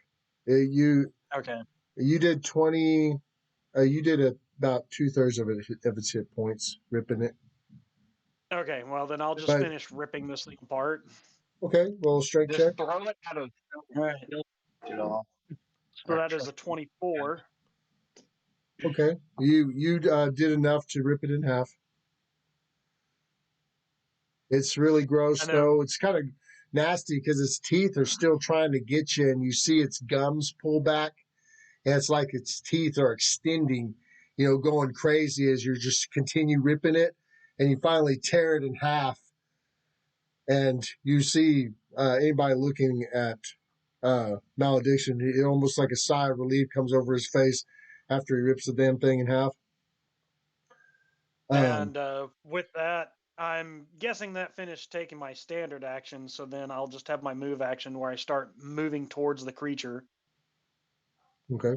Okay. You did 20. You did about 2/3 of its hit points, ripping it. Okay, well then I'll just But finish ripping this thing apart. okay, roll a strength check. Just throw it out of. All right. It off. So that is a 24. Okay, you did enough to rip it in half. It's really gross And then though. It's kind of nasty because its teeth are still trying to get you, and you see its gums pull back, and it's like its teeth are extending, going crazy as you just continue ripping it, and you finally tear it in half, and you see anybody looking at Malediction, it almost like a sigh of relief comes over his face after he rips the damn thing in half. and with that, I'm guessing that finished taking my standard action, so then I'll just have my move action where I start moving towards the creature. Okay.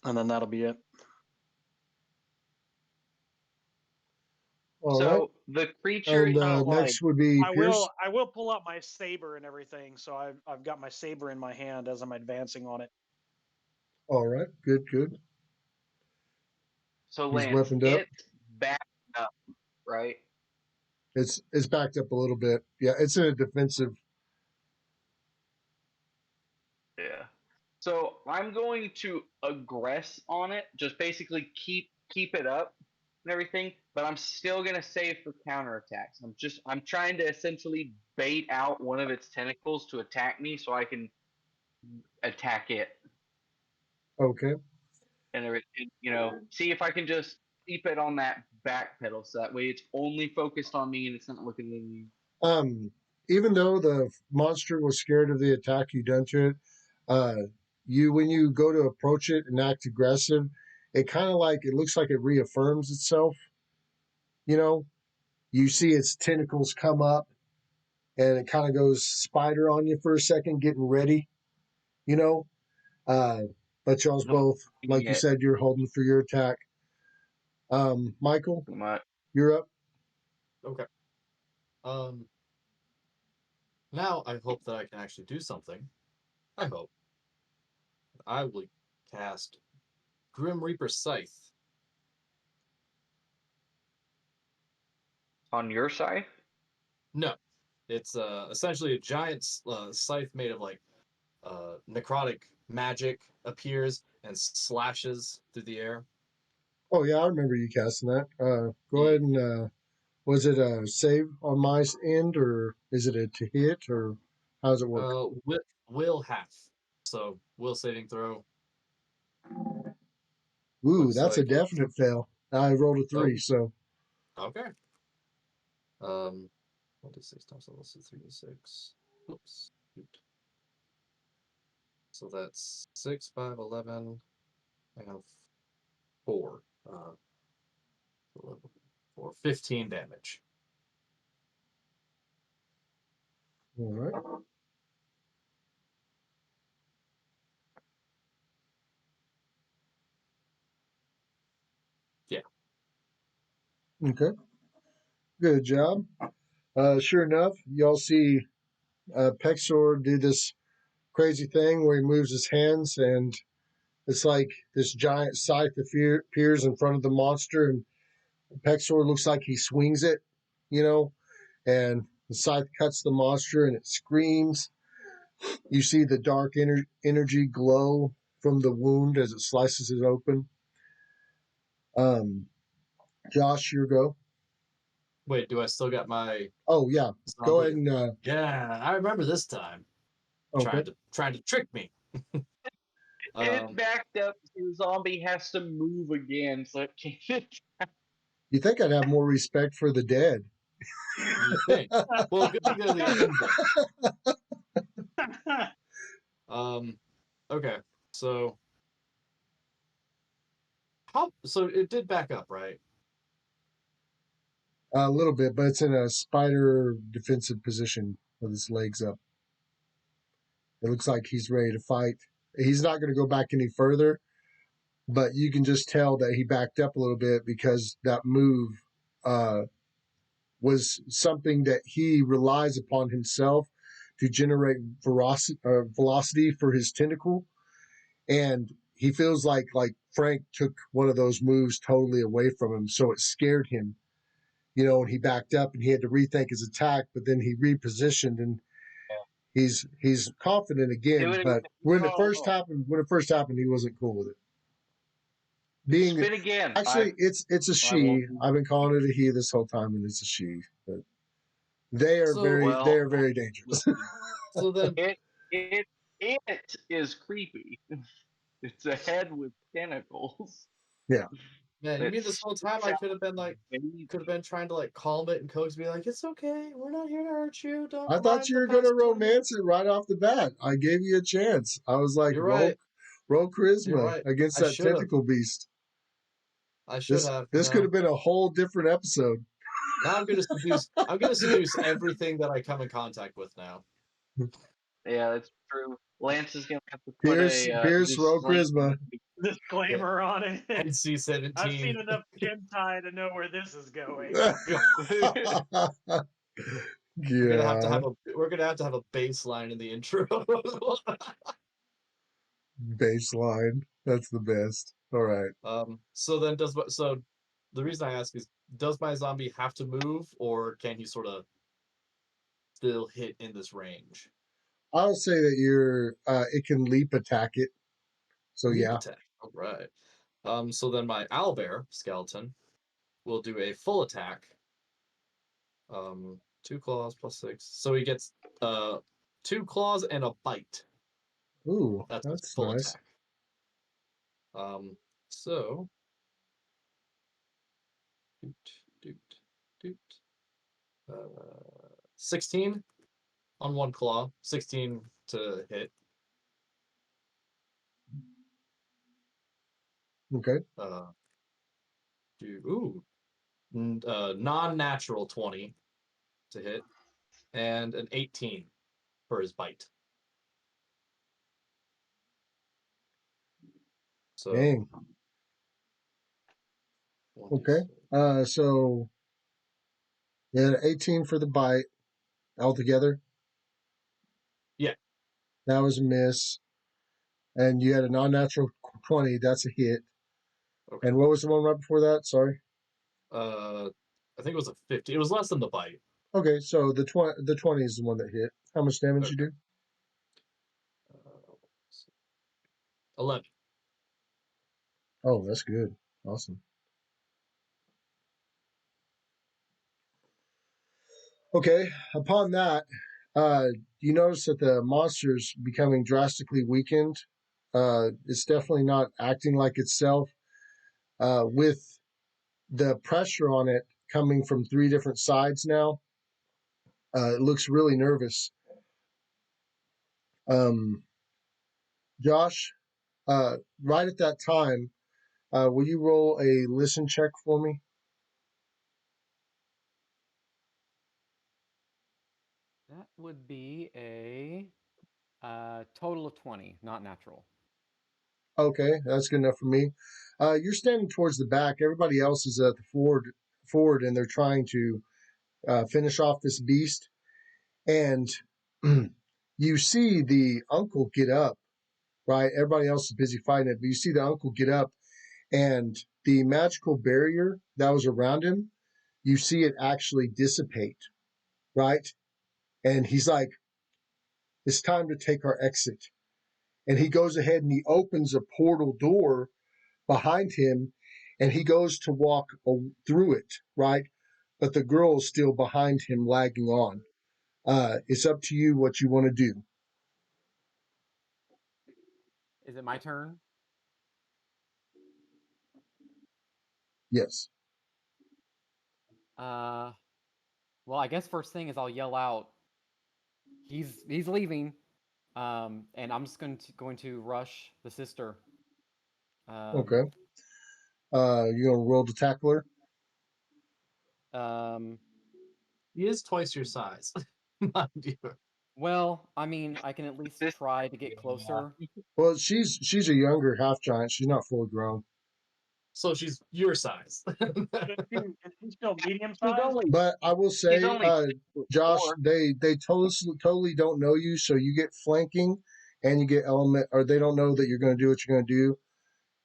And then that'll be it. All so right. the creature And is like. next would be Pierce. I will pull out my saber and everything, so I've got my saber in my hand as I'm advancing on it. All right. Good. So He's Lance, weaponed up. it's backed up, right? It's backed up a little bit. Yeah, it's in a defensive. Yeah. So I'm going to aggress on it, just basically keep it up and everything, but I'm still gonna save for counterattacks. I'm trying to essentially bait out one of its tentacles to attack me so I can attack it. Okay. And see if I can just keep it on that back pedal so that way it's only focused on me and it's not looking at me. Even though the monster was scared of the attack you done to it, when you go to approach it and act aggressive, it kind of like it looks like it reaffirms itself. You see its tentacles come up, and it kind of goes spider on you for a second, getting ready. You know, but y'all's both, like you said, you're holding for your attack. Michael, you're up. Okay. Now I hope that I can actually do something. I hope. I will cast Grim Reaper Scythe. On your side? No. It's essentially a giant scythe made of like necrotic magic appears and slashes through the air. Oh yeah, I remember you casting that. Go ahead and was it a save on my end, or is it a to hit, or how does it work? will half. So will saving throw. Ooh, Looks that's a like it's- definite fail. I rolled a 3, so Okay. 1d6 times level 3d6. Oops. Shoot. So that's 6, 5, 11. I have 4. 11, 4, 15 damage. all right. Yeah. Okay. Good job. Sure enough, y'all see Pexor do this crazy thing where he moves his hands, and it's like this giant scythe appears in front of the monster, and Pexor looks like he swings it, and the scythe cuts the monster, and it screams. You see the dark energy glow from the wound as it slices it open. Josh, your go. Wait, do I still got my Oh yeah, zombie? go ahead and. Yeah, I remember this time. Okay. Trying to trick me. It backed up, so the zombie has to move again, so it can't. You think I'd have more respect for the dead? You think? Well, good thing they're the end then. Okay. So so it did back up, right? A little bit, but it's in a spider defensive position with his legs up. It looks like he's ready to fight. He's not going to go back any further, but you can just tell that he backed up a little bit because that move was something that he relies upon himself to generate velocity for his tentacle, and he feels like Frank took one of those moves totally away from him, so it scared him. And he backed up and he had to rethink his attack, but then he repositioned and he's confident again. But when it first happened, he wasn't cool with it. Spin again. Actually, it's a she. I've been calling it a he this whole time, and it's a she. But they are very dangerous. So then it is creepy. It's a head with tentacles. Yeah. Man, you mean this whole time I could have been trying to calm it and coax me it's okay, we're not here to hurt you. Don't. I thought you were going to romance it right off the bat. I gave you a chance. I was like, roll charisma against that tentacle beast. I should have. This could have been a whole different episode. Now I'm gonna seduce everything that I come in contact with now. Yeah, that's true. Lance is gonna have to put Pierce roll charisma disclaimer on it. NC-17. I've seen enough hentai to know where this is going. We're gonna have to have a baseline in the intro. Baseline. That's the best. All right. So the reason I ask is, does my zombie have to move, or can he sort of still hit in this range? I'll say that it can leap attack it. So leap yeah. Attack. All right. So then my owlbear skeleton will do a full attack. 2 claws plus 6. So he gets 2 claws and a bite. Ooh, that's full nice. Attack. So 16 on 1 claw, 16 to hit. Okay. Non-natural 20 to hit, and an 18 for his bite. So. Dang. Okay. So yeah, 18 for the bite altogether. Yeah. That was a miss. And you had a non-natural 20. That's a hit. Okay. And what was the one right before that? Sorry. I think it was a 50. It was less than the bite. Okay, so the 20 is the one that hit. How much damage you do? 11. Oh, that's good. Awesome. Okay, upon that, You notice that the monster's becoming drastically weakened. It's definitely not acting like itself. With the pressure on it coming from 3 different sides now, it looks really nervous. Josh, right at that time, will you roll a listen check for me? That would be a total of 20, not natural. Okay, that's good enough for me. You're standing towards the back. Everybody else is at the forward, and they're trying to finish off this beast. And you see the uncle get up, right? Everybody else is busy fighting it, but you see the uncle get up, and the magical barrier that was around him, you see it actually dissipate, right? And he's like, it's time to take our exit. And he goes ahead and he opens a portal door behind him, and he goes to walk through it, right? But the girl is still behind him, lagging on. It's up to you what you want to do. Is it my turn? Yes. Well, I guess first thing is I'll yell out, he's leaving, and I'm just going to rush the sister. Okay. You gonna roll to tackle her? He is twice your size, mind you. Well, I mean, I can at least try to get closer. Well, she's a younger half giant. She's not fully grown. So she's your size. She's still medium sized. But I will say, Josh, 4. they totally don't know you, so you get flanking and you get element, or they don't know that you're going to do what you're going to do,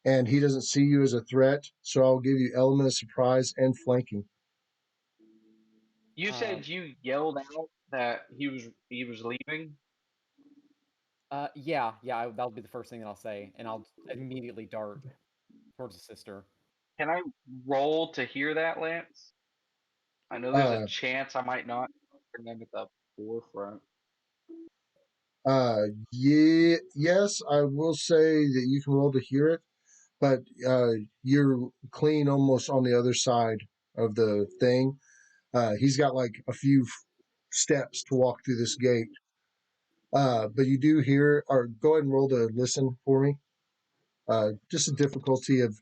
and he doesn't see you as a threat. So I'll give you element of surprise and flanking. You said you yelled out that he was leaving. Yeah, that'll be the first thing that I'll say, and I'll immediately dart towards the sister. Can I roll to hear that, Lance? I know there's a chance I might not bring them at the forefront. Yes, I will say that you can roll to hear it, but you're clean almost on the other side of the thing. He's got like a few steps to walk through this gate. But you do hear, or go ahead and roll to listen for me. Just a difficulty of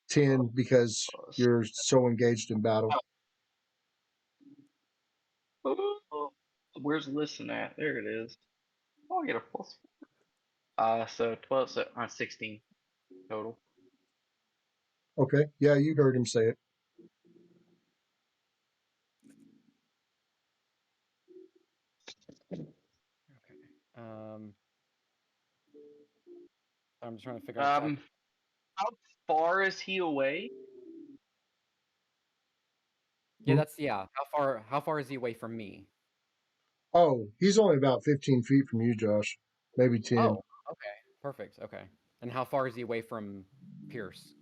10 because you're so engaged in battle. Where's listen at? There it is. Oh, I get a plus. So 12, so 16 total. Okay, yeah, you heard him say it. Okay. I'm just trying to figure out. How far is he away? Yeah, How far is he away from me? Oh, he's only about 15 feet from you, Josh. Maybe 10. Oh, okay, perfect. Okay, and how far is he away from Pierce?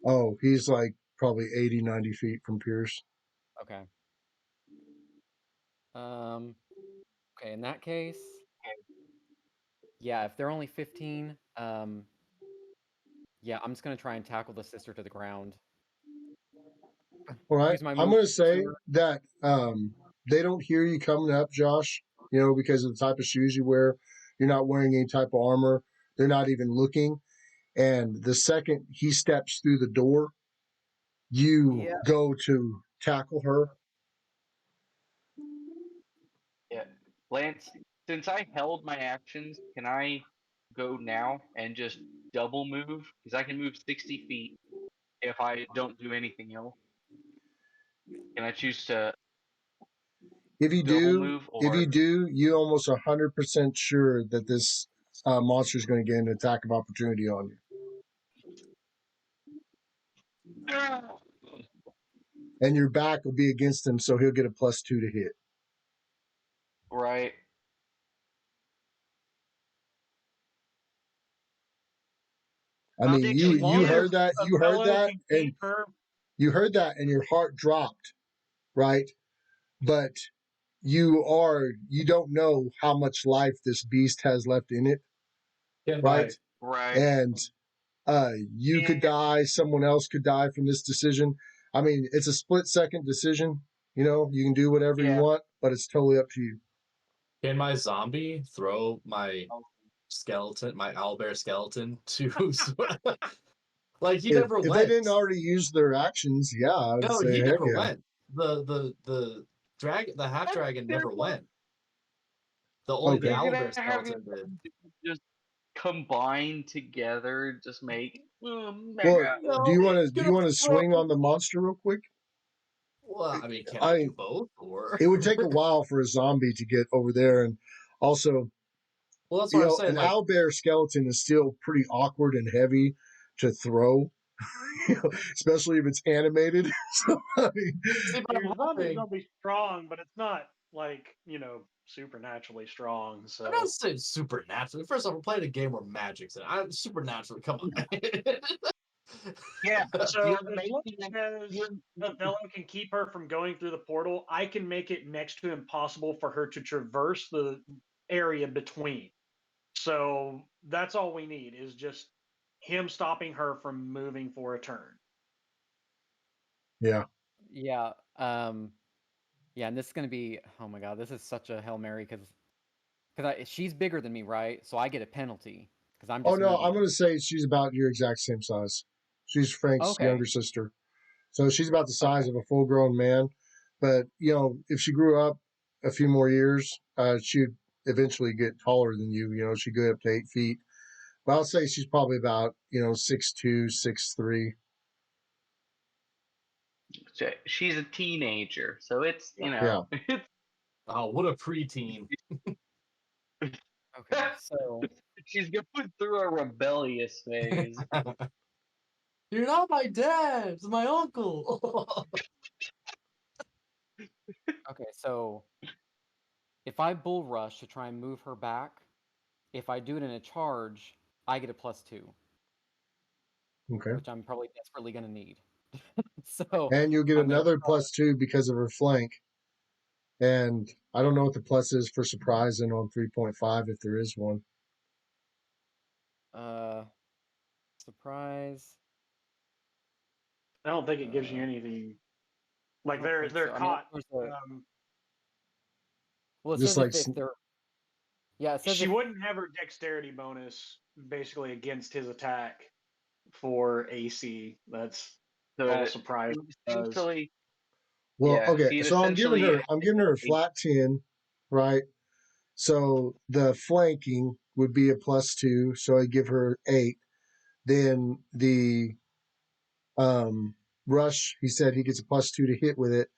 Oh, he's like probably 80, 90 feet from Pierce. Okay. Okay, in that case, yeah, if they're only 15, yeah, I'm just gonna try and tackle the sister to the ground. All right, Use my I'm move going to say to- that they don't hear you coming up, Josh, because of the type of shoes you wear. You're not wearing any type of armor. They're not even looking. And the second he steps through the door, you go to tackle her. Yeah. Lance, since I held my actions, can I go now and just double move? Because I can move 60 feet if I don't do anything else. Can I choose to If you double do, move? Or you're almost 100% sure that this monster is going to get an attack of opportunity on you. And your back will be against him, so he'll get a +2 to hit. Right. I mean, you heard that, and your heart dropped, right? But you don't know how much life this beast has left in it, right? Right. And you could die, someone else could die from this decision. I mean, it's a split-second decision. You know, you can do whatever you want, but it's totally up to you. Can my zombie throw my skeleton, my owlbear skeleton, to like he never If went? they didn't already use their actions, yeah, I would No, say he heck never yeah. went. The half dragon never went. The only the Okay. You're owlbear gonna have your skeleton did. just combine together, just make Well, mega. do you want it's gonna to swing on the monster real quick? Well, I mean, can I do both? Or It would take a while for a zombie to get over there, and also, well, that's you what I'm know, saying. an Like, owlbear skeleton is still pretty awkward and heavy to throw, especially if it's animated. So, I mean, see, but Your I'm zombie's hoping. gonna be strong, but it's not like supernaturally strong. I'm So not saying supernatural. First off, we're playing a game where magic's in it. I'm supernatural. Come on. Yeah. so You're as long making as Othello can keep her from going through the portal, I can make it next to impossible for her to traverse the area between. So that's all we need is just him stopping her from moving for a turn. yeah. Yeah. Yeah, and this is gonna be. Oh my god, this is such a Hail Mary because she's bigger than me, right? So I get a penalty because I'm Oh just no, I'm medium. going to say she's about your exact same size. She's Frank's Okay. younger sister, so she's about the size Okay. of a full-grown man. But you know, if she grew up a few more years, she'd eventually get taller than you. You know, she'd go up to 8 feet. But I'll say she's probably about 6'2", 6'3". she's a teenager, so it's Yeah. it's Oh, what a preteen. Okay. So she's going through a rebellious phase. You're not my dad. It's my uncle. okay. So if I bull rush to try and move her back, if I do it in a charge, I get a +2, Okay. which I'm probably desperately gonna need. So And you'll get I'm gonna another +2 because of her flank. And I don't know what the plus is for surprising on 3.5 if there is one. surprise. I don't think it gives you anything. Like I don't they're think so. I mean, caught. well, it Just says like if they're. Yeah, it says She if, wouldn't have her dexterity bonus basically against his attack for AC. That's So all surprise does. essentially, well, yeah. okay. See, it So I'm giving essentially her a flat 10, right? So the flanking would be a +2, so I give her 8. Then the rush, he said he gets a +2 to hit with it,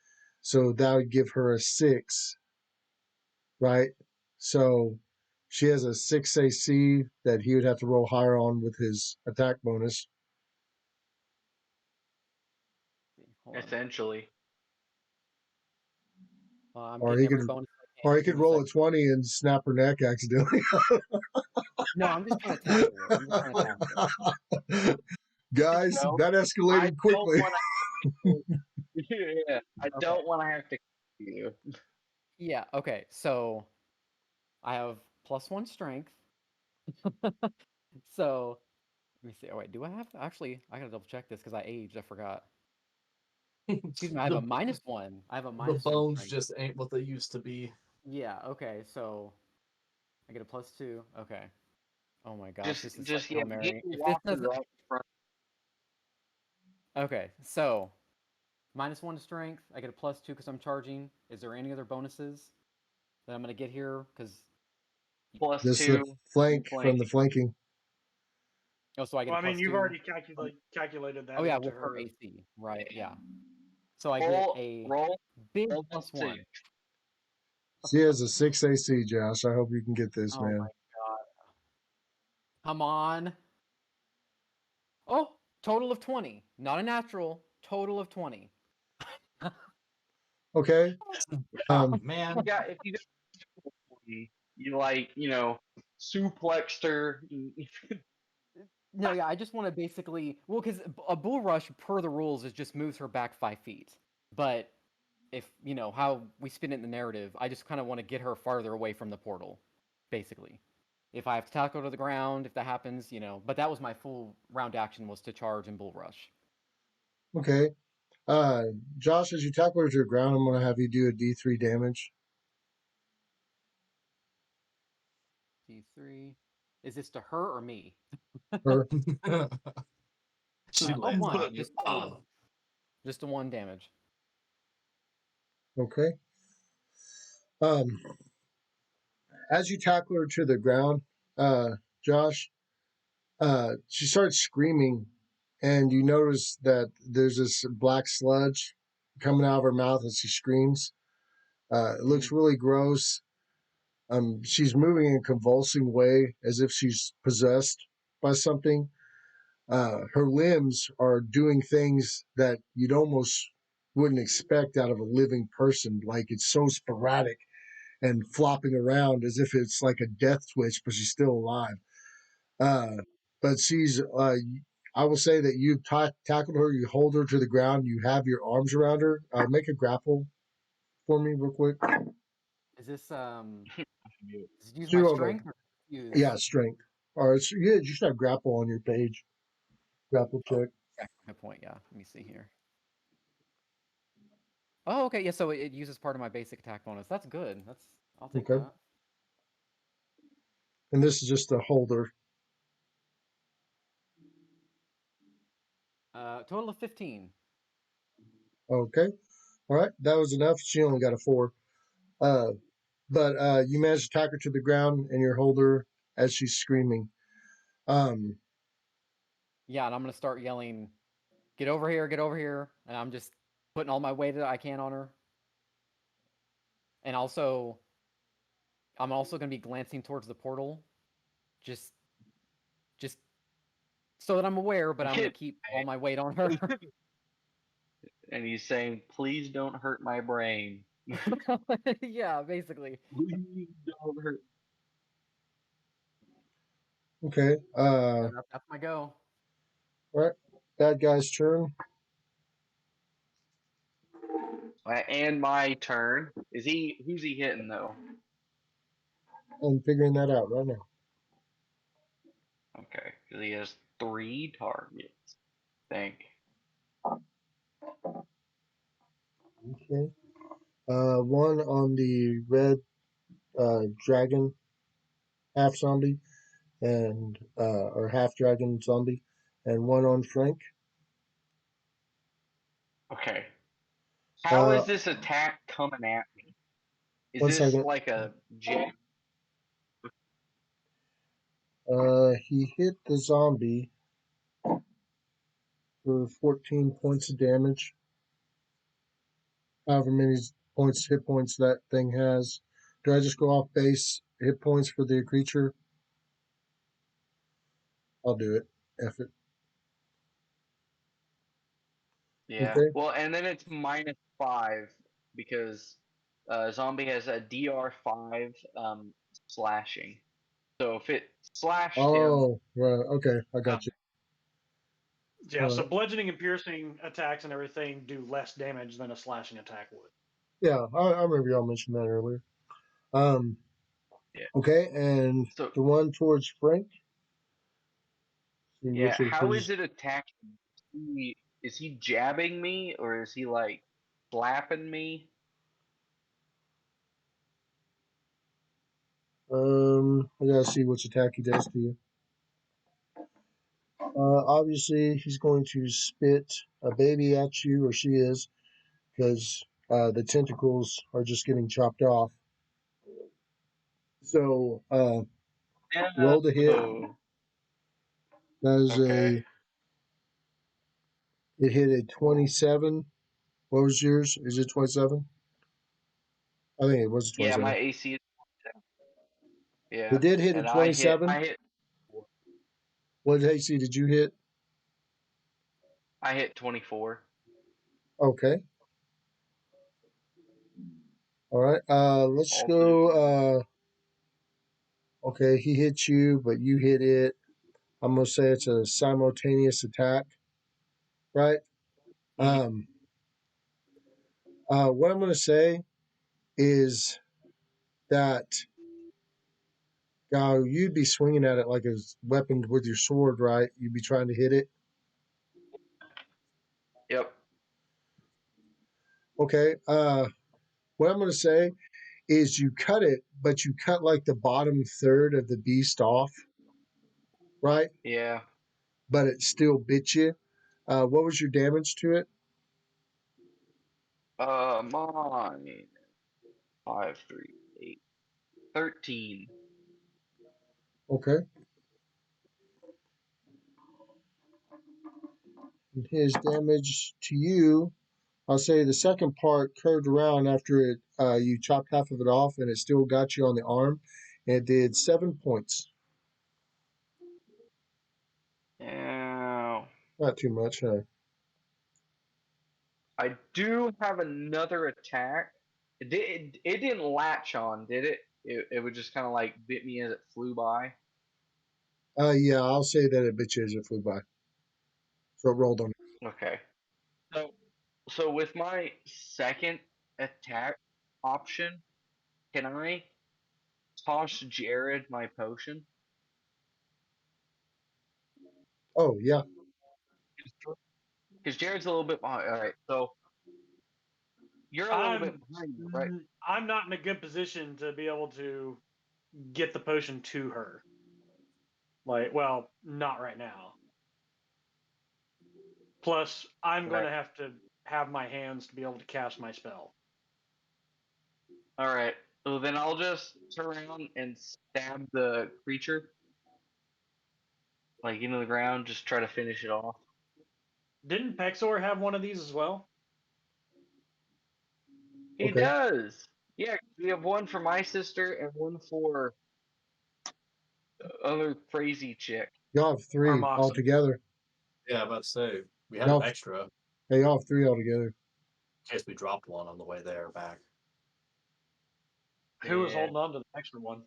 so that would give her a 6, right? So she has a 6 AC that he would have to roll higher on with his attack bonus. hold on. essentially. I'm Or getting he could every bonus I or can. he Give could me a roll a second. 20 and snap her neck accidentally. No, I'm just trying to tackle it. I'm just trying to tackle it. Guys, No, that I escalated don't quickly. want to. Yeah, I Okay. don't want to have to. You. Yeah. Okay. So I have +1 strength. So let me see. Oh wait, do I have actually? I gotta double check this because I aged. I forgot. Excuse me. I have a the, -1. I have a the -1 bones strength. just ain't what they used to be. Yeah. Okay. So I get a +2. Okay. Oh my gosh, this is such Just a yeah, Hail get Mary. your If this walker doesn't. right in front. Okay. So -1 to strength. I get a +2 because I'm charging. Is there any other bonuses that I'm gonna get here? Because Plus This the 2 flank from the flanking. flanking. oh, so I get Well, a I mean, you've +2. already calculated that Oh yeah, into with her her. AC, right? Yeah. So I get Roll, a roll, big roll plus 2. +1. She has a 6 AC, Josh. I hope you can get this, Oh my man. god. Come on. Oh, total of 20. Not a natural. Total of 20. Okay. Man. If you got 20, suplexed her. No, yeah, I just want to basically, well, because a bull rush per the rules is just moves her back 5 feet. But if how we spin it in the narrative, I just kind of want to get her farther away from the portal, basically. If I have to tackle her to the ground, if that happens, But that was my full round action, was to charge and bull rush. Okay. Josh, as you tackle her to the ground, I'm going to have you do a D3 damage. D3. Is this to her or me? Her. She lands one. on you. Just a 1 damage. Okay. As you tackle her to the ground, Josh, she starts screaming, and you notice that there's this black sludge coming out of her mouth as she screams. It looks really gross. She's moving in a convulsing way as if she's possessed by something. Her limbs are doing things that you'd almost wouldn't expect out of a living person. Like, it's so sporadic and flopping around as if it's like a death twitch, but she's still alive. But she's, I will say that you've tackled her, you hold her to the ground, you have your arms around her. Make a grapple for me, real quick. Is this does it use my Two of strength? them. Or use... Yeah, strength. Or you should have grapple on your page. Grapple check. Yeah, good point. Yeah, let me see here. Oh, okay. Yeah, so it uses part of my basic attack bonus. That's good. I'll take that. And this is just a holder. Total of 15. Okay. All right. That was enough. She only got a 4. But you managed to tack her to the ground and you hold her as she's screaming. Yeah, and I'm going to start yelling, get over here, get over here. And I'm just putting all my weight that I can on her. And also, I'm also going to be glancing towards the portal. Just so that I'm aware, but I'm going to keep all my weight on her. And he's saying, please don't hurt my brain. Yeah, basically. Please don't hurt. Okay. That's my go. All right. Bad guy's turn. And my turn. Who's he hitting though? I'm figuring that out right now. Okay, because he has 3 targets. I think. Okay. One on the red dragon half zombie or half dragon zombie, and one on Frank. Okay. How Uh, is this attack coming at me? Is 1 this second. like a jab? He hit the zombie for 14 points of damage. However many hit points that thing has. Do I just go off base hit points for the creature? I'll do it. F it. Yeah. Okay. Well, and then it's -5 because zombie has a DR5 slashing. So if it slashed him, Oh, right. Okay. I got you. Yeah, so bludgeoning and piercing attacks and everything do less damage than a slashing attack would. Yeah, I remember y'all mentioned that earlier. Yeah. Okay, and So the one towards Frank. See yeah, which of how his. is it attacking? Is he jabbing me or is he like slapping me? I gotta see which attack he does to you. Obviously, he's going to spit a baby at you, or she is, because the tentacles are just getting chopped off. So, roll the hit. Oh, That is okay. it hit a 27. What was yours? Is it 27? I think it was Yeah, 27. my AC is 27. It Yeah, did hit a and 27. I hit What AC did you hit? I hit 24. Okay. All right. Let's Also, go. Okay, he hit you, but you hit it. I'm gonna say it's a simultaneous attack, right? mhm. What I'm going to say is that you'd be swinging at it like a weapon with your sword, right? You'd be trying to hit it. Yep. Okay. What I'm going to say is you cut it, but you cut like the bottom third of the beast off, right? Yeah. But it still bit you. What was your damage to it? Mine 5, 3, 8, 13. Okay. And his damage to you, I'll say the second part curved around after it. You chopped half of it off, and it still got you on the arm. And it did 7 points. Ow. Not too much, huh? I do have another attack. It didn't latch on, did it? It would just kind of like bit me as it flew by. Yeah, I'll say that it bit you as it flew by. So it rolled on it. Okay. So with my second attack option, can I toss Jared my potion? Oh, yeah. Because Jared's a little bit behind. All right, so you're a little bit behind me, right? I'm not in a good position to be able to get the potion to her. Like, well, not right now. Plus, I'm going to have my hands to be able to cast my spell. All right. So then I'll just turn around and stab the creature, like into the ground. Just try to finish it off. Didn't Pexor have one of these as well? He Okay. does. Yeah, we have one for my sister and one for other crazy chick. Y'all have 3 Armoxa. altogether. Yeah, I'm about to say we had Y'all, an extra in hey, y'all have 3 altogether. case we dropped one on the way there back. Who was Yeah. holding on to the extra one?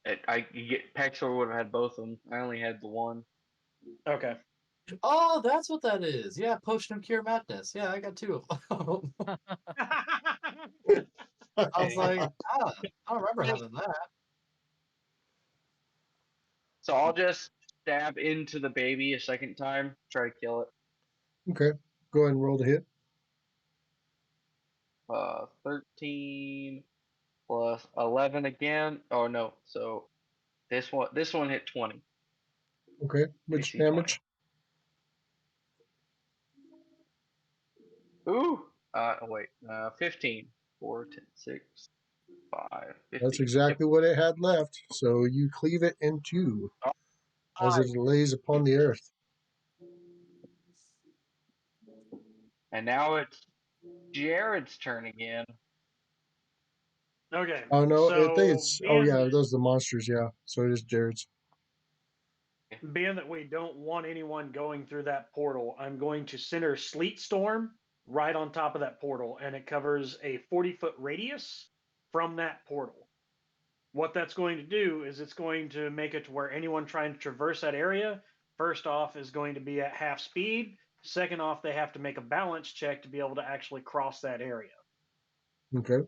You get Pexor would have had both of them. I only had the one. Okay. Oh, that's what that is. Yeah, Potion of Cure Madness. Yeah, I got 2 of them. I was like, I don't remember having that. So I'll just stab into the baby a second time, try to kill it. Okay. Go ahead and roll the hit. 13 plus 11 again. Oh no, so this one hit 20. Okay. Which AC damage? 20. Ooh. Oh wait. 15. 4, 10, 6, 5, That's 15. Yep. exactly what it had left. So you cleave it in 2 as it lays upon the earth. And now it's Jared's turn again. Okay. Oh, no. I think So it's. Oh, yeah. Those are the monsters. Yeah. So it is Jared's. being that we don't want anyone going through that portal, I'm going to center Sleet Storm right on top of that portal, and it covers a 40-foot radius from that portal. What that's going to do is it's going to make it to where anyone trying to traverse that area, first off, is going to be at half speed. Second off, they have to make a balance check to be able to actually cross that area. Okay.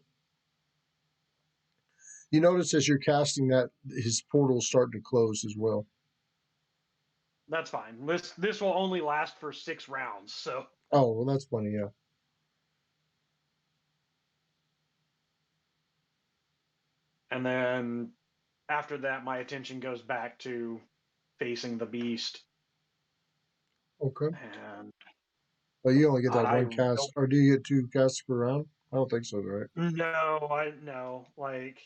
You notice as you're casting that, his portal's starting to close as well. That's fine. This will only last for 6 rounds, so. Oh, well, that's funny. Yeah. And then after that, my attention goes back to facing the beast. Okay. And But you only get that I one cast. Or do you get 2 casts per round? I don't think so, right? no. Like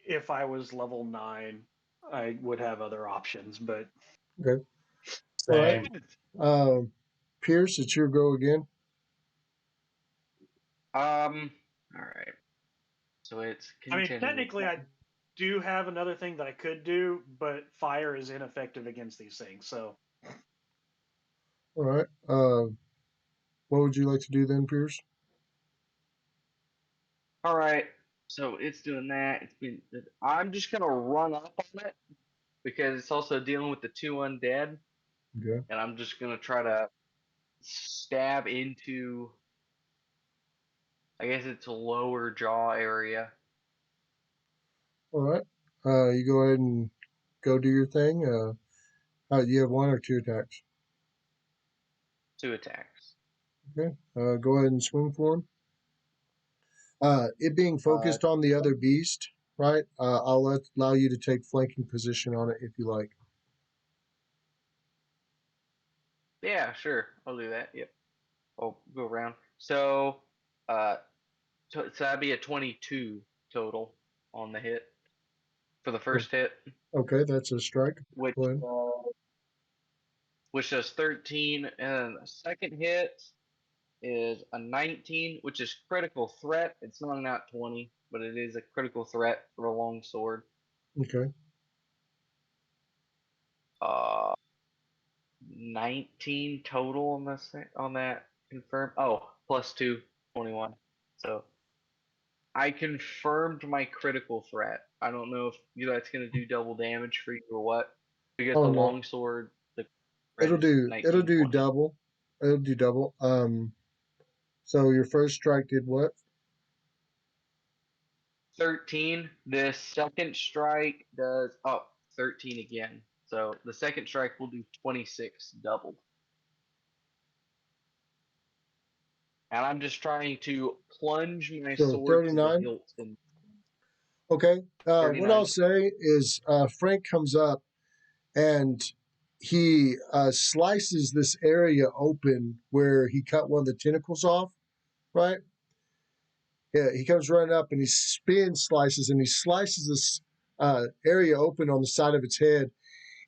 if I was level 9, I would have other options, but Okay. All right. Same. Pierce, it's your go again. All right. So it's continuing. Technically, I do have another thing that I could do, but fire is ineffective against these things. So, All right. What would you like to do then, Pierce? All right. So it's doing that. I'm just gonna run up on it because it's also dealing with the 2 undead, Okay. and I'm just gonna try to stab into, I guess it's a lower jaw area. All right. You go ahead and go do your thing. You have 1 or 2 attacks. 2 attacks. Okay. Go ahead and swing for him. It being focused on the other beast, right? I'll allow you to take flanking position on it if you like. Yeah, sure. I'll do that. Yep. I'll go around. So, so that'd be a 22 total on the hit for the first hit, Okay, that's a strike. which Go ahead. which does 13, and the second hit is a 19, which is critical threat. It's not a nat 20, but it is a critical threat for a long sword. Okay. 19 total on that confirm. Oh, plus 2, 21. So I confirmed my critical threat. I don't know if that's going to do double damage for you or what. Because Oh the no, longsword, the threat it'll is do 1920. double. It'll do double. So your first strike did what? 13. The second strike does 13 again. So the second strike will do 26 doubled. And I'm just trying to plunge my So sword to the 39. hilt. And Okay. What 39. I'll say is Frank comes up and he slices this area open where he cut one of the tentacles off, right? Yeah, he comes running up and he slices and he slices this area open on the side of its head.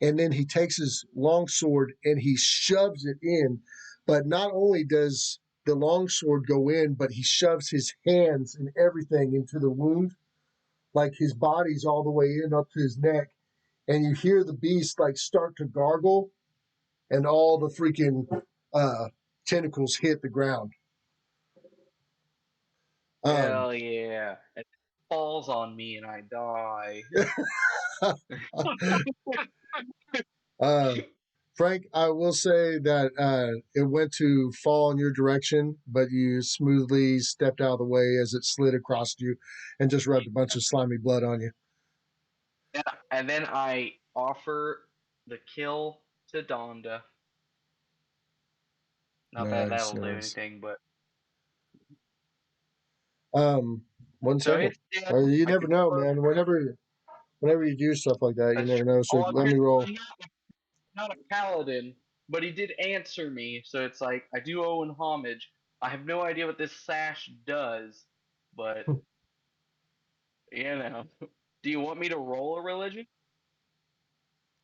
And then he takes his longsword and he shoves it in. But not only does the longsword go in, but he shoves his hands and everything into the wound. Like his body's all the way in up to his neck. And you hear the beast like start to gargle and all the freaking tentacles hit the ground. Hell yeah. It falls on me and I die. Frank, I will say that it went to fall in your direction, but you smoothly stepped out of the way as it slid across you and just rubbed a bunch of slimy blood on you. And then I offer the kill to Donda. Not that Nice, that'll do nice. anything, but 1 so second. it's You I never know, confirm. man. Whenever you do stuff like that, you That's never true. know. So Oh, let me roll. I'm not a paladin, but he did answer me, so it's like I do owe him homage. I have no idea what this sash does, but you know. Do you want me to roll a religion?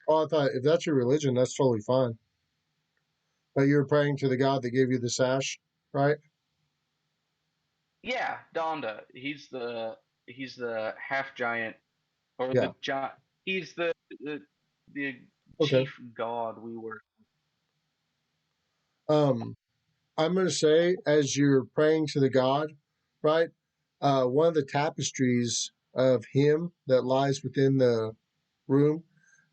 Oh, I thought if that's your religion, that's totally fine. But you're praying to the god that gave you the sash, right? Yeah, Donda. He's the half giant or Yeah. the giant. He's the Okay. chief god we were. I'm going to say, as you're praying to the god, right? One of the tapestries of him that lies within the room,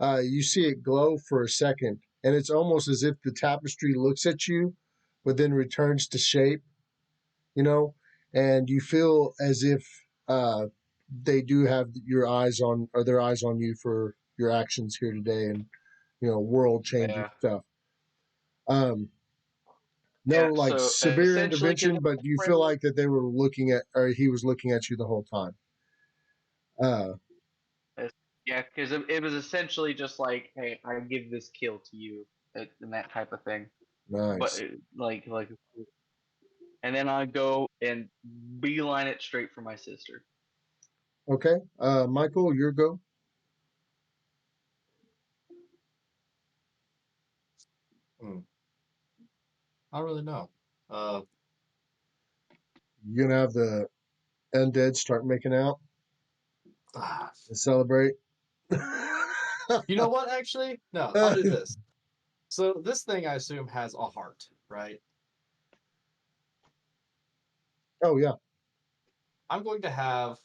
you see it glow for a second, and it's almost as if the tapestry looks at you, but then returns to shape, you know, and you feel as if they do have your eyes on, or their eyes on you for your actions here today, and world changing Yeah. stuff. No, Yeah. like So severe essentially, intervention, but you feel like that they were looking at, or he was looking at you the whole time. yeah, because it was essentially just like, hey, I give this kill to you, and that type of thing. But Nice. like, and then I go and beeline it straight for my sister. Okay, Michael, your go. I don't really know. You're gonna have the undead start making out and celebrate. You know what? Actually, no. I'll do this. So this thing, I assume, has a heart, right? Oh yeah. I'm going to have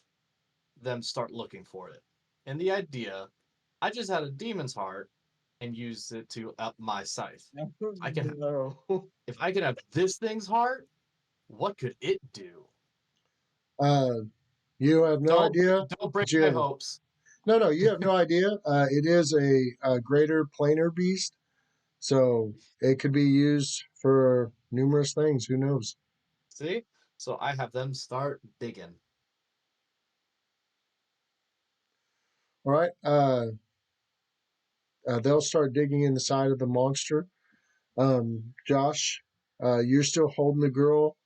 them start looking for it. And the idea, I just had a demon's heart, and use it to up my scythe. I can No. if I can have this thing's heart, what could it do? You have no idea. Don't break You my have, hopes. no, you have no idea. It is a greater planar beast, so it could be used for numerous things. Who knows? See? So I have them start digging. All right. They'll start digging in the side of the monster. Josh, you're still holding the girl,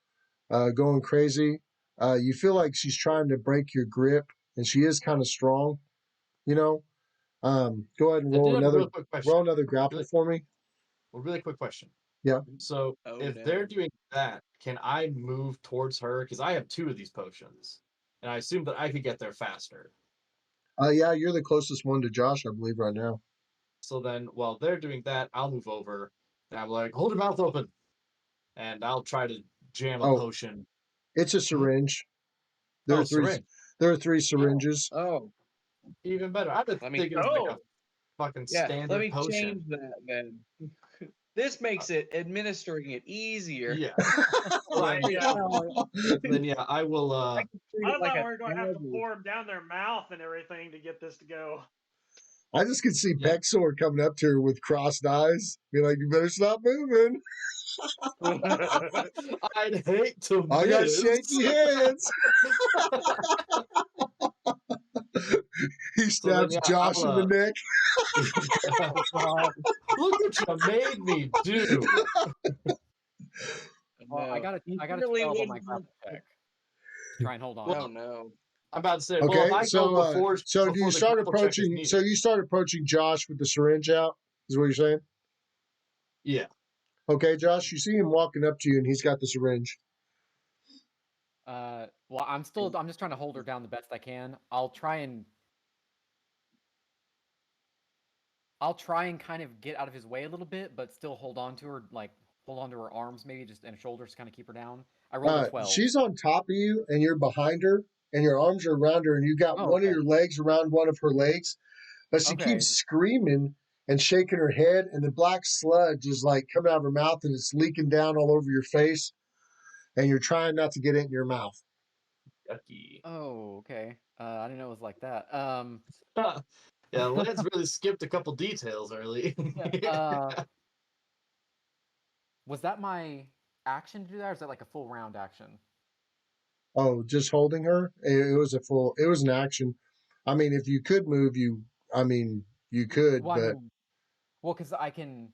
going crazy. You feel like she's trying to break your grip, and she is kind of strong. You know. Go ahead and I did roll have a another real quick question. grapple Really, for me. really quick question. Yeah. So Oh, if no. they're doing that, can I move towards her? Because I have 2 of these potions, and I assume that I could get there faster. Yeah, you're the closest one to Josh, I believe, right now. So then, while they're doing that, I'll move over, and I'm like, hold your mouth open, and I'll try to jam a potion. It's a syringe. There are three. Syringe. There are 3 syringes. Oh, Even better. I've been thinking it's like a fucking standard let me potion. change that then. This makes it administering it easier. Yeah. Yeah. Then yeah, I will. I thought we were going to have to pour them down their mouth and everything to get this to go. I just could see Yeah. Bexor coming up to her with crossed eyes, be like, "You better stop moving." I'd hate to miss. I got shaky hands. He stabs Josh in the neck. Look what you made me do. Well, I got a 12 on my grapple check. Try and hold on. Oh no. I'm about to say, Okay, well, if I so go before, so before you the start grapple check is approaching. needed. So you start approaching Josh with the syringe out. Is what you're saying? Yeah. Okay, Josh, you see him walking up to you, and he's got the syringe. Well, I'm just trying to hold her down the best I can. I'll try and kind of get out of his way a little bit, but still hold on to her, like hold on to her arms, maybe just and shoulders to kind of keep her down. I rolled a 12. She's on top of you, and you're behind her, and your arms are around her, and you got one of your legs around one of her legs, but she keeps screaming and shaking her head, and the black sludge is like coming out of her mouth, and it's leaking down all over your face, and you're trying not to get it in your mouth. Yucky. Oh, okay. I didn't know it was like that. Yeah, Lance really skipped a couple details early. Was that my action to do that, or is that like a full round action? Oh, just holding her? It was an action. I mean, if you could move, you could, but... because I can...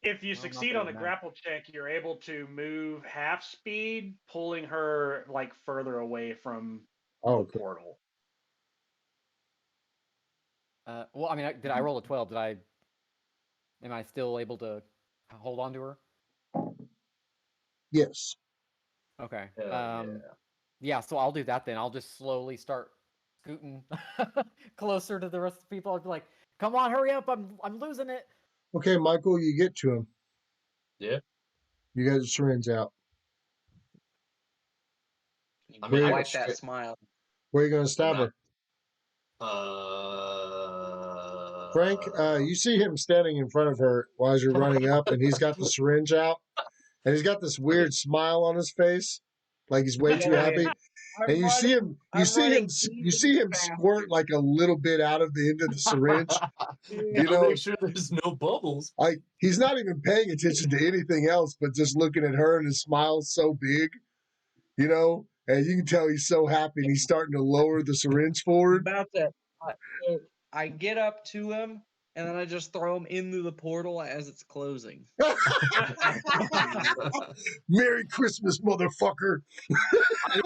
If you succeed on the grapple check, you're able to move half speed, pulling her like further away from the portal. Well, I mean, did I roll a 12? Am I still able to hold on to her? Yes. Okay. Yeah, so I'll do that then. I'll just slowly start scooting closer to the rest of the people. I'll be like, "Come on, hurry up! I'm losing it." Okay, Michael, you get to him. Yeah. You got the syringe out. I mean, I like that smile. Where are you going to stab her? Frank, you see him standing in front of her while you're running up, and he's got the syringe out, and he's got this weird smile on his face, like he's way too happy. And you see him squirt like a little bit out of the end of the syringe. Make sure there's no bubbles. Like he's not even paying attention to anything else, but just looking at her, and his smile's so big, and you can tell he's so happy, and he's starting to lower the syringe forward. About that, I get up to him, and then I just throw him into the portal as it's closing. Merry Christmas, motherfucker! I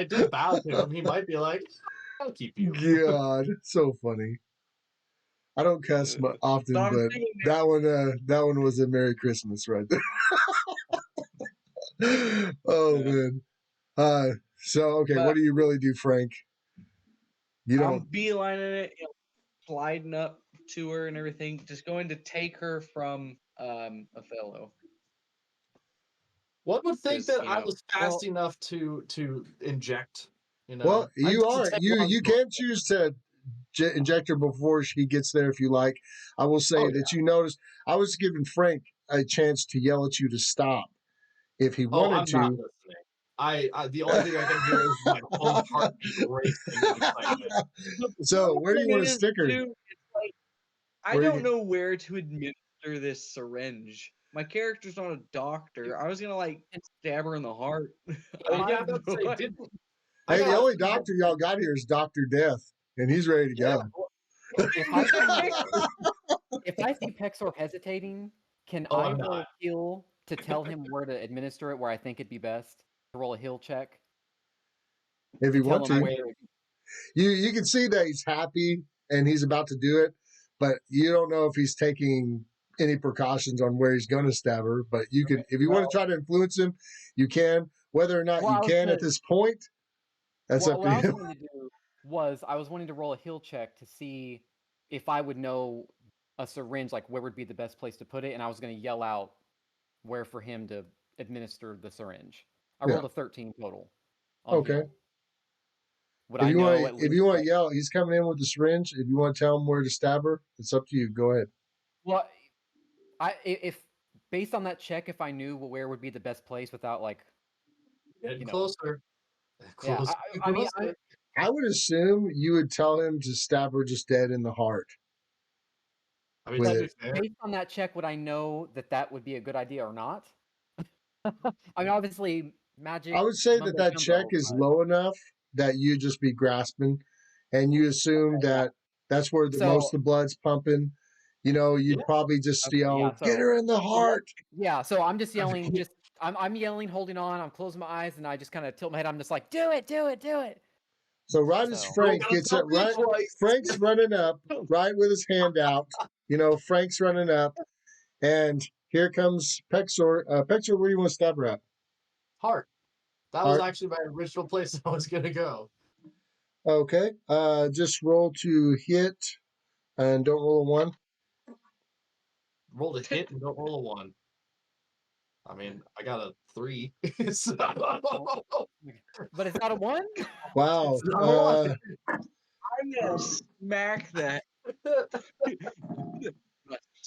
did bow to him. He might be like, "I'll keep you." God, so funny. I don't cuss often, but that one was a Merry Christmas right there. Oh man. So okay, what do you really do, Frank? I'm beelining it, sliding up to her and everything, just going to take her from Othello. One would think that I was fast enough to inject. Well, you are. You can choose to injector before he gets there, if you like. I will say that you noticed I was giving Frank a chance to yell at you to stop if he wanted I'm to. not listening. I the only thing I can hear is my own heartbeat racing with excitement. So where do you want to stick her? It's like, I don't know where to administer this syringe. My character's not a doctor. I was gonna like stab her in the heart. Hey, the only doctor y'all got here is Dr. Death, and he's ready to go. If I see Pexor hesitating, can I roll a heal to tell him where to administer it, where I think it'd be best to roll a heal check? If you want to. You can see that he's happy and he's about to do it, but you don't know if he's taking any precautions on where he's going to stab her. But you can, if you want to try to influence him, you can. Whether or not you can at this point, that's up to him. I was wanting to roll a heal check to see if I would know a syringe, like where would be the best place to put it, and I was going to yell out where for him to administer the syringe. I rolled a 13 total. Okay. Heal. If you want to yell, he's coming in with the syringe. If you want to tell him where to stab her, it's up to you. Go ahead. Well, if based on that check, if I knew where would be the best place without like getting closer. Yeah, I would assume you would tell him to stab her just dead in the heart. I mean, based on that check, would I know that would be a good idea or not? I mean, obviously, magic. I would say that check is low enough that you'd just be grasping, and you assume that that's where most of the blood's pumping. You know, you'd probably just yell, "Get her in the heart!" Yeah, so I'm just yelling. I'm yelling, holding on. I'm closing my eyes, and I just kind of tilt my head. I'm just like, "Do it, do it, do it!" So right as Frank gets it, right, Frank's running up, right with his hand out. You know, Frank's running up, and here comes Pexor. Pexor, where do you want to stab her at? Heart. That was actually my original place I was gonna go. Okay. Just roll to hit, and don't roll a 1. Roll to hit and don't roll a 1. I mean, I got a 3. So... But it's not a 1? Wow. I'm gonna smack that.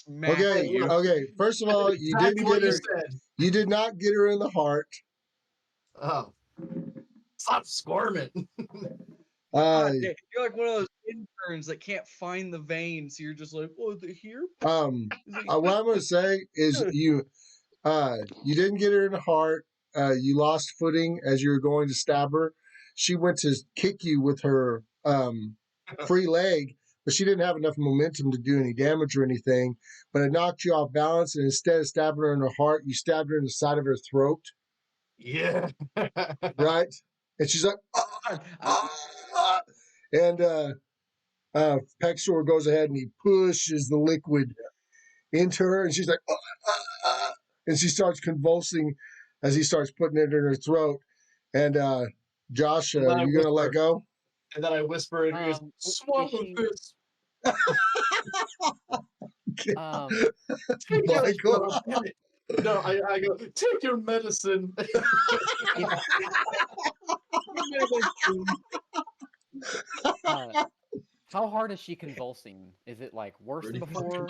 Okay. First of all, you didn't get her. You did not get her in the heart. Oh, stop squirming! You're like one of those interns that can't find the vein, so you're just like, "Oh, is it here?" What I'm gonna say is you didn't get her in the heart. You lost footing as you were going to stab her. She went to kick you with her free leg, but she didn't have enough momentum to do any damage or anything. But it knocked you off balance, and instead of stabbing her in her heart, you stabbed her in the side of her throat. Yeah. Right? And she's like, and Pexor goes ahead and he pushes the liquid into her, and she's like, and she starts convulsing as he starts putting it in her throat. And Josh, you gonna let go? And then I whisper in her ears, "Swallow this." Michael. No, I go, take your medicine. How hard is she convulsing? Is it like worse than before?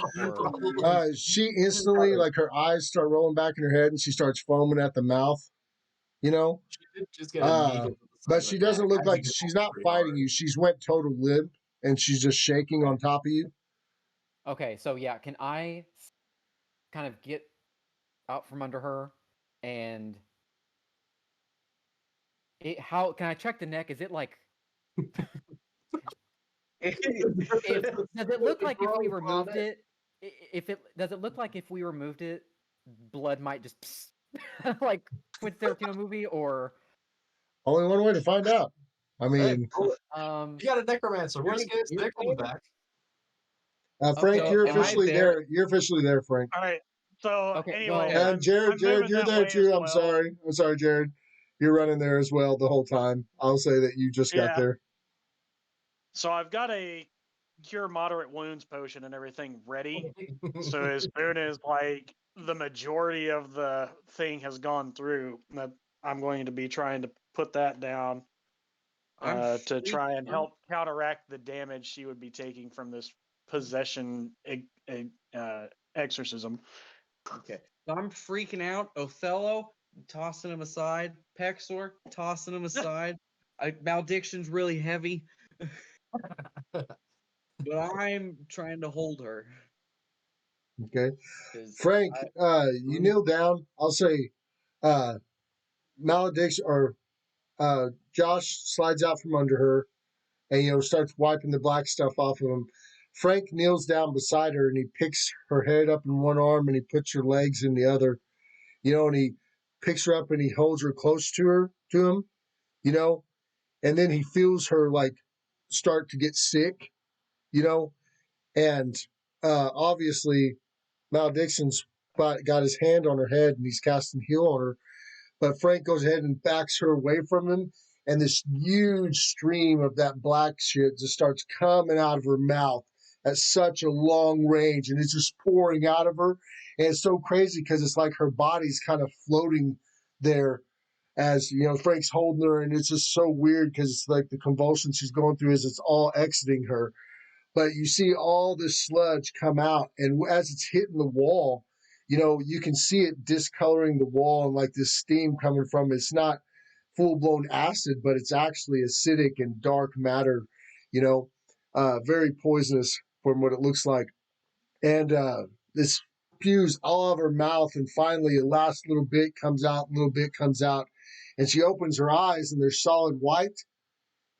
She instantly, like, her eyes start rolling back in her head and she starts foaming at the mouth, you know? But she doesn't look like she's not fighting you. She's went total limp and she's just shaking on top of you. Okay, so yeah, can I kind of get out from under her and how can I check the neck? Is it like does it look like if we removed it? Does it look like if we removed it, blood might just like Quentin Tarantino movie, or only one way to find out? I mean, you got a necromancer. Worst case, Nick on the back. Frank, you're officially there. You're officially there, Frank. All right. So anyway, and Jared, you're there too. I'm sorry, Jared. You're running there as well the whole time. I'll say that you just got there. So I've got a cure moderate wounds potion and everything ready. So as soon as like the majority of the thing has gone through, that I'm going to be trying to put that down. to try and help counteract the damage she would be taking from this possession exorcism. Okay. So I'm freaking out. Othello, tossing him aside. Pexor, tossing him aside. Malediction's really heavy. But I'm trying to hold her. Okay. Frank, you kneel down. I'll say malediction, or Josh slides out from under her and, starts wiping the black stuff off of him. Frank kneels down beside her and he picks her head up in one arm and he puts her legs in the other, and he picks her up and he holds her close to him, and then he feels her like start to get sick, and obviously Malediction's got his hand on her head and he's casting heal on her. But Frank goes ahead and backs her away from him, and this huge stream of that black shit just starts coming out of her mouth at such a long range, and it's just pouring out of her. And it's so crazy because it's like her body's kind of floating there as, Frank's holding her, and it's just so weird because it's like the convulsions she's going through as it's all exiting her. But you see all this sludge come out, and as it's hitting the wall, you can see it discoloring the wall and like this steam coming from it. It's not full blown acid, but it's actually acidic and dark matter, very poisonous from what it looks like. And this spews all of her mouth, and finally, a last little bit comes out, and she opens her eyes, and they're solid white,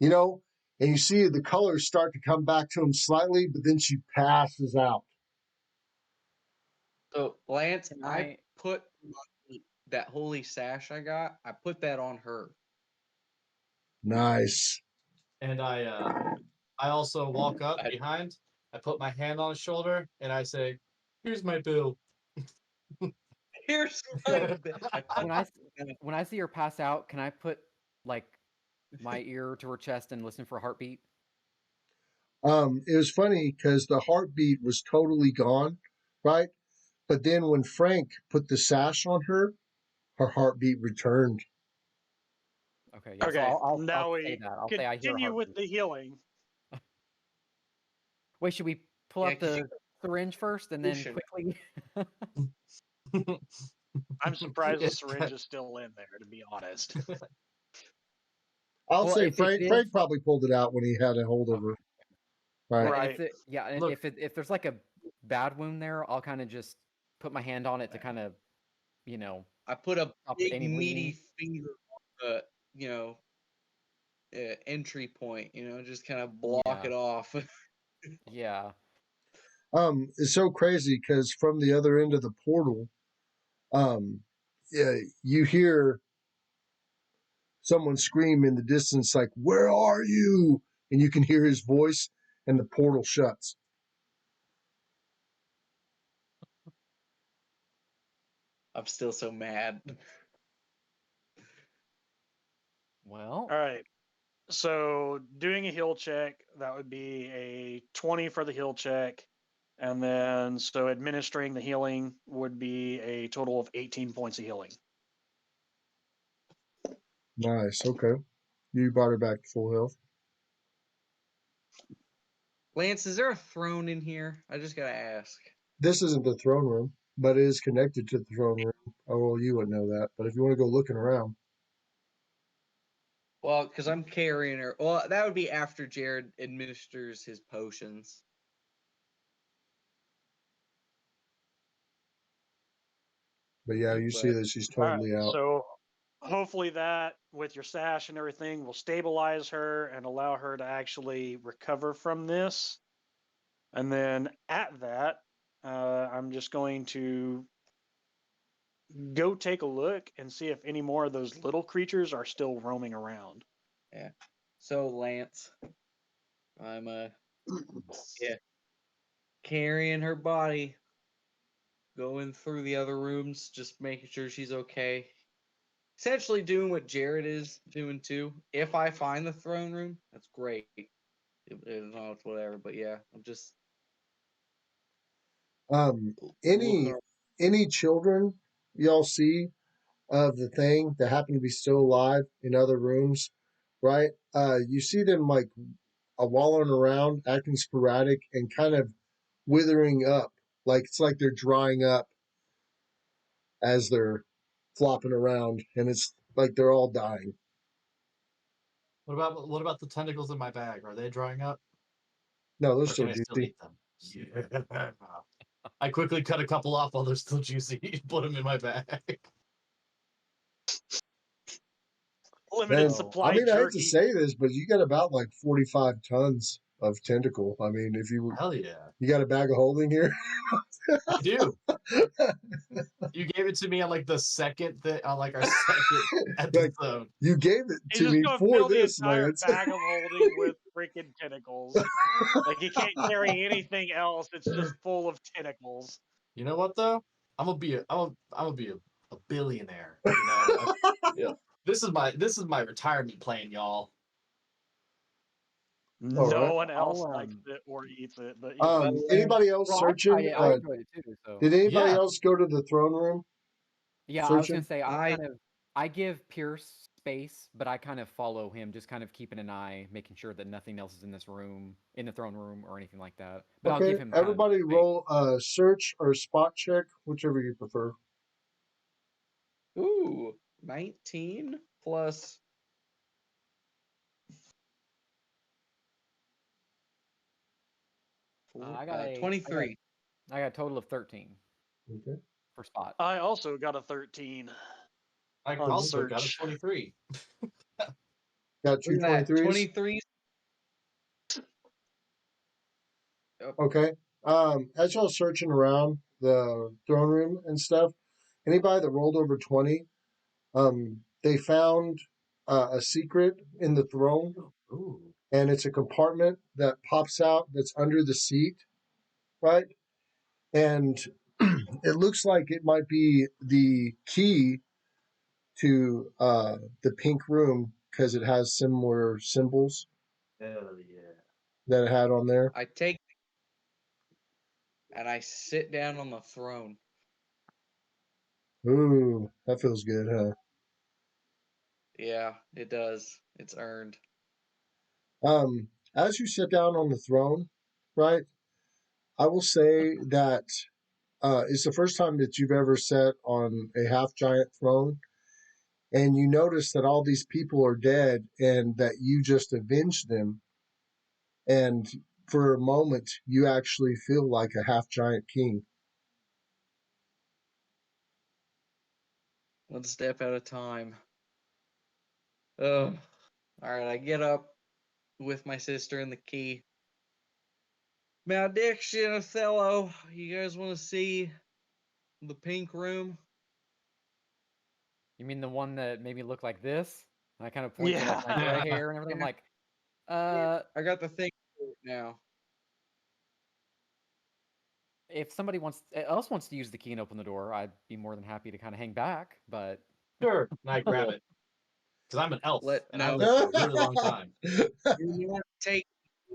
and you see the colors start to come back to him slightly, but then she passes out. So, Lance, I put that holy sash I got, I put that on her. Nice. And I also walk up behind. I put my hand on his shoulder and I say, "Here's my bill." Here's my bill. When I see her pass out, can I put like my ear to her chest and listen for a heartbeat? It was funny because the heartbeat was totally gone, right? But then when Frank put the sash on her heartbeat returned. Okay. Yeah, Okay. so I'll now say we that. I'll say I hear a continue with heartbeat. the healing. Wait, should we pull up the syringe first and then quickly? I'm surprised the syringe is still in there, to be honest. I'll say Frank probably pulled it out when he had a hold of her. Right. If there's like a bad wound there, I'll kind of just put my hand on it to kind of, I put a big meaty finger on the, entry point, just kind of block it off. Yeah. It's so crazy because from the other end of the portal, you hear someone scream in the distance, like, "Where are you?" And you can hear his voice, and the portal shuts. I'm still so mad. Well. All right. So doing a heal check, that would be a 20 for the heal check. And then so administering the healing would be a total of 18 points of healing. Nice. Okay. You brought her back to full health. Lance, is there a throne in here? I just gotta ask. This isn't the throne room, but it is connected to the throne room. Oh, well, you wouldn't know that. But if you want to go looking around. Well, because I'm carrying her. Well, that would be after Jared administers his potions. But yeah, you see that she's totally out. So hopefully that, with your sash and everything, will stabilize her and allow her to actually recover from this. And then at that, I'm just going to go take a look and see if any more of those little creatures are still roaming around. Yeah. So Lance, I'm carrying her body, going through the other rooms, just making sure she's okay. Essentially doing what Jared is doing too. If I find the throne room, that's great. It's whatever, but yeah, I'm just any children y'all see of the thing that happen to be still alive in other rooms, right? You see them like wallowing around, acting sporadic, and kind of withering up. Like it's like they're drying up as they're flopping around, and it's like they're all dying. What about the tentacles in my bag? Are they drying up? No, they're Or still can I still juicy. eat them? Yeah. I quickly cut a couple off while they're still juicy. Put them in my bag. Limited Man, supply I mean, I hate to jerky. say this, but you got about like 45 tons of tentacle. I mean, if you Hell yeah, you got a bag of holding here, I do. You gave it to me on like the second on like our second like episode. you gave it He's to just me gonna for fill the this, entire Lance. bag of holding with freaking tentacles. Like he can't carry anything else. It's just full of tentacles. You know what though? I'm gonna be a billionaire. You know, yeah. This is my retirement plan, y'all. All No right. one else I'll, likes it or eats it, but yeah. Anybody else Well, I searching? tried it. I enjoyed it too. So Did anybody Yeah. else go to the throne room? yeah, I was Searching? gonna say I give Pierce space, but I kind of follow him, just kind of keeping an eye, making sure that nothing else is in this room, in the throne room, or anything like that. But I'll Okay, give him kind of everybody space. roll search or spot check, whichever you prefer. Ooh, 19 plus. I got a 23. I got a total of 13 Okay. for spot. I also got a 13. I On also got a search. 23. Got two Look at that, 23s? 23. Okay. As y'all searching around the throne room and stuff, anybody that rolled over 20, they found a secret in the throne, Ooh. and it's a compartment that pops out that's under the seat, right? And it looks like it might be the key to the pink room because it has similar symbols Hell yeah. that it had on there. I take and I sit down on the throne. Ooh, that feels good, huh? Yeah, it does. It's earned. As you sit down on the throne, right? I will say that it's the first time that you've ever sat on a half giant throne, and you notice that all these people are dead and that you just avenged them. And for a moment, you actually feel like a half giant king. One step at a time. Ugh. All right, I get up with my sister and the key. Malediction, Othello. You guys want to see the pink room? You mean the one that made me look like this? And I kind of point to like my Yeah. gray hair and everything. I'm like, I got the thing now. if somebody else wants to use the key and open the door, I'd be more than happy to kind of hang back. But Sure. And I grab it. Because I'm an elf. And I No. live for a really long time. You're not taking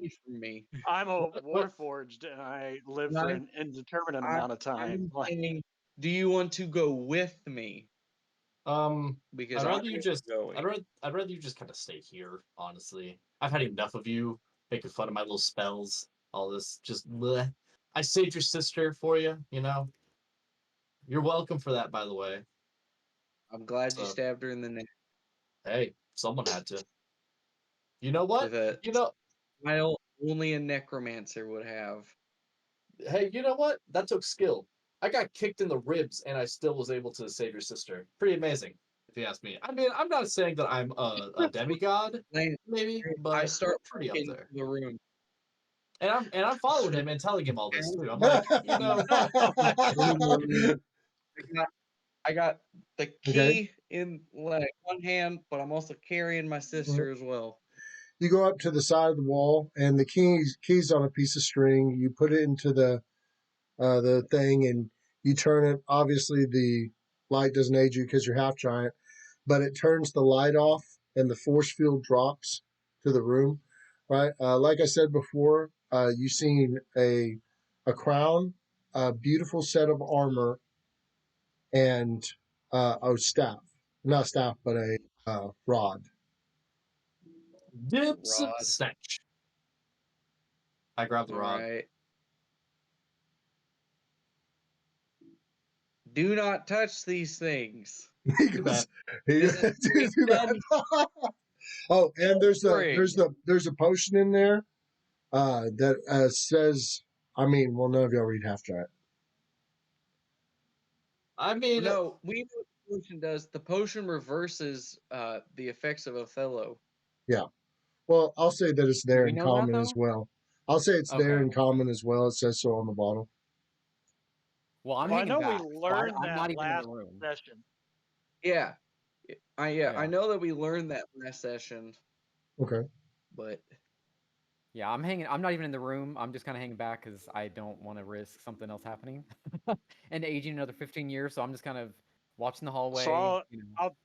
it from me. I'm a What? Warforged and I live No, for an indeterminate amount of time. I'm saying, do you want to go with me? Because I'd I'm rather you just going. I'd rather you just kind of stay here, honestly. I've had enough of you making fun of my little spells, all this just bleh. I saved your sister for you, you know? You're welcome for that, by the way. I'm glad you So, stabbed her in the neck hey, someone had to. You know what? with a You know, smile only a necromancer would have. hey, you know what? That took skill. I got kicked in the ribs and I still was able to save your sister. Pretty amazing, if you ask me. I mean, I'm not saying that I'm a demigod, Lance, maybe, I but start pretty up walking there. the room. And I'm following him and telling him all this too. I'm like, you know, I got the key Okay. in like one hand, but I'm also carrying my sister as well. You go up to the side of the wall, and the keys on a piece of string. You put it into the thing, and you turn it. Obviously, the light doesn't aid you because you're half giant, but it turns the light off, and the force field drops to the room. Right, like I said before, you've seen a crown, a beautiful set of armor, and a staff. Not a staff, but a rod. Dibs, Rod. snatch. I grabbed the rod. Alright. Do not touch these things. He goes, This is too bad. Oh, and there's Ring. a potion in there that says, I mean, well, none of y'all read Half Giant. I mean, No, we know what the potion does. The potion reverses the effects of Othello. Yeah. Well, I'll say that it's there we in know that, common as though? well. I'll say it's there Okay. in common as well. It says so on the bottle. Well, I'm Well, I hanging know back. we so learned I'm that not even in last the room. session. Yeah. I Yeah. know that we learned that last session, Okay. but Yeah, I'm hanging. I'm not even in the room. I'm just kind of hanging back because I don't want to risk something else happening and aging another 15 years. So I'm just kind of watching the hallway. So you know. I'll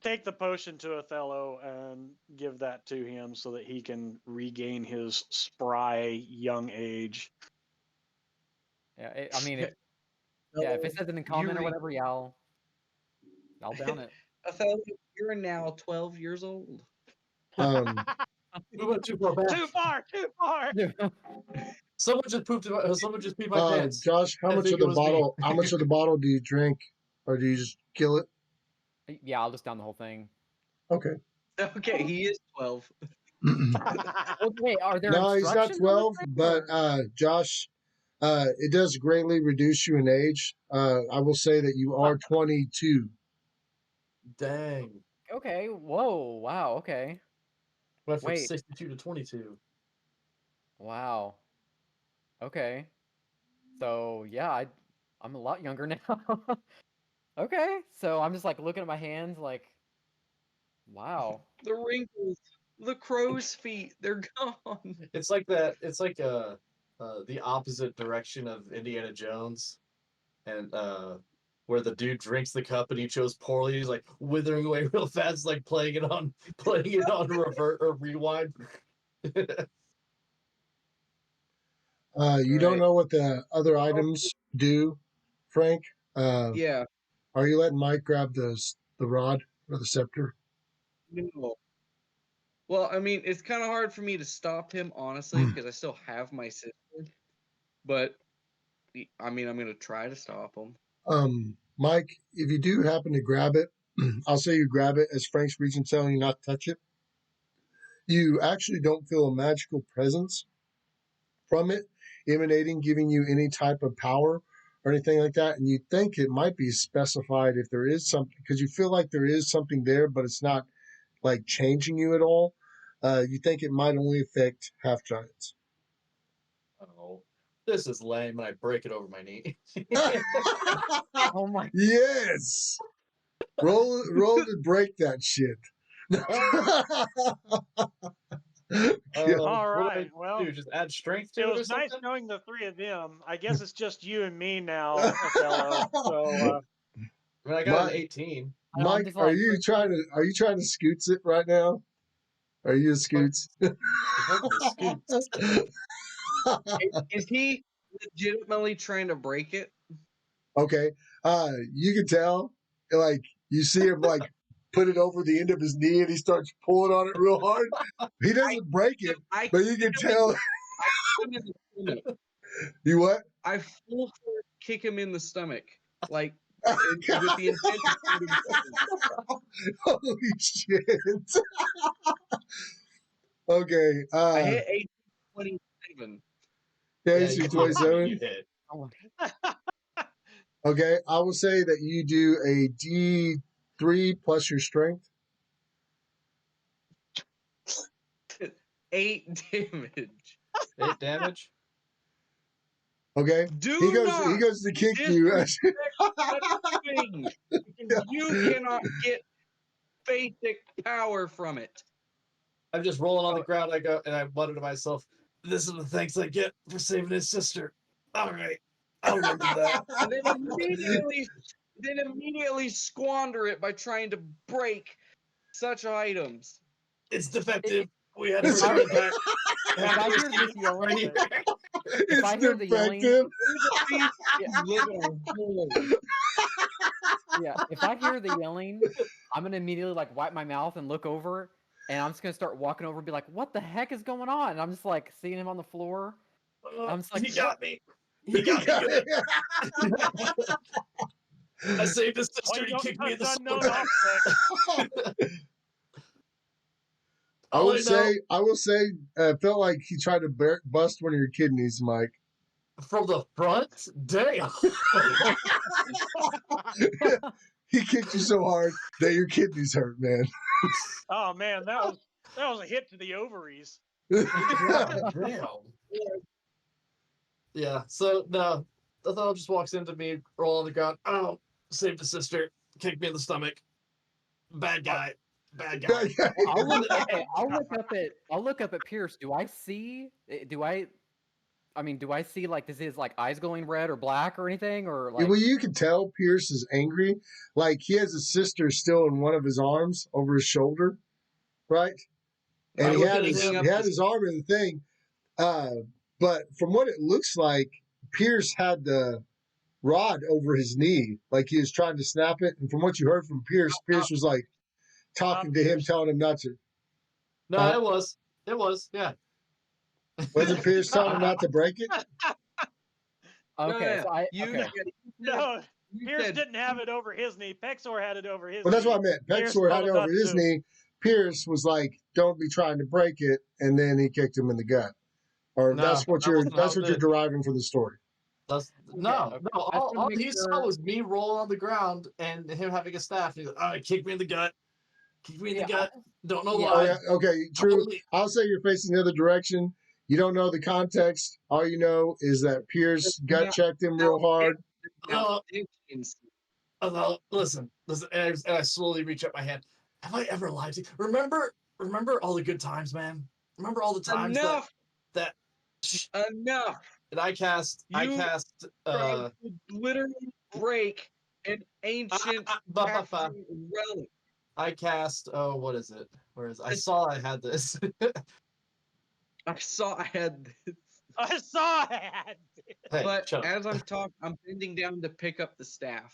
take the potion to Othello and give that to him so that he can regain his spry young age. Yeah, I mean, if it says it in comment or whatever, yeah, I'll down it. Othello, you're now 12 years old. we went too far back. Too far, too far. Someone just peed my pants. Josh, how I much think of it the was me. bottle? How much of the bottle do you drink, or do you just kill it? Yeah, I'll just down the whole thing. Okay. Okay, he is 12. Okay, are there No, he's not instructions on this 12, thing, but or- Josh, it does greatly reduce you in age. I will say that you are 22. Dang. Okay. Whoa. Wow. Okay. Went from Wait. 62 to 22. Wow. Okay. So yeah, I'm a lot younger now. Okay. So I'm just like looking at my hands, like, wow. The wrinkles, the crow's feet, they're gone. It's like that. It's like the opposite direction of Indiana Jones, and where the dude drinks the cup and he chose poorly. He's like withering away real fast, like playing it on revert or rewind. You don't Right. know what the other items do, Frank? Yeah. Are you letting Mike grab the rod or the scepter? No. Well, I mean, it's kind of hard for me to stop him, honestly, because I still have my sister. But, I mean, I'm going to try to stop him. Mike, if you do happen to grab it, I'll say you grab it as Frank's reaching, telling you not to touch it. You actually don't feel a magical presence from it emanating, giving you any type of power or anything like that. And you think it might be specified if there is something, because you feel like there is something there, but it's not like changing you at all. You think it might only affect half giants. Oh, this is lame, and I break it over my knee. Oh my. Yes. Roll to break that shit. All right. Well, dude, just add strength to it it or was nice something. knowing the three of them. I guess it's just you and me now, Othello. So I mean, I got an 18. Mike, are you trying to scoots it right now? Are you a scoots? Is he legitimately trying to break it? Okay. You can tell, like, you see him, like, put it over the end of his knee and he starts pulling on it real hard. He doesn't break it, but you can tell. I kick him in the stomach. You what? I full force kick him in the stomach. Like, with the intent of Holy shit. Okay. I hit 1827. Yeah, Yeah, AC you 27. You hit. Okay, I will say that you do a D3 plus your strength. 8 damage. 8 damage. Okay. He goes to kick you. You cannot get basic power from it. I'm just rolling on the ground. I go and I mutter to myself, "This is the thanks I get for saving his sister." All right, I'll remember that. And then immediately squander it by trying to break such items. It's defective. We had It's to bring it back. If I hear this yelling, It's I hear the yelling, defective. yeah, if I hear the yelling, I'm gonna immediately like wipe my mouth and look over, and I'm just gonna start walking over and be like, "What the heck is going on?" And I'm just like seeing him on the floor. I'm just like, he got me. He got me good. I saved his sister. He kicked me in the unknown stomach. I will say, felt like he tried to bust one of your kidneys, Mike. From the front? Damn. He kicked you so hard that your kidneys hurt, man. Oh man, that was a hit to the ovaries. Damn. Yeah. So no, the fellow just walks into me, roll on the ground. Oh, saved his sister. Kicked me in the stomach. Bad guy. Bad guy. I'll look up at Pierce. Do I see like, does his like eyes glowing red or black or anything, or like? Well, you can tell Pierce is angry. Like he has his sister still in one of his arms over his shoulder, right? And he had his arm in the thing. But from what it looks like, Pierce had the rod over his knee, like he was trying to snap it. And from what you heard from Pierce, Pierce was like talking to him, telling him not to. No, it was, yeah. Wasn't Pierce telling him not to break it? Okay, No, Pierce didn't have it over his knee. Pexor had it over his knee. Well, that's what I meant. Pexor had it over his knee. Pierce was like, "Don't be trying to break it," and then he kicked him in the gut. Or that's what you're deriving from the story. All he saw was me rolling on the ground and him having a staff. He's like, "All right, kick me in the gut. Kick me in the gut." Don't know why. Oh, yeah. Okay, true. I'll say you're facing the other direction. You don't know the context. All you know is that Pierce gut checked him real hard. Listen. And I slowly reach up my hand. Have I ever lied to you? Remember all the good times, man? Remember all the times that Enough. And I cast literally break an ancient relic. I cast what is it? Where is it? I saw I had this. I saw I had this. Hey, but as I'm talking, I'm bending down to pick up the staff.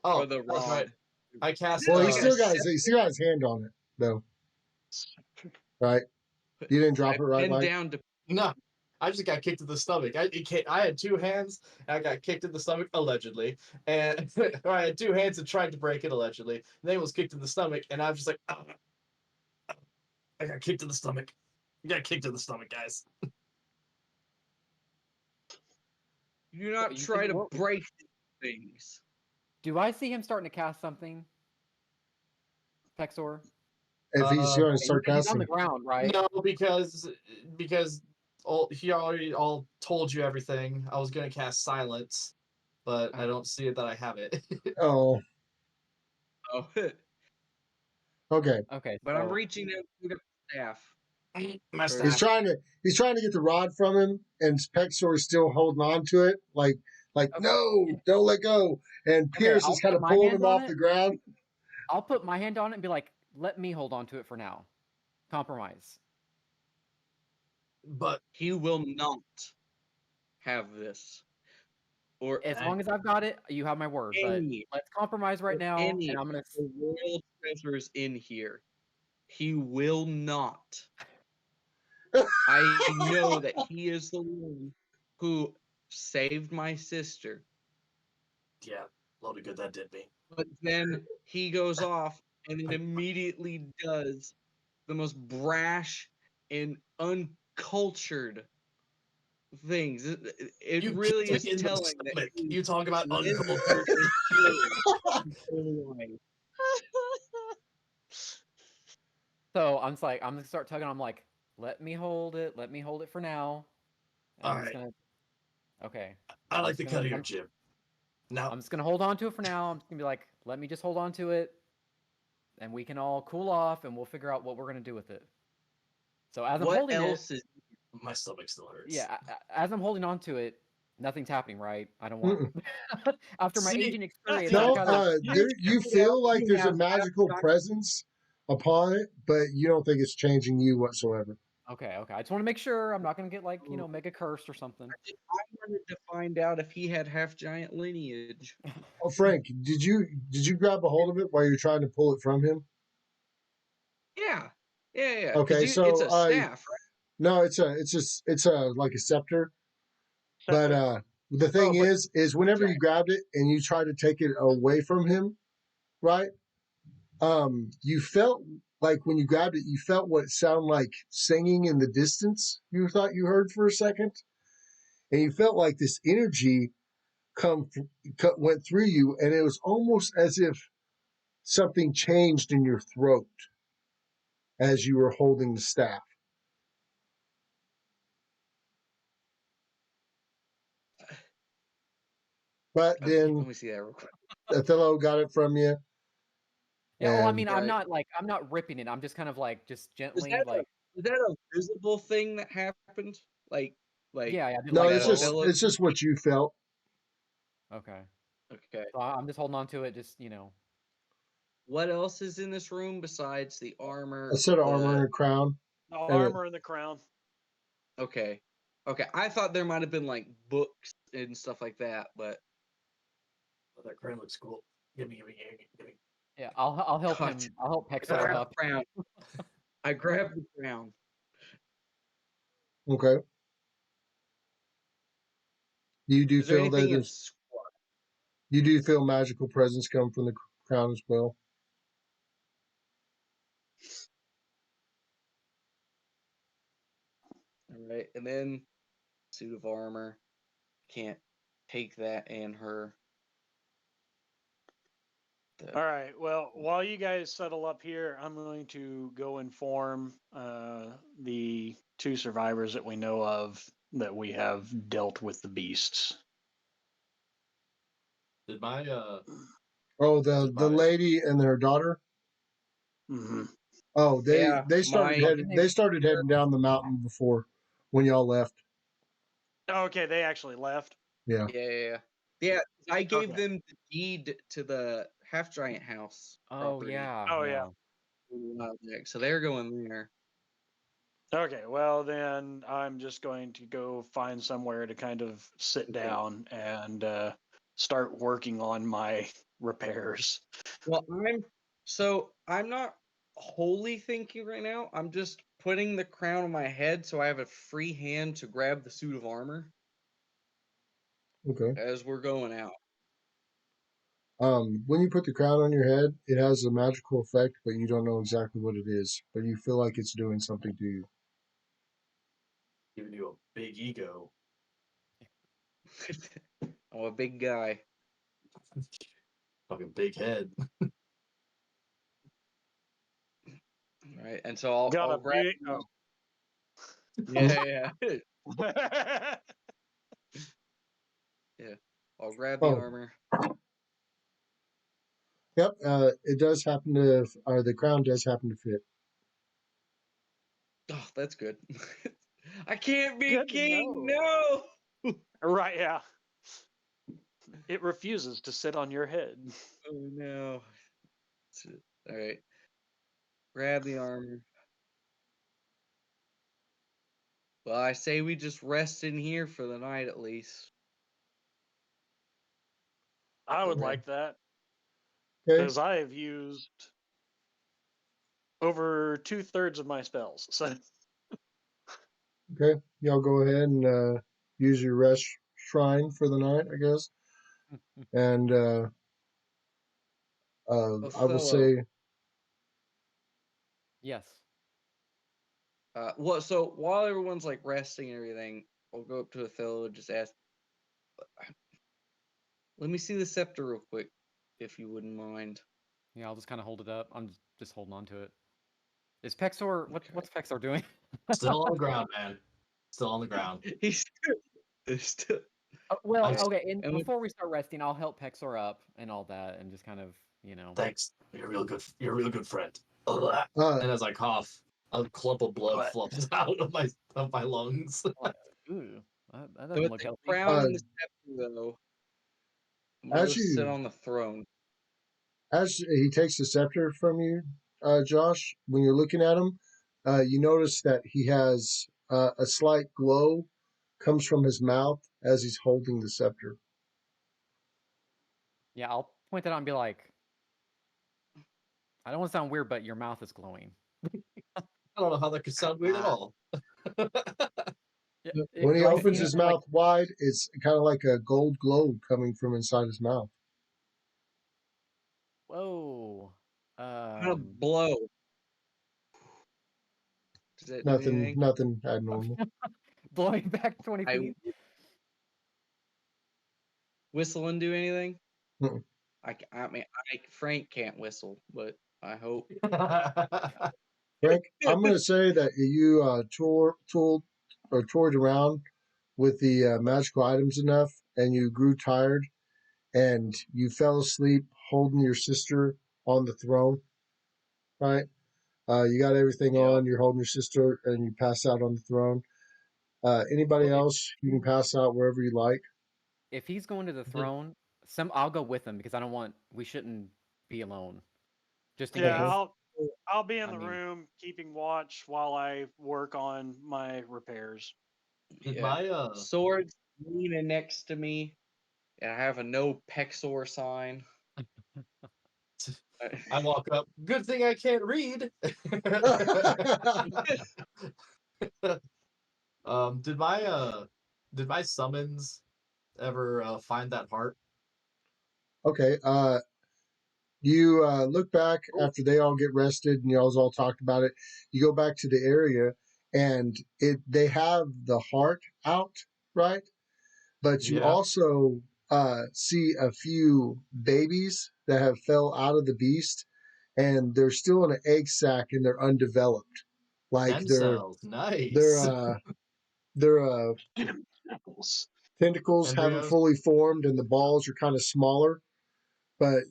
Oh, or the rod. Right. I cast. Well, he still got his hand on it, though. Right? You didn't drop it, right, Mike? No, I just got kicked in the stomach. I had two hands, and I got kicked in the stomach, allegedly. And I had two hands and tried to break it, allegedly. And then it was kicked in the stomach, and I was just like, I got kicked in the stomach. I got kicked in the stomach, guys. Do not try to break things. Do I see him starting to cast something? Pexor? If he's going to start casting. He's on the ground, right? No, because he already told you everything. I was going to cast silence, but I don't see it that I have it. Oh. Okay. But I'm reaching out to the staff. He's trying to get the rod from him, and Pexor is still holding on to it, like no, don't let go. And Pierce is kind of pulling him off the ground. I'll put my hand on it and be like, "Let me hold on to it for now." Compromise. But he will not have this. Or as long as I've got it, you have my word. But let's compromise right now. And I'm gonna royal treasures in here. He will not. I know that he is the one who saved my sister. Yeah, load of good that did me. But then he goes off and it immediately does the most brash and uncultured things. It really is telling that you talk about uncultured. So I'm gonna start tugging. I'm like, let me hold it for now. All right. Okay. I like the cut of your jib. No. I'm just gonna hold on to it for now. I'm just gonna be like, let me just hold on to it, and we can all cool off, and we'll figure out what we're gonna do with it. So as I'm holding it, my stomach still hurts. Yeah, as I'm holding on to it, nothing's happening, right? I don't want after my aging experience. No, you feel like there's a magical presence upon it, but you don't think it's changing you whatsoever. Okay. I just want to make sure I'm not going to get mega cursed or something. I wanted to find out if he had half giant lineage. Oh, Frank, did you grab a hold of it while you're trying to pull it from him? Yeah. Yeah. Okay, It's so a staff, right? no, it's a like a scepter. But the thing but is whenever okay. you grabbed it and you tried to take it away from him, right? You felt like when you grabbed it, you felt what it sounded like singing in the distance. You thought you heard for a second, and you felt like this energy went through you, and it was almost as if something changed in your throat as you were holding the staff. But Okay, let then me see that real quick. Othello got it from you. Yeah. Oh, I And mean, I'm not ripping it. I'm just kind of like just Is gently that a visible thing that happened? Like yeah, I did no, like it's a just it's just what you felt. okay. Okay. So I'm just holding on to it. Just What else is in this room besides the armor? A set of armor and a crown. The And armor and the crown. Okay. I thought there might have been like books and stuff like that, but Oh, that crown looks cool. Give me. yeah. I'll help God. him. I'll help I Pexor grabbed up. the crown. I grabbed the crown. okay. You do Is there feel that anything in there's you do feel magical presence come from the crown as well. All right, and then suit of armor. Can't take that and her. All right. Well, while you guys settle up here, I'm going to go inform the 2 survivors that we know of that we have dealt with the beasts. Did my Oh, the lady and her daughter. Mm-hmm. Oh, Yeah, they started heading down the mountain before when y'all left. Okay, they actually left. Yeah. Yeah. I gave Okay. them the deed to the half giant house Oh property. yeah. Oh, yeah. So they're going there. Okay, well then I'm just going to go find somewhere to kind of sit down and start working on my repairs. Well, I'm not wholly thinking right now. I'm just putting the crown on my head so I have a free hand to grab the suit of armor Okay. as we're going out. When you put the crown on your head, it has a magical effect, but you don't know exactly what it is. But you feel like it's doing something to you. giving you a big ego. I'm a big guy. Fucking big head. Right, and so Got I'll a grab. big. Oh. Yeah. Yeah. I'll grab the Oh. armor. Yep. It does happen to. The crown does happen to fit. Oh, that's good. I can't be Good to king. know. No. Right, yeah. It refuses to sit on your head. Oh no. All right. Grab the armor. Well, I say we just rest in here for the night at least. I would Okay. like that Okay. because I have used over 2/3 of my spells. So Okay. Y'all go ahead and use your rest shrine for the night, I guess. And I will Othello. say, Yes. So while everyone's like resting and everything, I'll go up to Othello and just ask, let me see the scepter real quick, if you wouldn't mind. Yeah, I'll just kind of hold it up. I'm just holding on to it. Is Pexor? Okay. What's Pexor doing? Still on the ground, man. Still on the ground. He's still. Well, Okay. okay. And And before we start resting, I'll help Pexor up and all that, and just kind of, Thanks. You're a real good. You're a real good friend. uh, And as I cough, a clump of blood What? flops out of my lungs. Ooh, that with doesn't look the healthy. crown and the scepter, though, I'm gonna as go sit you on the throne. as he takes the scepter from you, Josh, when you're looking at him, you notice that he has a slight glow comes from his mouth as he's holding the scepter. Yeah, I'll point that out and be like, I don't want to sound weird, but your mouth is glowing. I don't know how that could sound weird at all. When he Do I opens see his anything like- mouth wide, it's kind of like a gold globe coming from inside his mouth. Whoa. I'm gonna blow. Does that do Nothing, anything? nothing abnormal. Blowing back 20 I feet. whistling do anything? Mm-mm. I mean, Frank can't whistle, but I hope. Frank, I'm going to say that you toured around with the magical items enough, and you grew tired, and you fell asleep holding your sister on the throne. Right? You got everything on. You're holding your sister, and you pass out on the throne. Anybody else, you can pass out wherever you like. If he's going to the throne, I'll go with him because we shouldn't be alone. Just in Yeah, case. I'll be in I the mean- room keeping watch while I work on my repairs. Did Yeah. my Sword's leaning next to me, and I have a no pexor sign. I walk up. Good thing I can't read. Did my summons ever find that heart? Okay. You look back after they all get rested and y'all's all talked about it. You go back to the area and they have the heart out, right? But you Yeah. also see a few babies that have fell out of the beast and they're still in an egg sac and they're undeveloped. Like Stem their cells, nice. their tentacles haven't Embryos. fully formed and the balls are kind of smaller, but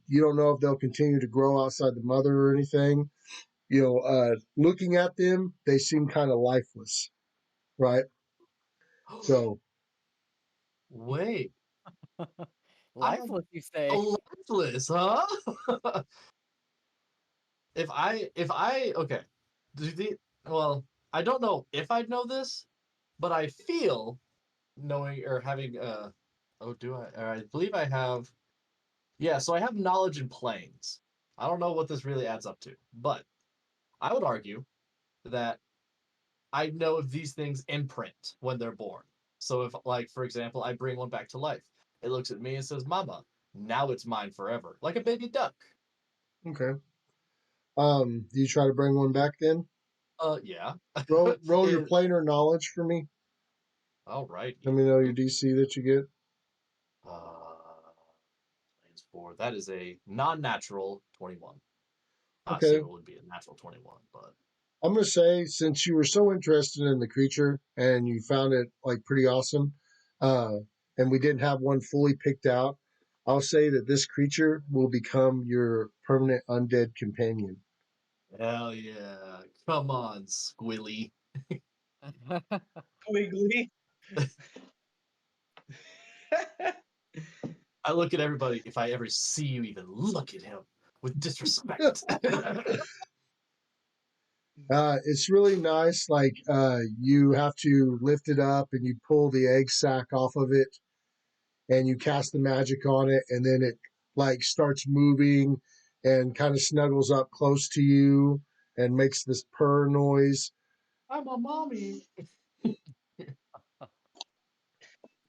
you don't know if they'll continue to grow outside the mother or anything. Looking at them, they seem kind of lifeless, right? So Wait, Lifeless, you say? lifeless, huh? if I okay, well, I don't know if I'd know this, but I feel knowing or having oh, do I? Or I believe I have. Yeah, so I have knowledge in planes. I don't know what this really adds up to, but I would argue that I know if these things imprint when they're born. So if, like, for example, I bring one back to life, it looks at me and says, "Mama, now it's mine forever," like a baby duck. okay. Do you try to bring one back then? Yeah. Roll your It- planar knowledge for me. all right. Let me know your DC that you get. Planes 4. That is a non-natural 21. I Okay. assume it would be a natural 21, but I'm gonna say since you were so interested in the creature and you found it like pretty awesome, and we didn't have one fully picked out, I'll say that this creature will become your permanent undead companion. hell yeah. Come on, Squilly. Wiggly. I look at everybody, if I ever see you even look at him with disrespect. It's really nice. Like you have to lift it up and you pull the egg sac off of it, and you cast the magic on it, and then it like starts moving and kind of snuggles up close to you and makes this purr noise. I'm a mommy.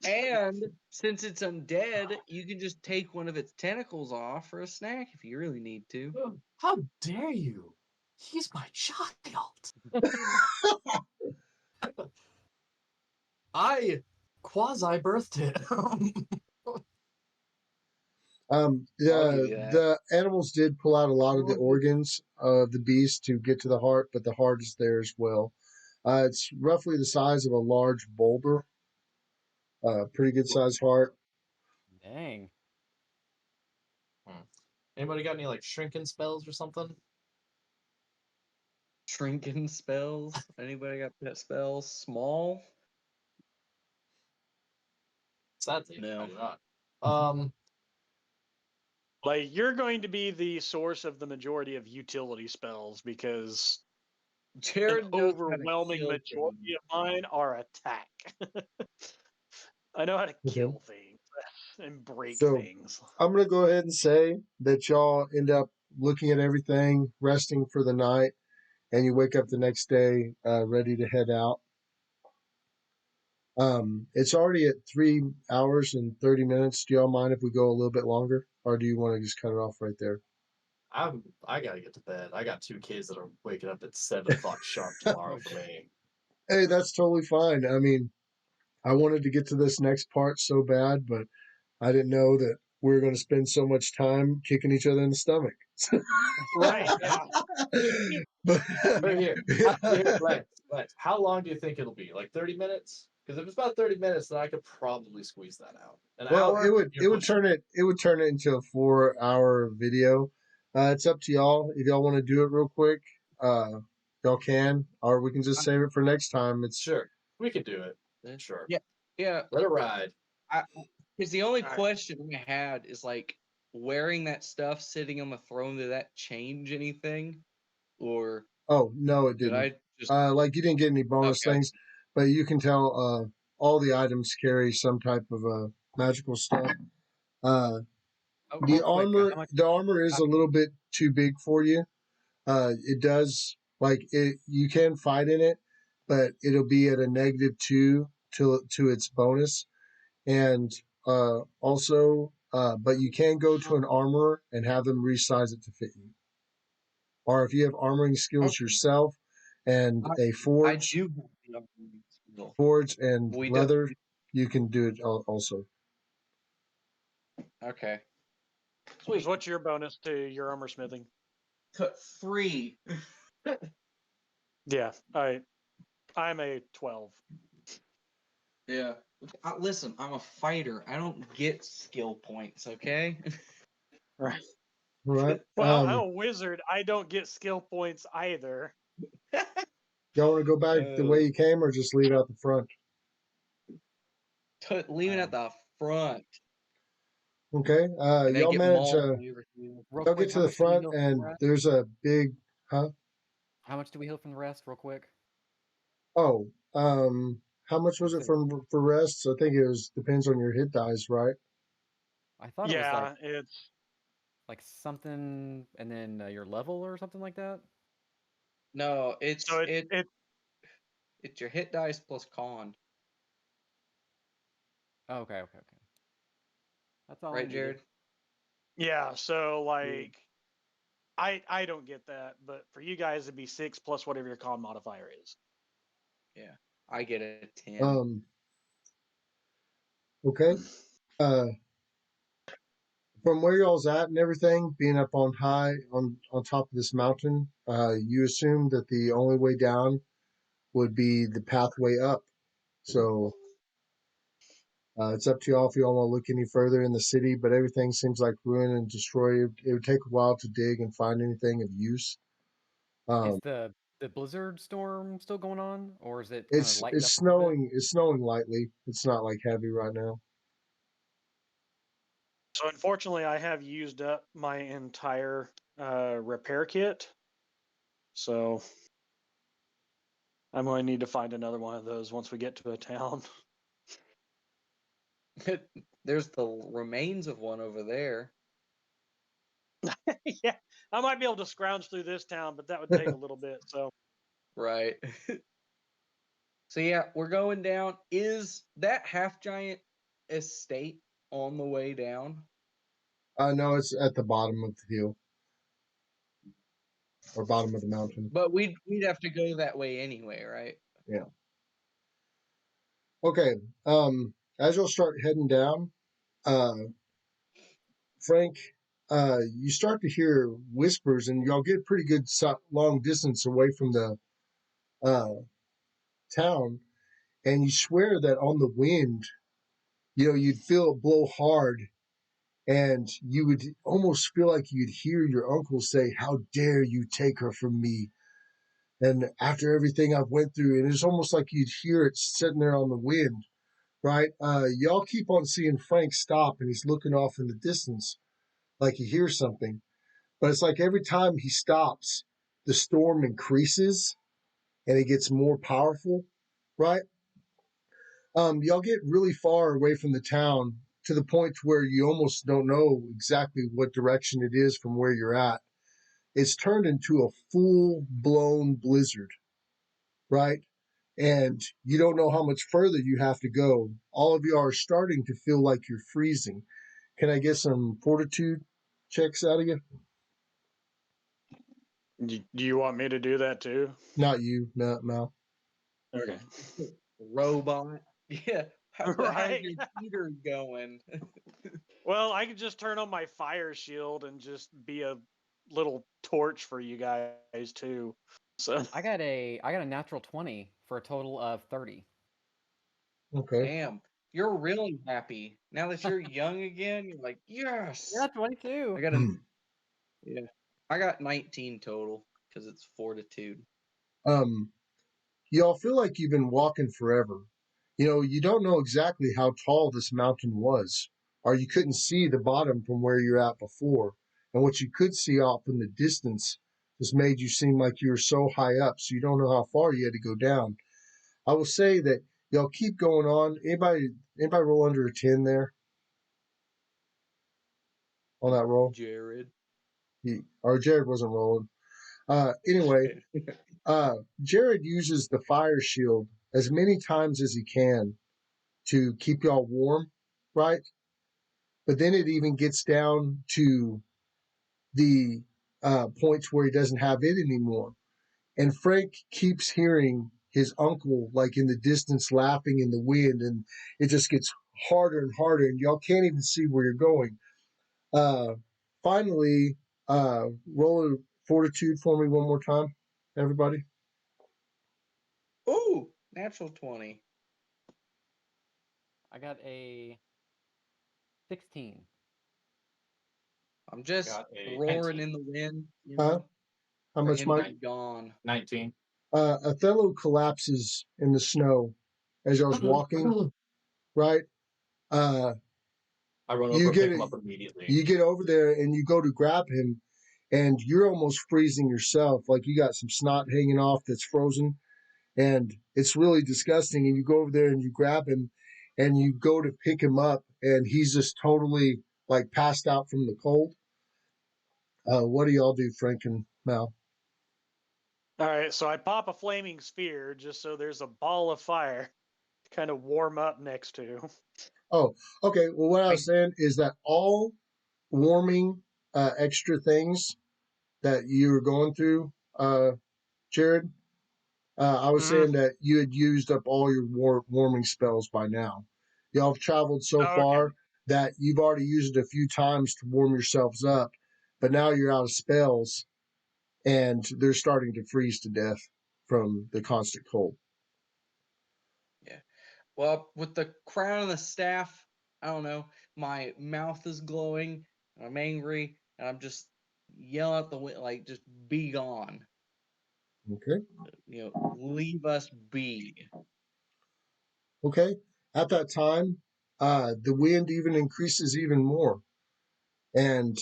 And since it's undead, you can just take one of its tentacles off for a snack if you really need to. How dare you? He's my child. I quasi-birthed him. I'll give you that. The animals did pull out a lot of the organs of the beast to get to the heart, but the heart is there as well. It's roughly the size of a large boulder. Pretty good sized heart. Dang. Anybody got any like shrinking spells or something? Shrinking spells. Anybody got that spell? Small? Sadly, No. I do not. Like you're going to be the source of the majority of utility spells because Jared an knows how to overwhelming kill majority things. of mine are attack. I know how to Okay. kill things and break So things. I'm going to go ahead and say that y'all end up looking at everything, resting for the night, and you wake up the next day ready to head out. It's already at 3 hours and 30 minutes. Do y'all mind if we go a little bit longer, or do you want to just cut it off right there? I gotta get to bed. I got 2 kids that are waking up at 7 o'clock sharp tomorrow for me. Hey, that's totally fine. I mean, I wanted to get to this next part so bad, but I didn't know that we were going to spend so much time kicking each other in the stomach. Right. Yeah. But Here, Lance, how long do you think it'll be? Like 30 minutes? Because if it's about 30 minutes, then I could probably squeeze that out. An hour? it would turn it into a 4-hour video. It's up to y'all. If y'all want to do it real quick, y'all can, or we can just save it for next time. It's Sure, we could do it. Sure. Yeah. Let it ride. Because the only question I had is like wearing that stuff sitting on the throne. Did that change anything, or Oh no, it did didn't. I just Like you didn't get any bonus Okay. things, but you can tell all the items carry some type of magical stuff. The real quick, the armor is a little bit too big for you. It does like it. You can fight in it, but it'll be at a -2 to its bonus, and also, but you can go to an armorer and have them resize it to fit you. Or if you have armoring skills yourself and a I forge, do have the upgrading skill. and We do. leather, you can do it also. Okay. Sweet. What's your bonus to your armor smithing? Cut 3. Yeah, I'm a 12. Yeah. Listen, I'm a fighter. I don't get skill points, okay? Right. Right. Well, I'm a wizard. I don't get skill points either. Y'all want to go back the way you came, or just leave out the front? Leaving at the front. Okay. And Y'all get manage. mauled and everything. real Y'all quick, get to how the much do we front, heal from the and rest? there's a big. Huh? How much do we heal from the rest, real quick? Oh. How much was it for rests? I think it was depends on your hit dice, right? I thought it was Yeah, it's like something, and then your level or something like that. No, it's so it's your hit dice plus con. Oh, okay. That's all I Right, needed. Jared? yeah. So like, I don't get that, but for you guys it'd be 6 plus whatever your con modifier is. Yeah. I get a 10. Okay. From where y'all's at and everything, being up on high on top of this mountain, you assume that the only way down would be the pathway up. So it's up to y'all if y'all want to look any further in the city, but everything seems like ruined and destroyed. It would take a while to dig and find anything of use. Is the blizzard storm still going on, or is it kind of It's lightened up a little bit? It's snowing lightly. It's not like heavy right now. So unfortunately, I have used up my entire repair kit. So I'm going to need to find another one of those once we get to a town. There's the remains of one over there. Yeah, I might be able to scrounge through this town, but that would take a little bit. So Right. So yeah, we're going down. Is that half giant estate on the way down? No, it's at the bottom of the hill or bottom of the mountain. But we'd have to go that way anyway, right? Yeah. Okay. As you'll start heading down, Frank, you start to hear whispers, and y'all get pretty good long distance away from the town, and you swear that on the wind, you'd feel it blow hard, and you would almost feel like you'd hear your uncle say, "How dare you take her from me?" And after everything I've went through, and it's almost like you'd hear it sitting there on the wind, right? Y'all keep on seeing Frank stop, and he's looking off in the distance like he hears something. But it's like every time he stops, the storm increases and it gets more powerful, right? Y'all get really far away from the town to the point where you almost don't know exactly what direction it is from where you're at. it's turned into a full-blown blizzard, right? And you don't know how much further you have to go. All of you are starting to feel like you're freezing. Can I get some fortitude checks out of you? Do you want me to do that too? Not you, Mal. Okay. Robot. Yeah. How's Right. your heater going? Well, I could just turn on my fire shield and just be a little torch for you guys too. So I got a natural 20 for a total of 30. Okay. Damn. You're really happy. Now that you're young again, you're like, yes. Yeah, 22. I got a yeah. I got 19 total because it's fortitude. Y'all feel like you've been walking forever. You don't know exactly how tall this mountain was, or you couldn't see the bottom from where you're at before. And what you could see off in the distance just made you seem like you were so high up, so you don't know how far you had to go down. I will say that y'all keep going on. Anybody roll under a 10 there on that roll? Jared. Or Jared wasn't rolling. Anyway, Jared uses the fire shield as many times as he can to keep y'all warm, right? But then it even gets down to the points where he doesn't have it anymore. And Frank keeps hearing his uncle, like in the distance, laughing in the wind, and it just gets harder and harder, and y'all can't even see where you're going. Finally, roll a fortitude for me one more time, everybody. Ooh, natural 20. I got a 16. I'm just Got a roaring 19. in the wind, How much, ready to Mike? be gone. 19. Othello collapses in the snow as y'all's walking, right? I run over and pick him up immediately. You get over there and you go to grab him, and you're almost freezing yourself. Like you got some snot hanging off that's frozen, and it's really disgusting. And you go over there and you grab him, and you go to pick him up, and he's just totally like passed out from the cold. What do y'all do, Frank and Mal? all right, so I pop a flaming sphere just so there's a ball of fire to kind of warm up next to. Oh, okay. Well, what I was saying is that all warming extra things that you were going through, Jared, I was saying that you had used up all your warming spells by now. Y'all have traveled so Okay. far that you've already used it a few times to warm yourselves up, but now you're out of spells and they're starting to freeze to death from the constant cold. Yeah. Well, with the crown and the staff, I don't know. My mouth is glowing. I'm angry, and I'm just yelling at the wind, like, just be gone. Okay. Leave us be. Okay. At that time, the wind even increases even more, and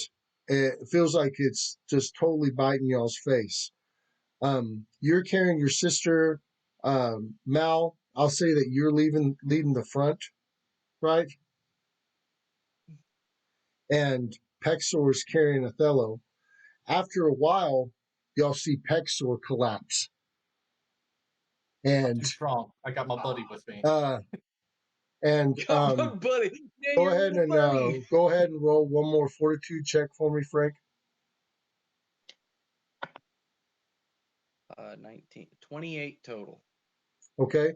it feels like it's just totally biting y'all's face. You're carrying your sister, Mal. I'll say that you're leading the front, right? And Pexor's carrying Othello. After a while, y'all see Pexor collapse, I'm and too strong. I got my buddy with me. Come on, buddy. Yeah, go your ahead little buddy. and go ahead and roll one more fortitude check for me, Frank. 28 total. Okay.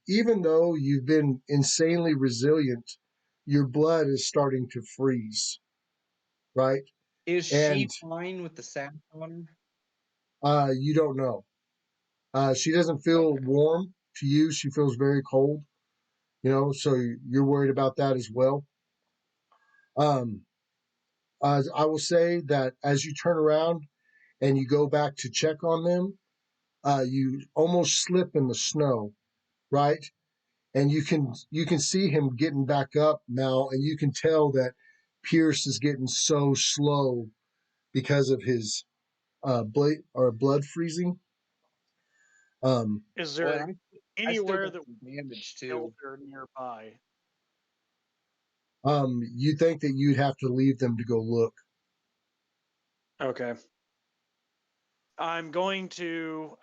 Even though you've been insanely resilient, your blood is starting to freeze, right? Is she fine with the sack on her? You don't know. She doesn't feel Okay. warm to you. She feels very cold, so you're worried about that as well. Um, I will say that as you turn around and you go back to check on them, you almost slip in the snow, right? And you can see him getting back up now, and you can tell that Pierce is getting so slow because of his blood freezing. Is Well, there I still anywhere got that some damage we too. shelter nearby? You think that you'd have to leave them to go look. Okay. I'm going to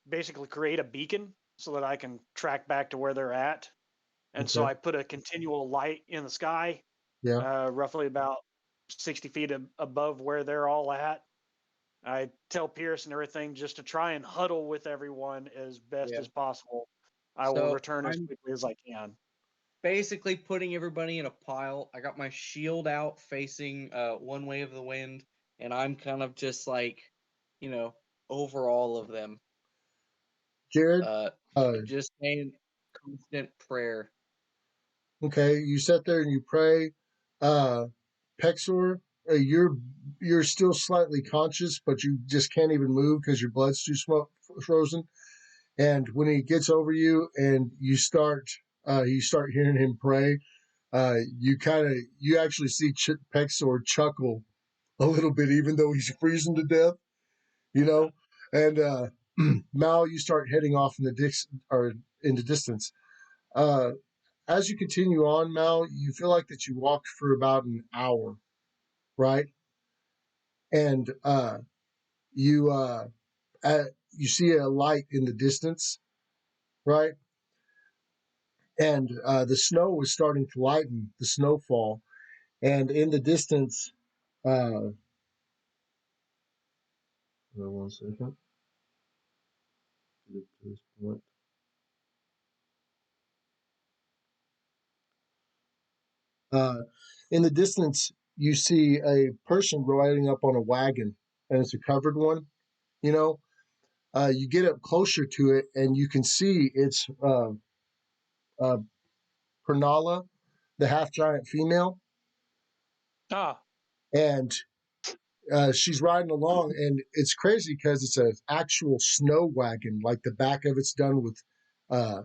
basically create a beacon so that I can track back to where they're at. And so Okay. I put a continual light in the sky, Yeah. roughly about 60 feet above where they're all at. I tell Pierce and everything just to try and huddle with everyone as best Yeah. as possible. I will So return as I'm quickly as I can. basically putting everybody in a pile. I got my shield out facing one way of the wind, and I'm kind of just like, over all of them. Jared. Just saying constant prayer. Okay. You sit there and you pray. Pexor, you're still slightly conscious, but you just can't even move because your blood's too frozen. And when he gets over you and you start hearing him pray, you actually see Pexor chuckle a little bit, even though he's freezing to death, you know. And Mal, you start heading off in the distance. Uh, as you continue on, Mal, you feel like that you walked for about an hour, right? And you you see a light in the distance, right? And the snow is starting to lighten, the snowfall, and in the distance, hold on 1 second. Get to this point. In the distance, you see a person riding up on a wagon, and it's a covered one. You know, you get up closer to it, and you can see it's Pernala, the half giant female, Ah, and she's riding along, and it's crazy because it's an actual snow wagon. Like the back of it's done with uh,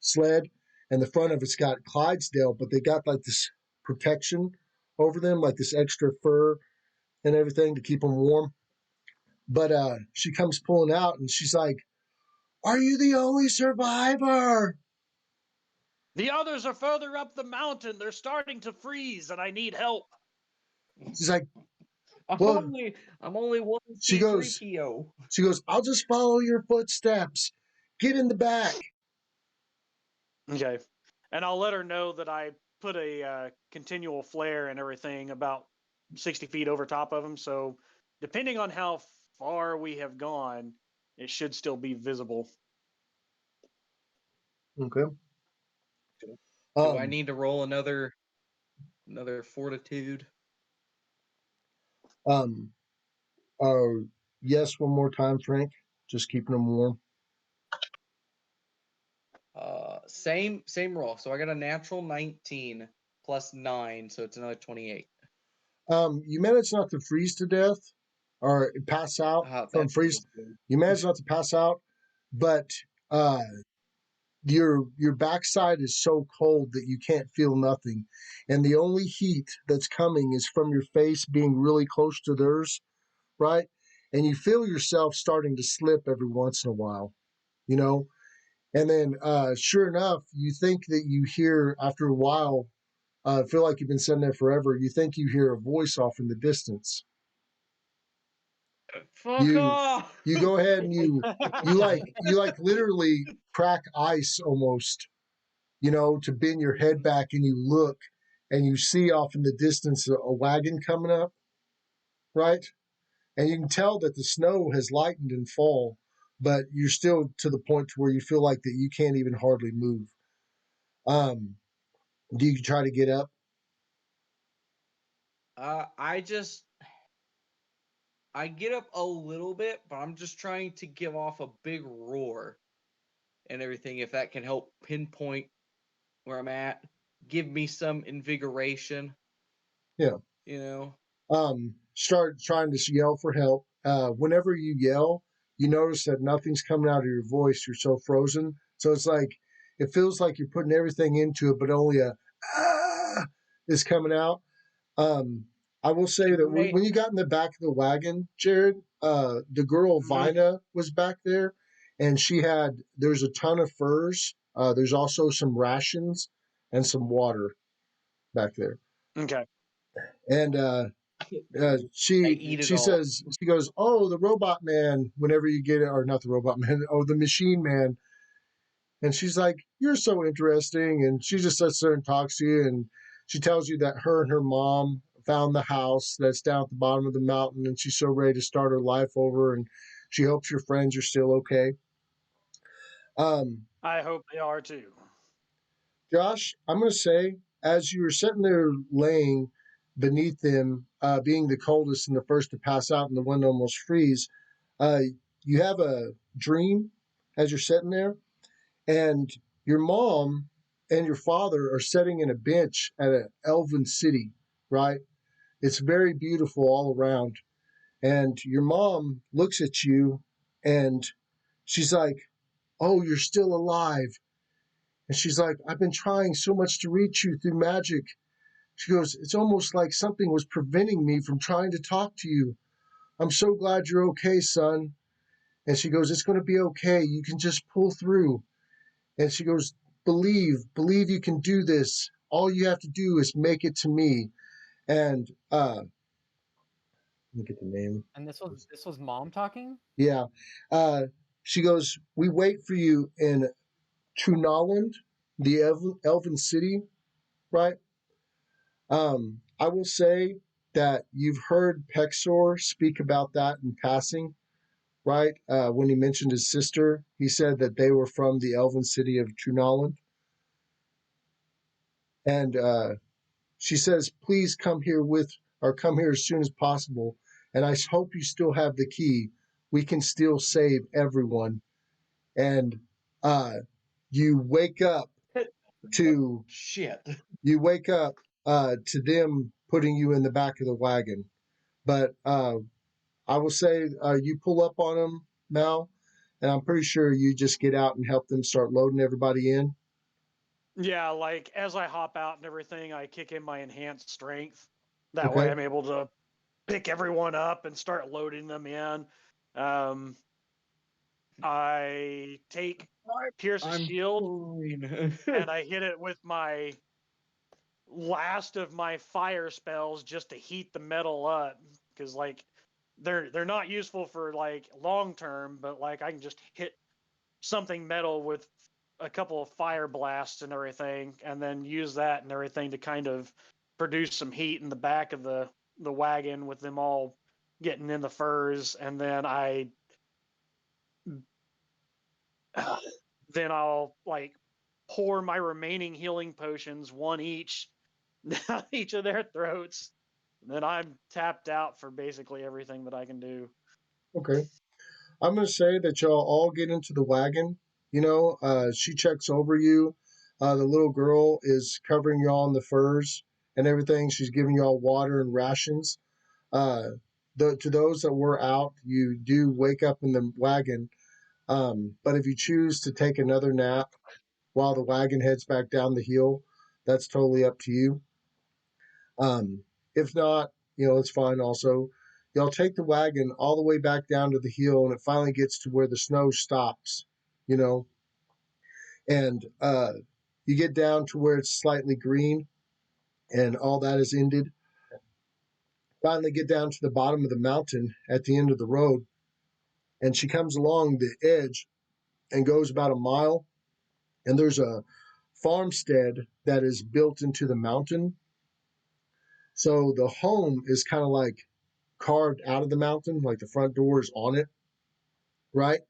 sled, and the front of it's got Clydesdale, but they got like this protection over them, like this extra fur and everything to keep them warm. But she comes pulling out, and she's like, "Are you the only survivor?" the others are further up the mountain. They're starting to freeze, and I need help. She's like, I'm "Well," only one she goes, C3PO. "I'll just follow your footsteps. Get in the back." Okay. And I'll let her know that I put a continual flare and everything about 60 feet over top of them. So, depending on how far we have gone, it should still be visible. Okay. Do I need to roll another fortitude? Um. Yes. One more time, Frank. Just keeping them warm. Same roll. So I got a natural 19 plus 9, so it's another 28. You managed not to freeze to death or pass out from That freeze. feels good. You managed not to pass out, but your backside is so cold that you can't feel nothing, and the only heat that's coming is from your face being really close to theirs, right? And you feel yourself starting to slip every once in a while, you know. And then, sure enough, you think that you hear after a while. Feel like you've been sitting there forever. You think you hear a voice off in the distance. Fuck You off! you go ahead and you like literally crack ice almost, to bend your head back, and you look and you see off in the distance a wagon coming up, right? And you can tell that the snow has lightened and fall, but you're still to the point where you feel like that you can't even hardly move. Um, do you try to get up? I get up a little bit, but I'm just trying to give off a big roar and everything. If that can help pinpoint where I'm at, give me some invigoration. Yeah. Start trying to yell for help. Whenever you yell, you notice that nothing's coming out of your voice. You're so frozen. So it's like, it feels like you're putting everything into it, but only a ah is coming out. I will say that when you got in the back of the wagon, Jared, the girl Vina was back there, and there's a ton of furs. There's also some rations and some water back there. Okay. And eat it she all. says, she goes, oh, the robot man, whenever you get it, or not the robot man, oh, the machine man. And she's like, you're so interesting. And she just sits there and talks to you. And she tells you that her and her mom found the house that's down at the bottom of the mountain. And she's so ready to start her life over. And she hopes your friends are still okay. I hope they are too. Josh, I'm going to say, as you were sitting there laying beneath them, being the coldest and the first to pass out and the one to almost freeze, you have a dream as you're sitting there, and your mom and your father are sitting in a bench at an elven city, right? It's very beautiful all around. And your mom looks at you and she's like, oh, you're still alive. And she's like, I've been trying so much to reach you through magic. She goes, it's almost like something was preventing me from trying to talk to you. I'm so glad you're okay, son. And she goes, it's going to be okay. You can just pull through. And she goes, believe you can do this. All you have to do is make it to me. And let me get the name. And this was mom talking? Yeah. She goes, we wait for you in Trunaland, the Elven city, right? I will say that you've heard Pexor speak about that in passing, right? When he mentioned his sister, he said that they were from the Elven city of Trunaland. And she says, please come here come here as soon as possible. And I hope you still have the key. We can still save everyone. And you wake up to Shit. you wake up to them putting you in the back of the wagon. But I will say you pull up on them, Mal, and I'm pretty sure you just get out and help them start loading everybody in. Yeah, like as I hop out and everything, I kick in my enhanced strength. That Okay. way I'm able to pick everyone up and start loading them in. I take Pierce's shield and I hit it with my last of my fire spells just to heat the metal up, because like they're not useful for like long term, but like I can just hit something metal with a couple of fire blasts and everything, and then use that and everything to kind of produce some heat in the back of the wagon with them all getting in the furs, and then I'll like pour my remaining healing potions, one each, down each of their throats. And then I'm tapped out for basically everything that I can do. Okay. I'm going to say that y'all all get into the wagon. She checks over you. The little girl is covering y'all in the furs and everything. She's giving y'all water and rations. To those that were out, you do wake up in the wagon. But if you choose to take another nap while the wagon heads back down the hill, that's totally up to you. If not, it's fine also. Y'all take the wagon all the way back down to the hill, and it finally gets to where the snow stops, and you get down to where it's slightly green, and all that is ended. Finally get down to the bottom of the mountain at the end of the road, and she comes along the edge and goes about a mile, and there's a farmstead that is built into the mountain. So the home is kind of like carved out of the mountain, like the front door is on it, right?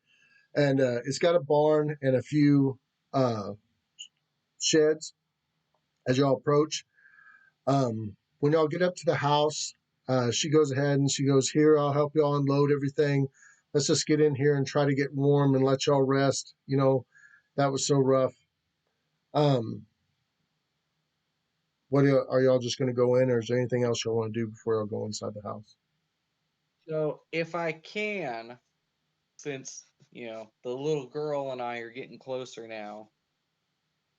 And it's got a barn and a few uh, sheds as y'all approach. When y'all get up to the house, she goes ahead and she goes, here, I'll help y'all unload everything. Let's just get in here and try to get warm and let y'all rest. That was so rough. Are y'all just going to go in, or is there anything else y'all want to do before y'all go inside the house? So if I can, since the little girl and I are getting closer now,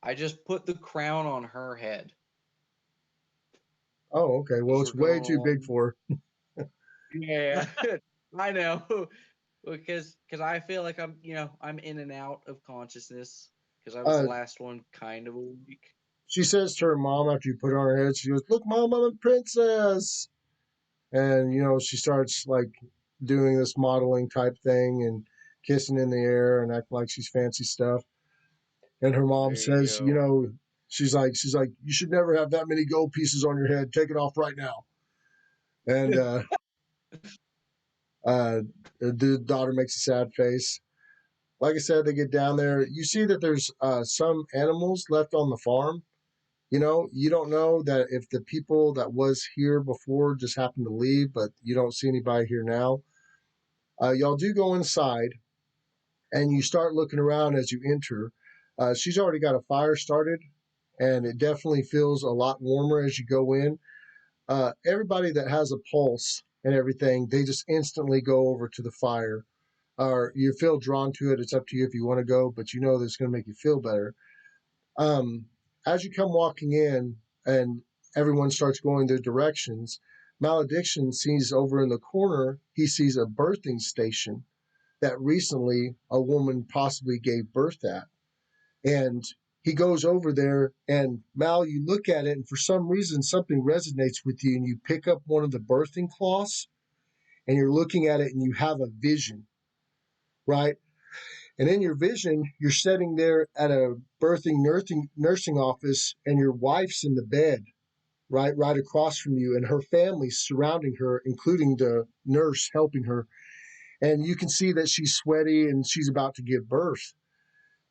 I just put the crown on her head. Oh, okay. Well, it's way too big for her. Yeah, I know. Because I feel like I'm in and out of consciousness because I was the last one kind of awake. She says to her mom after you put it on her head, she goes, look, Mom, I'm a princess. and she starts like doing this modeling type thing and kissing in the air and acting like she's fancy stuff. And her mom says, she's like, you should never have that many gold pieces on your head. Take it off right now. And the daughter makes a sad face. Like I said, they get down there. You see that there's some animals left on the farm. You don't know that if the people that was here before just happened to leave, but you don't see anybody here now. Y'all do go inside, and you start looking around as you enter. She's already got a fire started, and it definitely feels a lot warmer as you go in. Everybody that has a pulse and everything, they just instantly go over to the fire. Or you feel drawn to it. It's up to you if you want to go, but you know that it's going to make you feel better. As you come walking in and everyone starts going their directions, Malediction sees over in the corner, he sees a birthing station that recently a woman possibly gave birth at. And he goes over there, and Mal, you look at it, and for some reason, something resonates with you, and you pick up one of the birthing cloths, and you're looking at it, and you have a vision, right? And in your vision, you're sitting there at a birthing nursing office, and your wife's in the bed, right across from you, and her family's surrounding her, including the nurse helping her. And you can see that she's sweaty and she's about to give birth.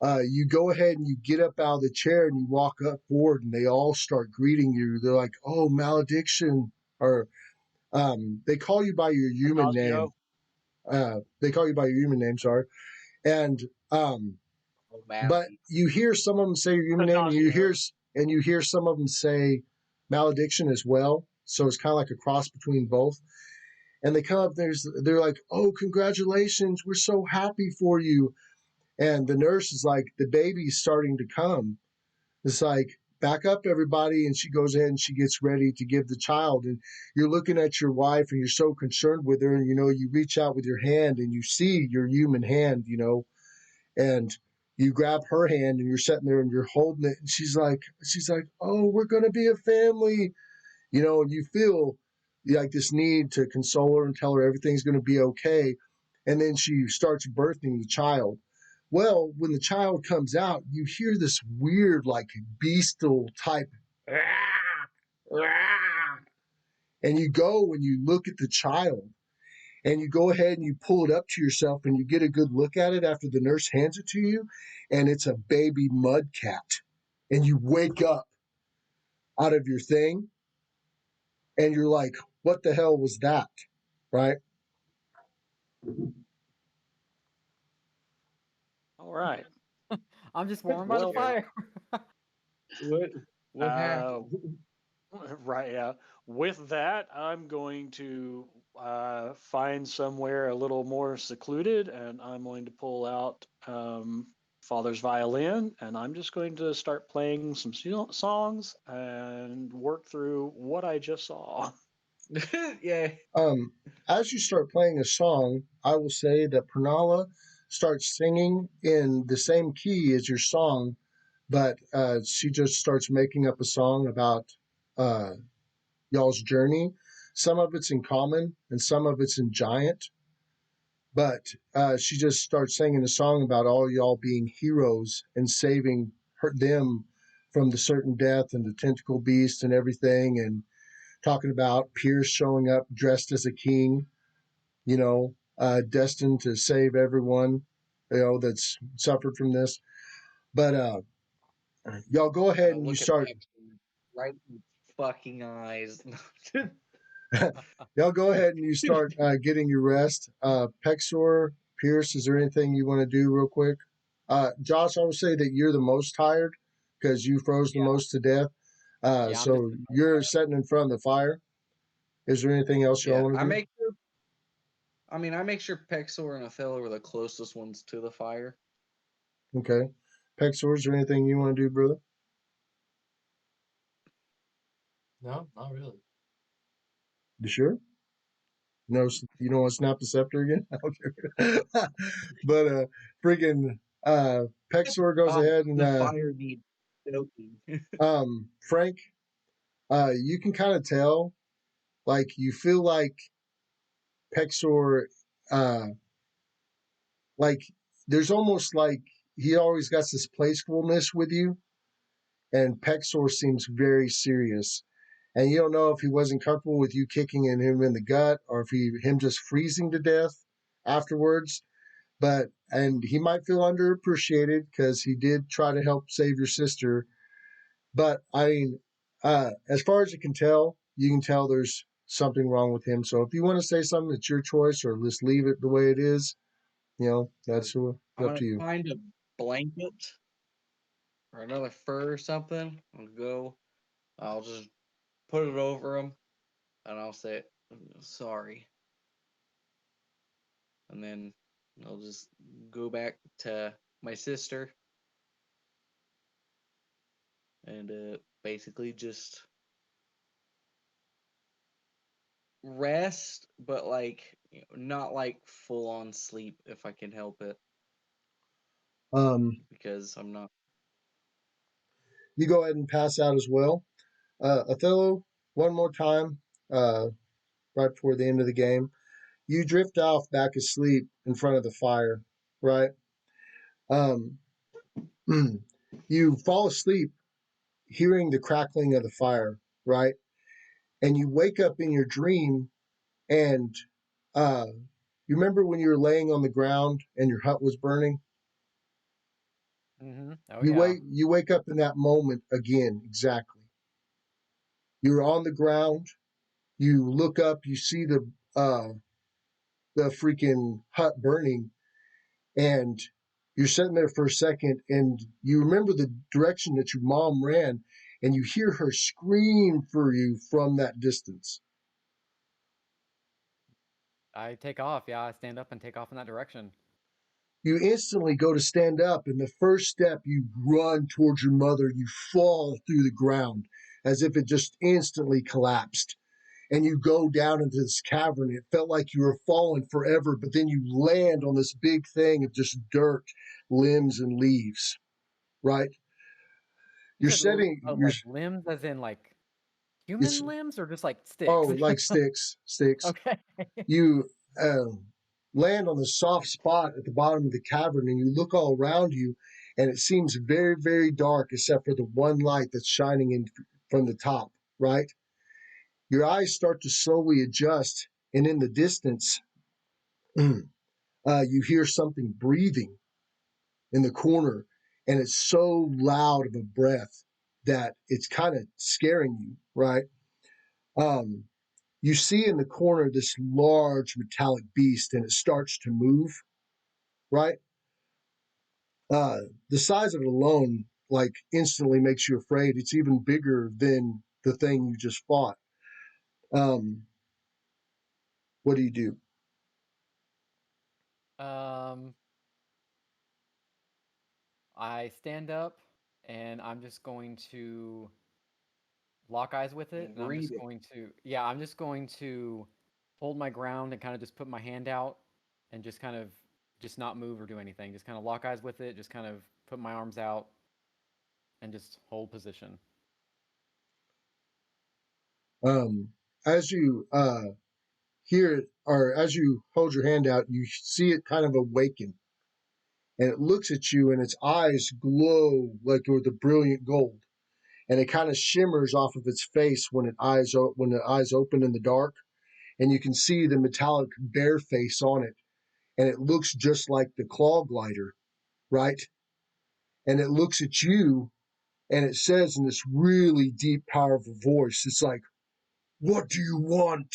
You go ahead and you get up out of the chair and you walk up forward, and they all start greeting you. They're like, "Oh, Malediction," or they call you by your human name. They call you by your human name, sorry. And but you hear some of them say your human name, and you hear some of them say Malediction as well. So it's kind of like a cross between both. And they come up, they're like, "Oh, congratulations, we're so happy for you." And the nurse is like, "The baby's starting to come." It's like, "Back up, everybody." And she goes ahead and she gets ready to give the child. And you're looking at your wife and you're so concerned with her. And, you reach out with your hand and you see your human hand, and you grab her hand and you're sitting there and you're holding it. And she's like, "Oh, we're going to be a family," and you feel like this need to console her and tell her everything's going to be okay. And then she starts birthing the child. Well, when the child comes out, you hear this weird, like bestial type, and you go and you look at the child, and you go ahead and you pull it up to yourself and you get a good look at it after the nurse hands it to you, and it's a baby mud cat. And you wake up out of your thing and you're like, "What the hell was that?" Right? All right. I'm just warm by the fire. What happened? Right, yeah. With that, I'm going to find somewhere a little more secluded, and I'm going to pull out Father's violin, and I'm just going to start playing some songs and work through what I just saw. Yeah. As you start playing a song, I will say that Pranala starts singing in the same key as your song, but she just starts making up a song about y'all's journey. Some of it's in common and some of it's in giant, but she just starts singing a song about all y'all being heroes and saving them from the certain death and the tentacle beast and everything, and talking about Pierce showing up dressed as a king, destined to save everyone, that's suffered from this. But y'all go ahead and you start. Right in the fucking eyes. Y'all go ahead and you start getting your rest. Pexor, Pierce, is there anything you want to do real quick? Josh, I would say that you're the most tired because you froze the most to death. So you're sitting in front of the fire. Is there anything else y'all want to do? I make sure Pexor and Othello are the closest ones to the fire. Okay. Pexor, is there anything you want to do, brother? No, not really. You sure? No, you don't want to snap the scepter again? Okay. But freaking Pexor goes ahead and the fire needs soaking. Frank, you can kind of tell like you feel like Pexor, like there's almost like he always got this playfulness with you, and Pexor seems very serious. And you don't know if he wasn't comfortable with you kicking him in the gut, or if him just freezing to death afterwards. And he might feel underappreciated because he did try to help save your sister. But I mean, as far as you can tell there's something wrong with him. So if you want to say something, it's your choice, or just leave it the way it is. That's I'm up gonna to you. find a blanket or another fur or something. I'll just put it over him, and I'll say, "Sorry," and then I'll just go back to my sister and basically just rest, but not like full on sleep if I can help it, because I'm not. You go ahead and pass out as well. Othello, one more time, right before the end of the game, you drift off back asleep in front of the fire, right? Um, you fall asleep hearing the crackling of the fire, right? And you wake up in your dream, and you remember when you were laying on the ground and your hut was burning? Mm-hmm. Oh You yeah. wake up in that moment again, exactly. You're on the ground. You look up. You see the freaking hut burning, and you're sitting there for a second, and you remember the direction that your mom ran, and you hear her scream for you from that distance. I take off. Yeah, I stand up and take off in that direction. You instantly go to stand up, and the first step you run towards your mother, you fall through the ground as if it just instantly collapsed. And you go down into this cavern. It felt like you were falling forever, but then you land on this big thing of just dirt, limbs, and leaves, right? You You're said setting, you're, like limbs, as in like it's, human limbs, or just like oh, sticks? like sticks. Okay. You land on the soft spot at the bottom of the cavern, and you look all around you, and it seems very, very dark except for the one light that's shining in from the top, right? Your eyes start to slowly adjust, and in the distance, you hear something breathing in the corner, and it's so loud of a breath that it's kind of scaring you, right? Um, you see in the corner this large metallic beast, and it starts to move, right? Uh, the size of it alone, like, instantly makes you afraid. It's even bigger than the thing you just fought. Um, what do you do? Um, I stand up and I'm just going to lock eyes with it, and Greet it. I'm just going to hold my ground and kind of just put my hand out and just kind of just not move or do anything. Just kind of lock eyes with it, just kind of put my arms out and just hold position. Um, as you hear it, or as you hold your hand out, you see it kind of awaken, and it looks at you, and its eyes glow like with a brilliant gold, and it kind of shimmers off of its face when the eyes open in the dark, and you can see the metallic bear face on it, and it looks just like the claw glider, right? And it looks at you, and it says in this really deep, powerful voice, it's like, "What do you want?"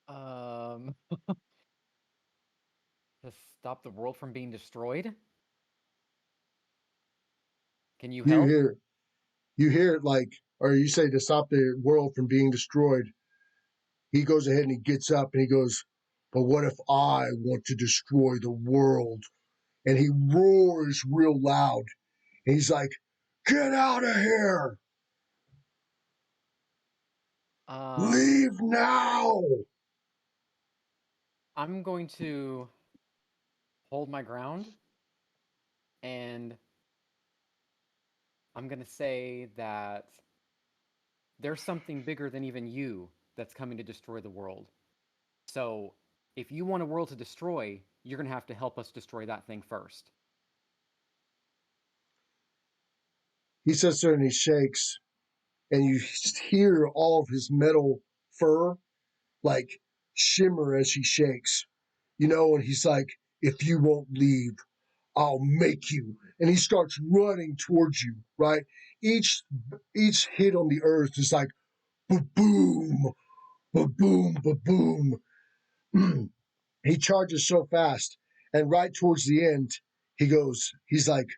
Um, to stop the world from being destroyed? Can you You help? hear it like, or you say, to stop the world from being destroyed. He goes ahead and he gets up and he goes, "But what if I want to destroy the world?" And he roars real loud. And he's like, "Get out of here! Um, Leave now!" I'm going to hold my ground and I'm going to say that there's something bigger than even you that's coming to destroy the world. So if you want a world to destroy, you're going to have to help us destroy that thing first. He sits there and he shakes, and you hear all of his metal fur like shimmer as he shakes, and he's like, if you won't leave, I'll make you. And he starts running towards you, right? Each hit on the earth is like ba-boom, ba-boom, ba-boom. He charges so fast, and right towards the end, he's like,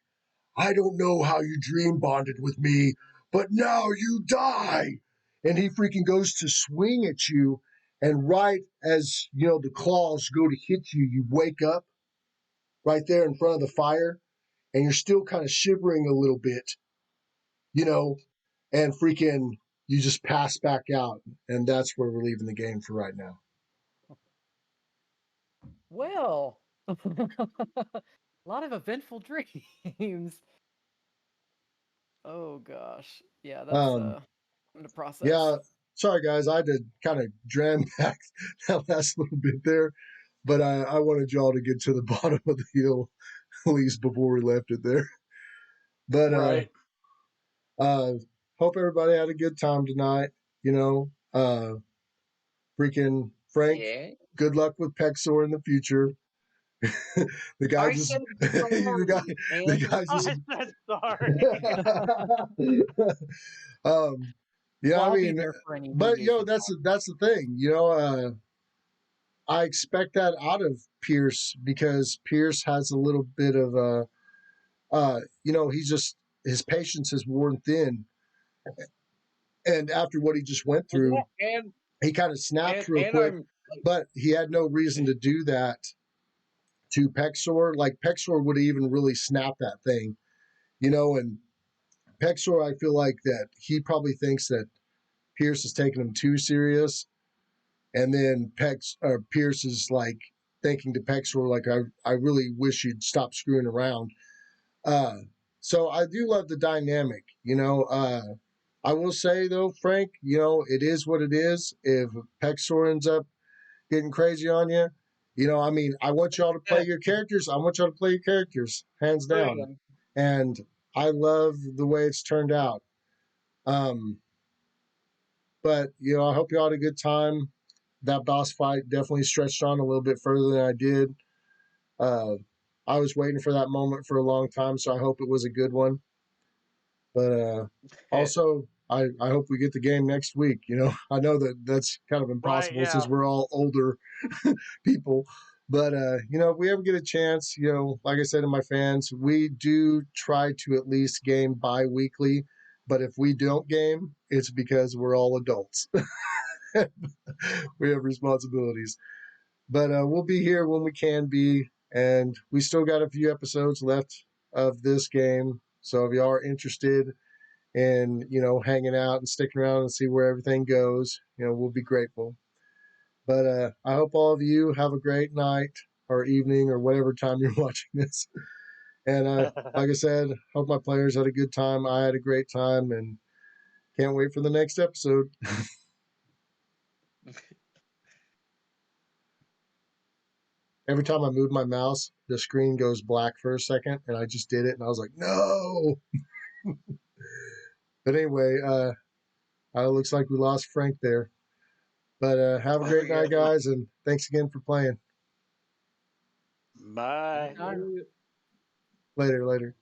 I don't know how you dream bonded with me, but now you die. And he freaking goes to swing at you, and right as the claws go to hit you, you wake up right there in front of the fire, and you're still kind of shivering a little bit, and freaking you just pass back out, and that's where we're leaving the game for right now. Well, a lot of eventful dreams. Oh gosh, yeah, that's something to process. Yeah, sorry guys, I had to kind of dram back that last little bit there, but I wanted y'all to get to the bottom of the hill at least before we left it there. But Right. hope everybody had a good time tonight. Freaking Frank, Yeah. good luck with Pexor in the future. the guy I just said the guy just I said sorry. yeah, Well, I I'll be mean, there for any but mediation that's the thing, I expect that out of Pierce because Pierce has a little bit of he's just his patience is worn thin, and after what he just went through, and he kind of snapped real and quick, I'm but he had no reason to do that to Pexor. Like Pexor would even really snap that thing, and Pexor, I feel like that he probably thinks that Pierce is taking him too serious, and then Pierce is like thinking to Pexor like, I really wish you'd stop screwing around. So I do love the dynamic, I will say though, Frank, it is what it is. If Pexor ends up getting crazy on you, I mean, I want y'all to play your characters. I want y'all to play your characters, hands down. And I love the way it's turned out. But I hope y'all had a good time. That boss fight definitely stretched on a little bit further than I did. I was waiting for that moment for a long time, so I hope it was a good one. But also, I hope we get the game next week. I know that's kind of impossible Right, yeah. since we're all older people. But if we ever get a chance, like I said to my fans, we do try to at least game bi-weekly. But if we don't game, it's because we're all adults. We have responsibilities. But we'll be here when we can be, and we still got a few episodes left of this game. So if you are interested in, hanging out and sticking around and see where everything goes, we'll be grateful. But I hope all of you have a great night or evening or whatever time you're watching this. And like I said, hope my players had a good time. I had a great time, and can't wait for the next episode. Every time I move my mouse, the screen goes black for a second, and I just did it, and I was like, no. But anyway, it looks like we lost Frank there. But have a great night, guys, and thanks again for playing. Bye. I Later.